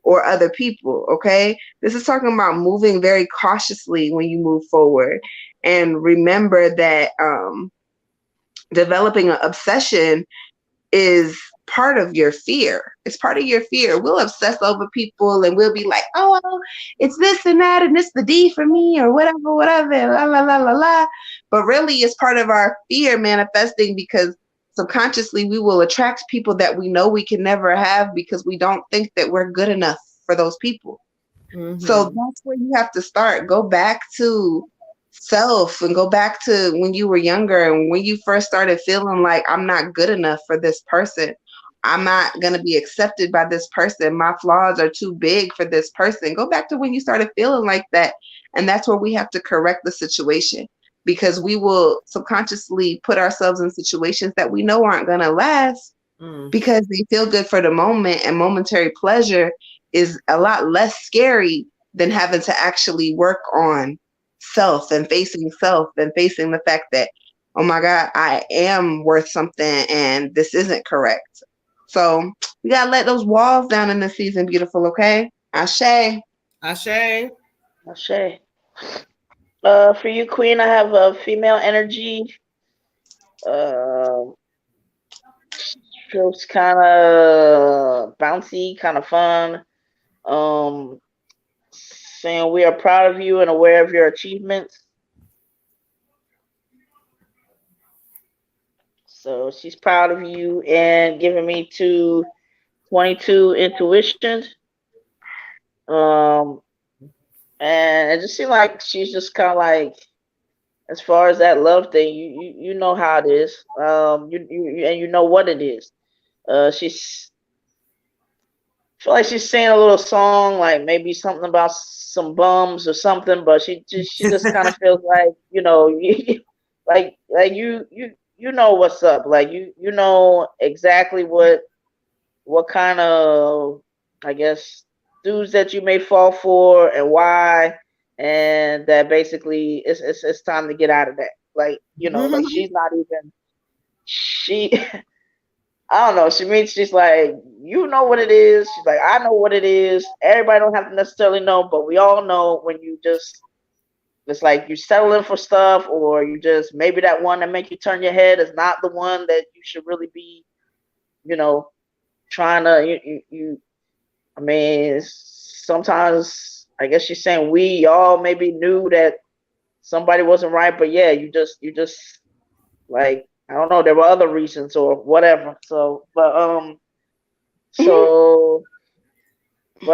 or other people. Okay? This is talking about moving very cautiously when you move forward. And remember that developing an obsession is part of your fear. It's part of your fear. We'll obsess over people and we'll be like, oh, well, it's this and that, and it's the D for me, or whatever, and la la la la la. But really, it's part of our fear manifesting, because subconsciously we will attract people that we know we can never have because we don't think that we're good enough for those people. So that's where you have to start. Go back to self and go back to when you were younger and when you first started feeling like, I'm not good enough for this person. I'm not going to be accepted by this person. My flaws are too big for this person. Go back to when you started feeling like that. And that's where we have to correct the situation, because we will subconsciously put ourselves in situations that we know aren't going to last because they feel good for the moment, and momentary pleasure is a lot less scary than having to actually work on self and facing the fact that, oh my God, I am worth something and this isn't correct. So we gotta let those walls down in this season, beautiful, okay? Ashe. Ashe. Ashe. For you, Queen, I have a female energy. Feels kind of bouncy, kind of fun. Saying we are proud of you and aware of your achievements. So she's proud of you and giving me 22 intuitions. And it just seemed like she's just kind of like, as far as that love thing, you know how it is. You and you know what it is. She's feel like she's singing a little song, like maybe something about some bums or something, but she just kind of feels like, like you know what's up, like you know exactly what kind of, I guess, dudes that you may fall for and why, and that basically it's time to get out of that. Like, like she's not even she. I don't know. She's like, you know what it is. She's like, I know what it is. Everybody don't have to necessarily know, but we all know when you just, it's like you settling for stuff, or you just, maybe that one that make you turn your head is not the one that you should really be, trying to, I mean, sometimes I guess she's saying y'all maybe knew that somebody wasn't right, but yeah, you just like, I don't know, there were other reasons or whatever. So, but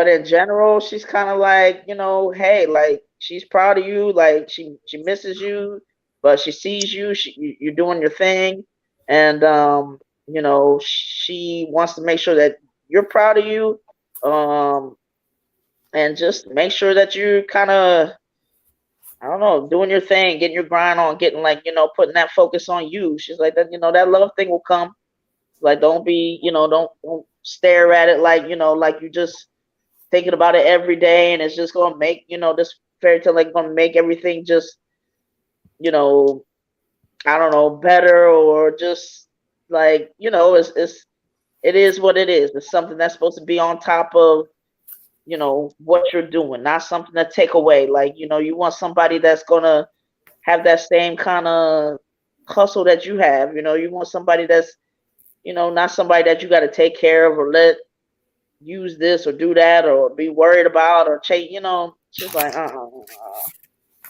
in general, she's kind of like, hey, like, she's proud of you, like she misses you, but she sees you, you're doing your thing, and she wants to make sure that you're proud of you, and just make sure that you're kind of, I don't know, doing your thing, getting your grind on, getting like, putting that focus on you. She's like that, that love thing will come. Like, don't be, don't stare at it like, like you just thinking about it every day and it's just going to make, this fairy tale, like, going to make everything just, I don't know, better, or just like, it is what it is. It's something that's supposed to be on top of, what you're doing, not something to take away. Like, you want somebody that's gonna have that same kind of hustle that you have. You want somebody that's, not somebody that you got to take care of or let use this or do that or be worried about or change. She's like,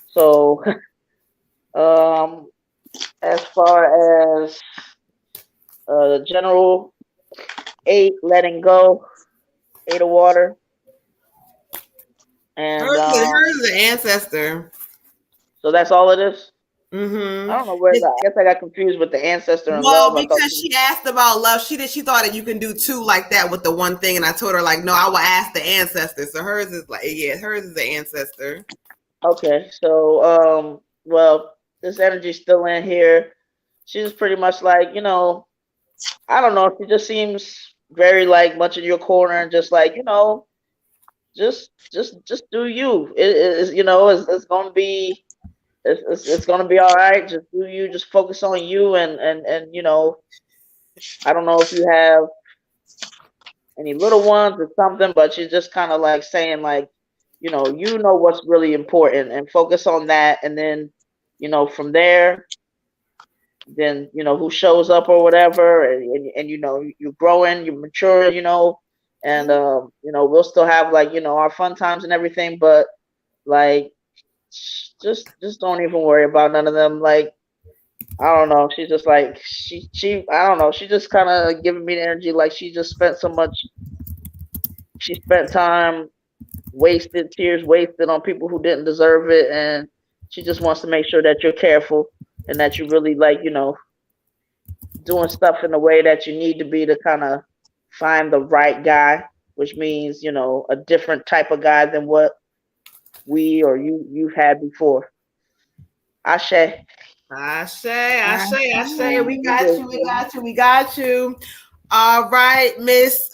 So, as far as the general 8, letting go, 8 of water. And hers is an ancestor. So that's all it is? Mm-hmm. I don't know where I guess I got confused with the ancestor and love. Well, because she asked about love. She thought that you can do 2 like that with the one thing, and I told her, like, no, I will ask the ancestor. So hers is like, hers is the ancestor. Okay, so well, this energy's still in here. She's pretty much like, I don't know, she just seems very like much in your corner and just like, just do you. It's it's gonna be it's gonna be all right. Just do you. Just focus on you, and I don't know if you have any little ones or something, but she's just kind of like saying like, you know what's really important, and focus on that, and then from there, than who shows up or whatever, and you're growing, you're maturing, and we'll still have like our fun times and everything, but like just don't even worry about none of them. Like I don't know, she's just like she I don't know, she just kind of giving me the energy like she just spent so much. She spent time wasted, tears wasted on people who didn't deserve it, and she just wants to make sure that you're careful and that you really like doing stuff in the way that you need to be to kind of find the right guy, which means a different type of guy than what we or you've had before. Ashe. Ashe. We got you. All right, Miss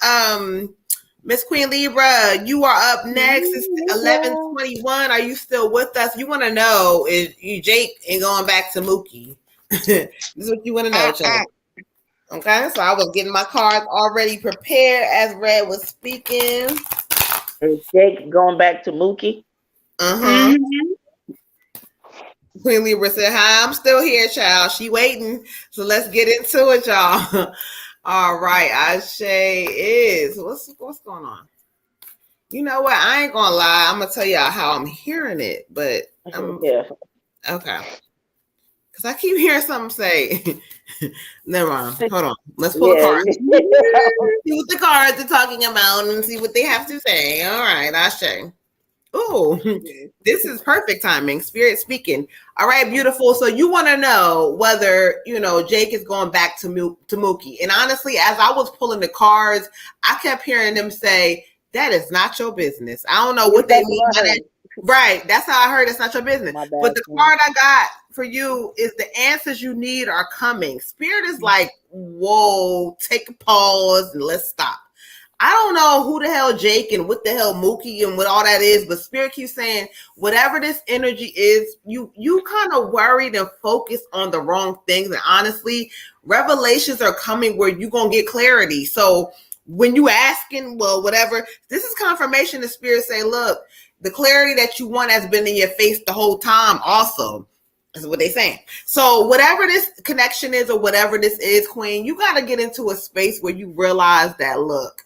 Queen Libra, you are up next. It's 11:21. Are you still with us? You want to know if you Jake ain't going back to Mookie. This is what you want to know, Jake. Okay, so I was getting my cards already prepared as Red was speaking. Is Jake going back to Mookie? Queen Libra said, "Hi, I'm still here, child. She waiting. So let's get into it, y'all." All right, Ashe is what's going on? You know what? I ain't gonna lie. I'm gonna tell y'all how I'm hearing it, but okay. Because I keep hearing something say, never mind. Hold on. Let's pull the cards. See what the cards are talking about and see what they have to say. All right, Ashe. Oh, this is perfect timing. Spirit speaking. All right, beautiful. So you want to know whether, Jake is going back to Mookie. And honestly, as I was pulling the cards, I kept hearing them say, that is not your business. I don't know what they mean by that. Right. That's how I heard it's not your business. But the card I got for you is the answers you need are coming. Spirit is like, whoa, take a pause and let's stop. I don't know who the hell Jake and what the hell Mookie and what all that is, but Spirit keeps saying whatever this energy is, you kind of worried and focused on the wrong things. And honestly, revelations are coming where you're going to get clarity. So when you asking, well, whatever, this is confirmation. The Spirit say, look, the clarity that you want has been in your face the whole time also. That's what they're saying. So whatever this connection is or whatever this is, Queen, you got to get into a space where you realize that, look,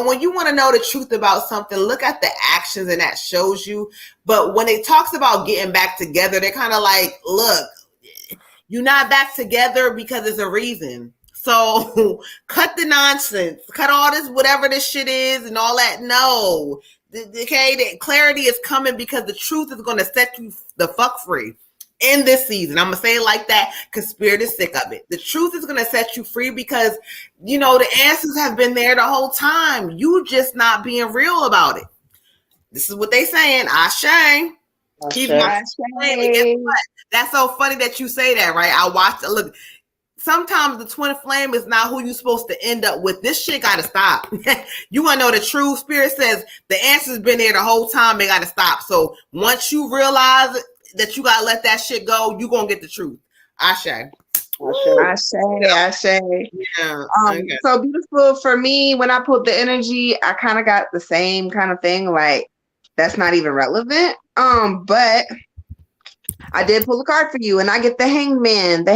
when you want to know the truth about something, look at the actions and that shows you. But when it talks about getting back together, they're kind of like, look, you're not back together because there's a reason. So cut the nonsense, cut all this, whatever this shit is and all that. No, okay, the clarity is coming because the truth is going to set you the fuck free. In this season, I'm going to say it like that because Spirit is sick of it. The truth is going to set you free because, the answers have been there the whole time. You just not being real about it. This is what they saying. Ashe. Keep saying. That's so funny that you say that, right? I watched it. Look, sometimes the twin flame is not who you're supposed to end up with. This shit got to stop. You want to know the truth? Spirit says the answer's been there the whole time. They got to stop. So once you realize it, that you gotta let that shit go, you gonna get the truth. Ashe. Yeah. So beautiful for me. When I pulled the energy, I kind of got the same kind of thing. Like that's not even relevant. But I did pull a card for you, and I get the hangman.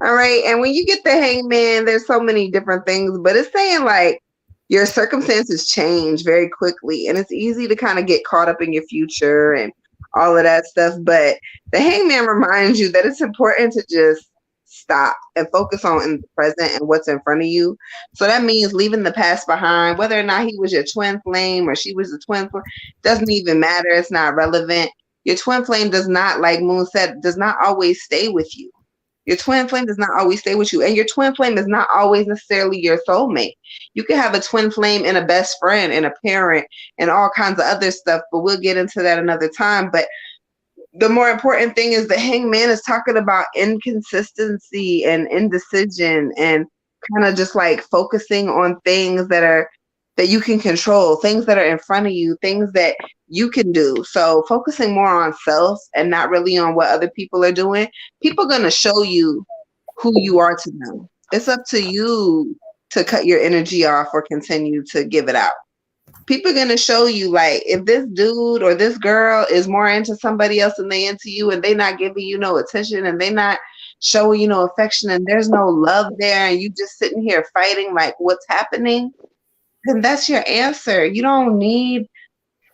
All right. And when you get the hangman, there's so many different things, but it's saying like your circumstances change very quickly, and it's easy to kind of get caught up in your future and all of that stuff. But the hangman reminds you that it's important to just stop and focus on in the present and what's in front of you. So that means leaving the past behind, whether or not he was your twin flame or she was a twin flame, doesn't even matter. It's not relevant. Your twin flame does not, like Moon said, does not always stay with you. Your twin flame does not always stay with you. And your twin flame is not always necessarily your soulmate. You can have a twin flame and a best friend and a parent and all kinds of other stuff, but we'll get into that another time. But the more important thing is the hangman is talking about inconsistency and indecision and kind of just like focusing on things that you can control, things that are in front of you, things that you can do. So focusing more on self and not really on what other people are doing. People are going to show you who you are to them. It's up to you to cut your energy off or continue to give it out. People are gonna show you, like, if this dude or this girl is more into somebody else than they into you, and they not giving you no attention, and they not showing you no affection, and there's no love there, and you just sitting here fighting like what's happening, then that's your answer. You don't need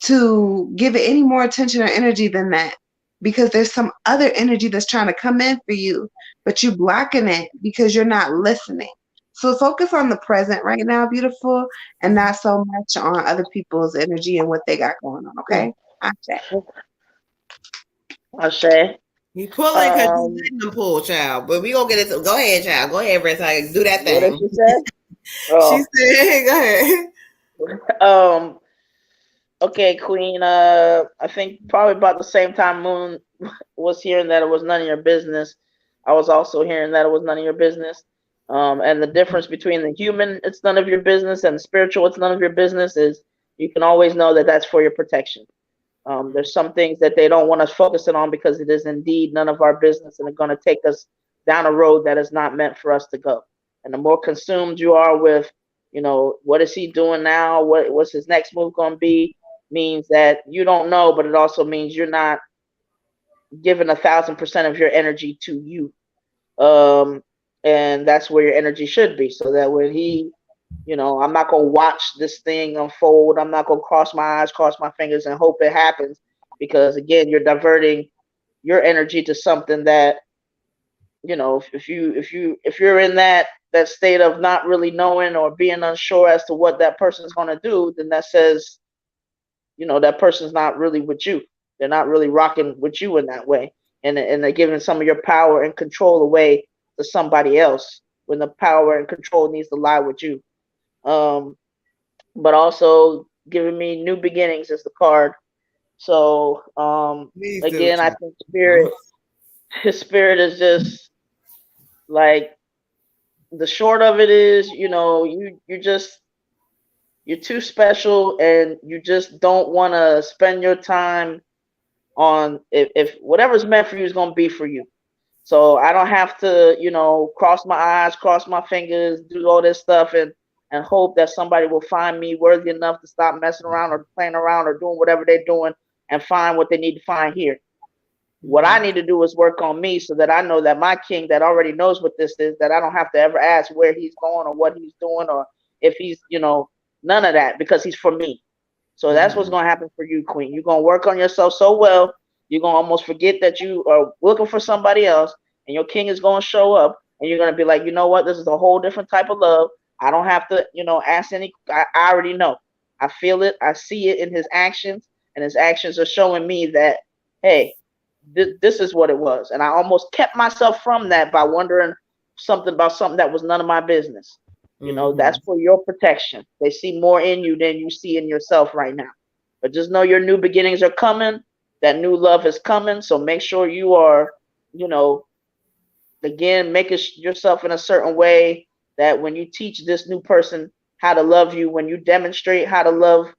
to give it any more attention or energy than that, because there's some other energy that's trying to come in for you, but you're blocking it because you're not listening. So focus on the present right now, beautiful, and not so much on other people's energy and what they got going on. Okay. Ashe. You pulling because you letting them pull, child. But we gonna get it. Go ahead, child. Go ahead, Brett. Do that What did thing. she say? She said, "Go ahead." Okay, Queen. I think probably about the same time Moon was hearing that it was none of your business. I was also hearing that it was none of your business. And the difference between the human, it's none of your business, and the spiritual, it's none of your business, is you can always know that that's for your protection. There's some things that they don't want us focusing on because it is indeed none of our business, and it's going to take us down a road that is not meant for us to go. And the more consumed you are with, what is he doing now? What's his next move going to be? Means that you don't know, but it also means you're not giving 1,000% of your energy to you. And that's where your energy should be. So that when he, I'm not going to watch this thing unfold. I'm not going to cross my eyes, cross my fingers, and hope it happens. Because again, you're diverting your energy to something that, if you're in that state of not really knowing or being unsure as to what that person's going to do, then that says, that person's not really with you. They're not really rocking with you in that way. And they're giving some of your power and control away to somebody else when the power and control needs to lie with you. But also giving me new beginnings is the card. So again, I think his spirit is just like, the short of it is, you're too special, and you just don't want to spend your time on if whatever's meant for you is going to be for you. So I don't have to, cross my eyes, cross my fingers, do all this stuff and hope that somebody will find me worthy enough to stop messing around or playing around or doing whatever they're doing and find what they need to find here. What I need to do is work on me so that I know that my king that already knows what this is, that I don't have to ever ask where he's going or what he's doing or if he's, none of that, because he's for me. So that's what's going to happen for you, Queen. You're going to work on yourself so well, you're going to almost forget that you are looking for somebody else, and your king is going to show up, and you're going to be like, you know what? This is a whole different type of love. I don't have to, ask any. I already know. I feel it. I see it in his actions, and his actions are showing me that, hey, this is what it was. And I almost kept myself from that by wondering something about something that was none of my business. That's for your protection. They see more in you than you see in yourself right now. But just know your new beginnings are coming. That new love is coming. So make sure you are, again, making yourself in a certain way that when you teach this new person how to love you, when you demonstrate how to love,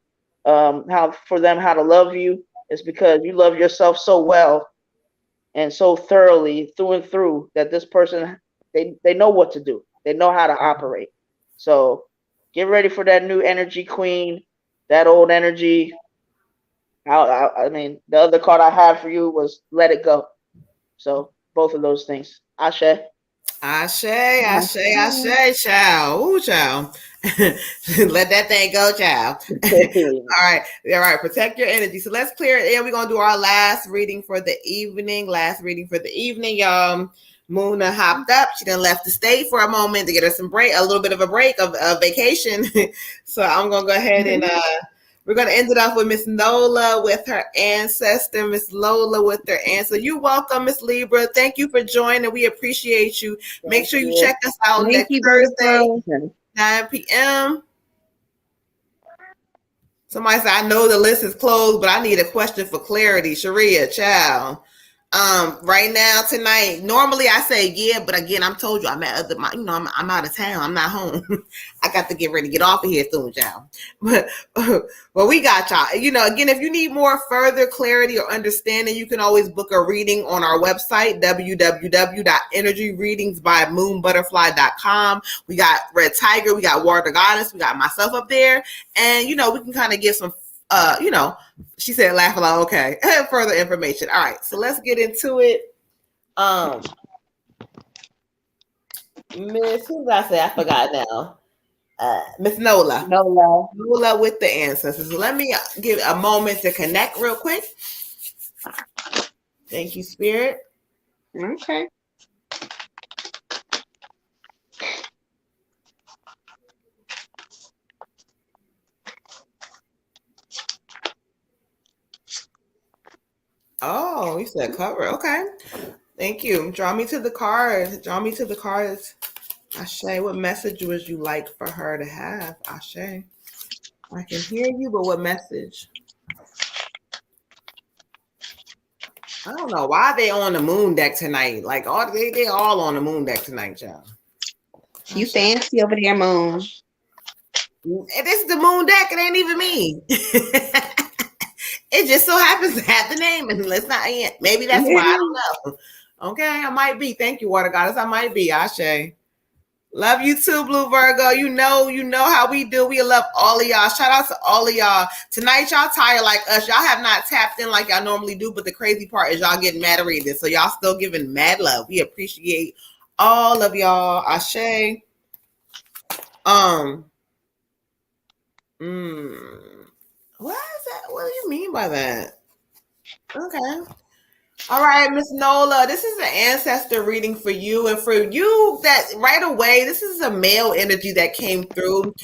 how to love you, it's because you love yourself so well and so thoroughly through and through that this person, they know what to do. They know how to operate. So get ready for that new energy, Queen. That old energy. I mean, the other card I had for you was Let It Go. So both of those things. Ashe. Ashe, child. Ooh, child. Let that thing go, child. All right. Protect your energy. So let's clear it in. We're gonna do our last reading for the evening. Y'all. Muna hopped up. She done left the state for a moment to get her a little bit of a break of vacation. So I'm gonna go ahead and we're gonna end it off with Miss Nola with her ancestor, Miss Lola with her answer. You're welcome, Miss Libra. Thank you for joining. We appreciate you. Make sure you check us out next Thursday, 9 p.m. Somebody said, I know the list is closed, but I need a question for clarity. Sharia, child. Right now tonight, normally I say yeah, but again, I'm told you I'm at I'm out of town. I'm not home. I got to get ready to get off of here soon, y'all. But we got y'all. Again, if you need more further clarity or understanding, you can always book a reading on our website, www.energyreadingsbymoonbutterfly.com. We got Red Tiger, we got Water Goddess, we got myself up there, and we can kind of get some she said laugh aloud. Okay. Further information. All right. So let's get into it. Miss, who did I say? I forgot now. Miss Nola. Nola with the ancestors. So let me give a moment to connect real quick. Thank you, Spirit. Okay. Oh, you said cover. Okay. Thank you. Draw me to the cards. Ashe, what message would you like for her to have? Ashe. I can hear you, but what message? I don't know why they on the moon deck tonight. Like they all on the moon deck tonight, y'all. You fancy over there, Moon. And this is the moon deck. It ain't even me. It just so happens to have the name, and let's not. Maybe that's why. I don't know. Okay, I might be. Thank you, Water Goddess. I might be. Ashe. Love you too, Blue Virgo. You know how we do. We love all of y'all. Shout out to all of y'all. Tonight, y'all tired like us. Y'all have not tapped in like y'all normally do, but the crazy part is y'all getting mad at reading. So y'all still giving mad love. We appreciate all of y'all. Ashe. What is that? What do you mean by that? Okay. All right, Miss Nola, this is an ancestor reading for you. And for you, that right away, this is a male energy that came through.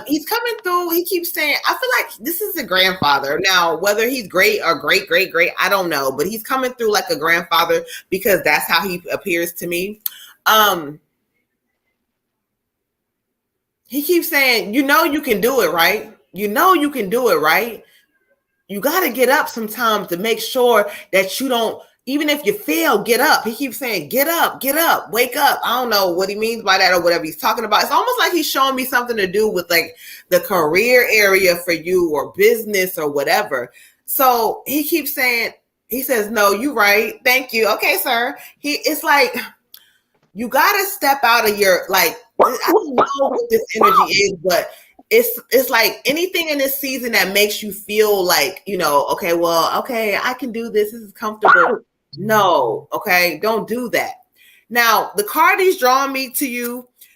He's coming through. He keeps saying, I feel like this is a grandfather. Now, whether he's great or great, I don't know. But he's coming through like a grandfather because that's how he appears to me. He keeps saying, you can do it, right? You can do it, right? You got to get up sometimes to make sure that you don't, even if you fail, get up. He keeps saying, get up, wake up. I don't know what he means by that or whatever he's talking about. It's almost like he's showing me something to do with like the career area for you or business or whatever. So he keeps saying, he says, no, you right. Thank you. Okay, sir. It's like, you got to step out of your, like, I don't know what this energy is, but it's like anything in this season that makes you feel like, okay, I can do this. This is comfortable. No, okay, don't do that. Now, the card he's drawing me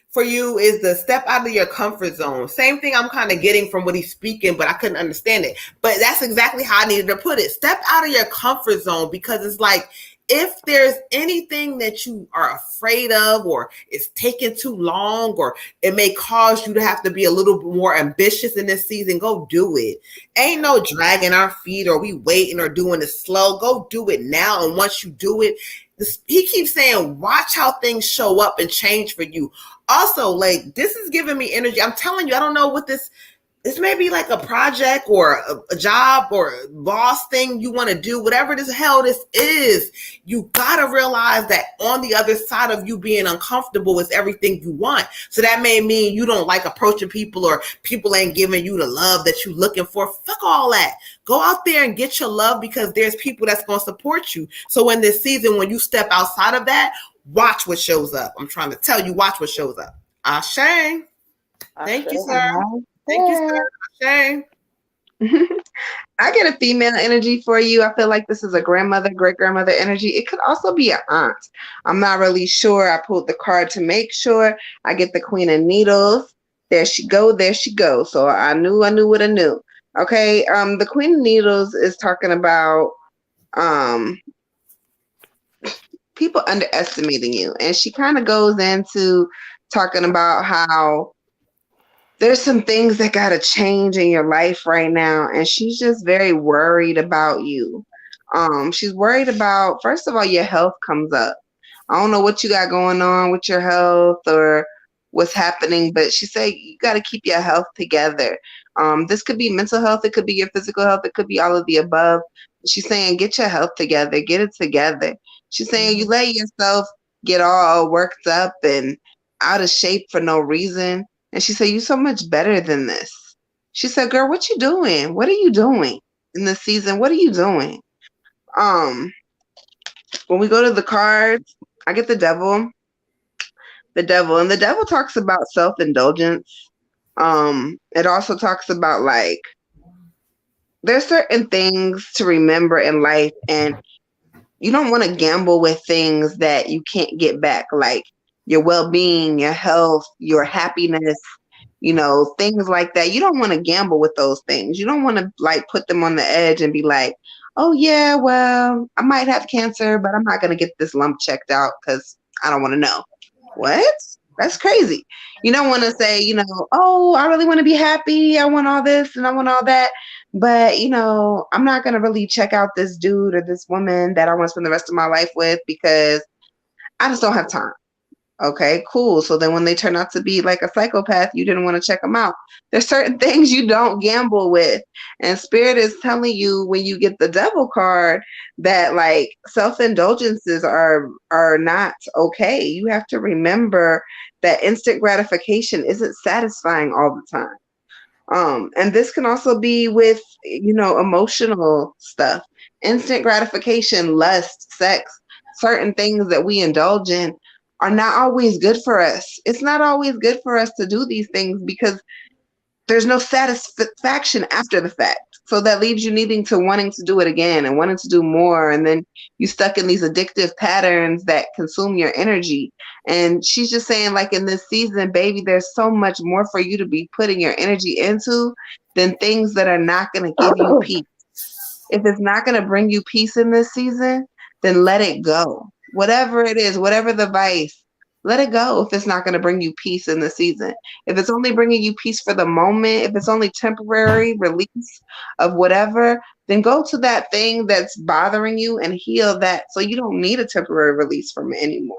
for you is the step out of your comfort zone. Same thing I'm kind of getting from what he's speaking, but I couldn't understand it. But that's exactly how I needed to put it. Step out of your comfort zone, because it's like, if there's anything that you are afraid of, or it's taking too long, or it may cause you to have to be a little bit more ambitious in this season, go do it. Ain't no dragging our feet or we waiting or doing it slow. Go do it now. And once you do it, he keeps saying, watch how things show up and change for you. Also, like, this is giving me energy. I'm telling you, I don't know what this may be, like a project or a job or a boss thing you want to do, whatever the hell this is. You got to realize that on the other side of you being uncomfortable is everything you want. So that may mean you don't like approaching people, or people ain't giving you the love that you're looking for. Fuck all that. Go out there and get your love, because there's people that's going to support you. So in this season, when you step outside of that, watch what shows up. I'm trying to tell you, watch what shows up. Ashe. Thank you, sir. Thank you, sir. Ashe. I get a female energy for you. I feel like this is a grandmother, great grandmother energy. It could also be an aunt. I'm not really sure. I pulled the card to make sure. I get the Queen of Needles. There she go. So I knew what I knew. Okay. The Queen of Needles is talking about people underestimating you, and she kind of goes into talking about how there's some things that got to change in your life right now. And she's just very worried about you. She's worried about, first of all, your health comes up. I don't know what you got going on with your health or what's happening, but she said you got to keep your health together. This could be mental health. It could be your physical health. It could be all of the above. She's saying, get your health together, get it together. She's saying, you Mhm. let yourself get all worked up and out of shape for no reason. And she said, you so much better than this. She said, girl, what you doing? What are you doing in this season? What are you doing? Um, when we go to the cards, I get and the devil talks about self-indulgence. It also talks about like there's certain things to remember in life, and you don't want to gamble with things that you can't get back, like your well-being, your health, your happiness, things like that. You don't want to gamble with those things. You don't want to like put them on the edge and be like, oh yeah, well, I might have cancer, but I'm not going to get this lump checked out because I don't want to know. What? That's crazy. You don't want to say, oh, I really want to be happy. I want all this and I want all that. But, I'm not going to really check out this dude or this woman that I want to spend the rest of my life with because I just don't have time. Okay, cool. So then when they turn out to be like a psychopath, you didn't want to check them out. There's certain things you don't gamble with. And Spirit is telling you when you get the devil card that like self-indulgences are not okay. You have to remember that instant gratification isn't satisfying all the time. And this can also be with, emotional stuff, instant gratification, lust, sex, certain things that we indulge in are not always good for us. It's not always good for us to do these things because there's no satisfaction after the fact. So that leaves you needing to wanting to do it again and wanting to do more. And then you stuck in these addictive patterns that consume your energy. And she's just saying, like, in this season, baby, there's so much more for you to be putting your energy into than things that are not going to give you peace. If it's not going to bring you peace in this season, then let it go. Whatever it is, whatever the vice, let it go if it's not going to bring you peace in the season. If it's only bringing you peace for the moment, if it's only temporary release of whatever, then go to that thing that's bothering you and heal that so you don't need a temporary release from it anymore.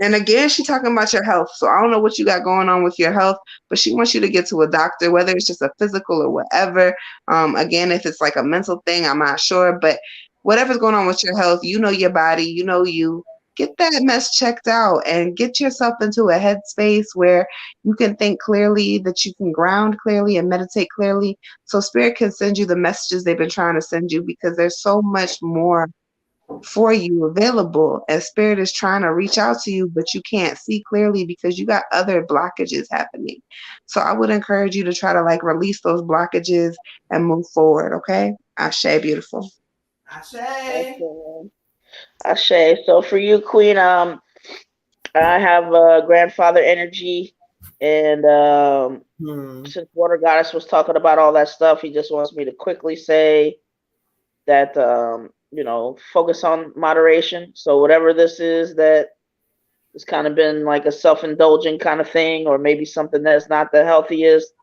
And again, she's talking about your health. So I don't know what you got going on with your health, but she wants you to get to a doctor, whether it's just a physical or whatever. Again, if it's like a mental thing, I'm not sure, but whatever's going on with your health, you know your body, you get that mess checked out and get yourself into a headspace where you can think clearly, that you can ground clearly and meditate clearly. So Spirit can send you the messages they've been trying to send you because there's so much more for you available, as Spirit is trying to reach out to you, but you can't see clearly because you got other blockages happening. So I would encourage you to try to like release those blockages and move forward. Okay. Ashe, beautiful. Ashe. Ashe. So for you, Queen, I have grandfather energy, and since Water Goddess was talking about all that stuff, he just wants me to quickly say that focus on moderation. So whatever this is that has kind of been like a self-indulgent kind of thing, or maybe something that's not the healthiest,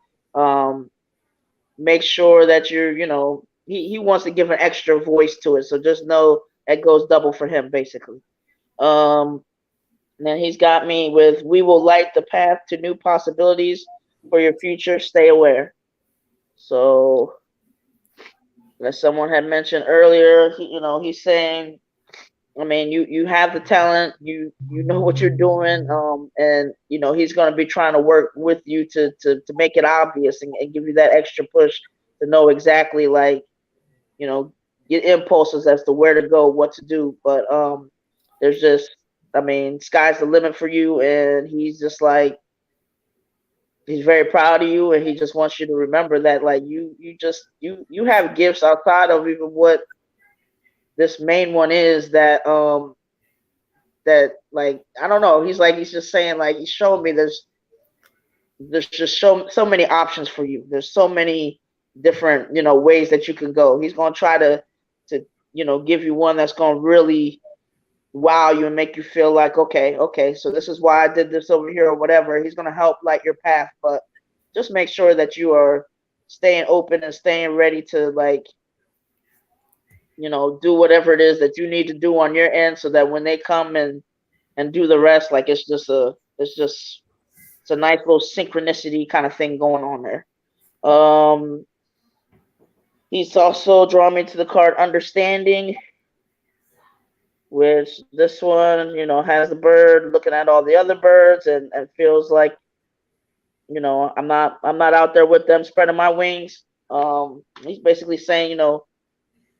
make sure that he wants to give an extra voice to it. So just know that goes double for him, basically. And then he's got me with, we will light the path to new possibilities for your future. Stay aware. So as someone had mentioned earlier, he's saying, I mean, you have the talent, you know what you're doing, and he's going to be trying to work with you to make it obvious and give you that extra push to know exactly, like, get impulses as to where to go, what to do. But there's just, I mean, sky's the limit for you, and he's just like, he's very proud of you, and he just wants you to remember that, like, you have gifts outside of even what this main one is, that like, I don't know, he's just saying, like, he's showing me there's just so many options for you. There's so many different ways that you can go. He's going to try to give you one that's going to really wow you and make you feel like, okay, so this is why I did this over here or whatever. He's going to help light your path, but just make sure that you are staying open and staying ready to, like, do whatever it is that you need to do on your end, so that when they come and do the rest, like, it's a nice little synchronicity kind of thing going on there. He's also drawn me to the card Understanding, which this one, has the bird looking at all the other birds and feels like, I'm not out there with them spreading my wings. He's basically saying,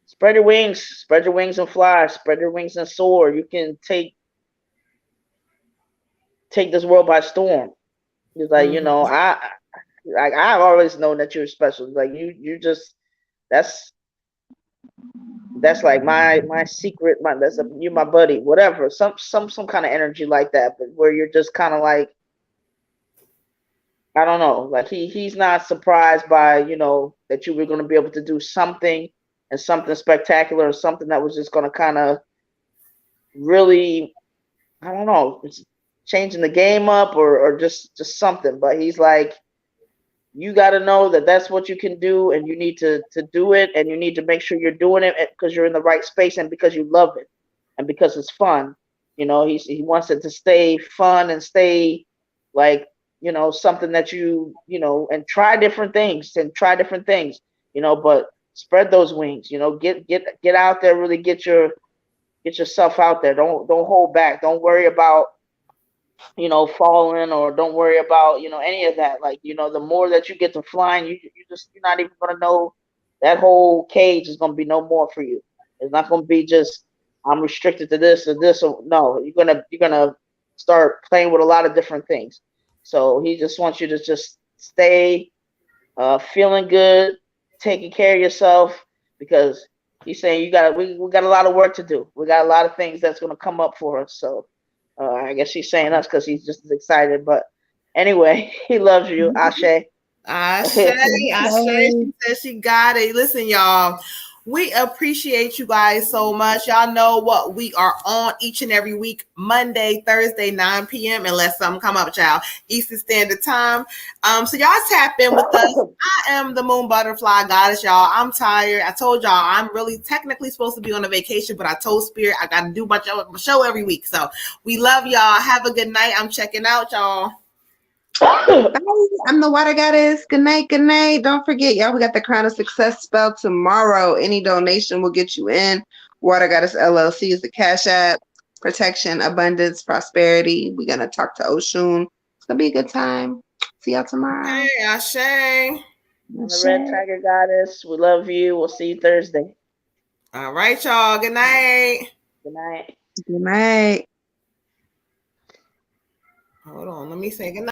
spread your wings and fly, spread your wings and soar. You can take this world by storm. He's like, I've always known that you're special. Like you just that's that's like my secret, you my buddy, whatever. Some kind of energy like that, but where you're just kind of like, I don't know, like he's not surprised by, that you were going to be able to do something and something spectacular or something that was just going to kind of really, I don't know, it's changing the game up or just something. But he's like, you got to know that that's what you can do, and you need to do it, and you need to make sure you're doing it because you're in the right space and because you love it and because it's fun. He wants it to stay fun and stay like, something that and try different things but spread those wings, get out there, really get yourself out there. Don't hold back. Don't worry about falling, or don't worry about, any of that. Like, the more that you get to flying, you're not even going to know that whole cage is going to be no more for you. It's not going to be just, I'm restricted to this or this, or no, you're going to start playing with a lot of different things. So he just wants you to just stay feeling good, taking care of yourself, because he's saying we got a lot of work to do. We got a lot of things that's going to come up for us. So I guess he's saying us because he's just as excited. But anyway, he loves you, Ashe. Ashe, she said she got it. Listen, y'all, we appreciate you guys so much. Y'all know what we are on each and every week, Monday, Thursday, 9 p.m. unless something come up, y'all, Eastern Standard Time. So y'all tap in with us. I am the Moon Butterfly Goddess, y'all. I'm tired. I told y'all I'm really technically supposed to be on a vacation, but I told Spirit I got to do my show every week. So we love y'all. Have a good night. I'm checking out, y'all. I'm the Water Goddess. Good night. Good night. Don't forget, y'all, we got the Crown of Success spell tomorrow. Any donation will get you in. Water Goddess LLC is the Cash App. Protection, abundance, prosperity. We're going to talk to Oshun. It's going to be a good time. See y'all tomorrow. Hey, Ashe. I'm the Red Tiger Goddess. We love you. We'll see you Thursday. All right, y'all. Good night. Good night. Good night. Hold on. Let me say good night.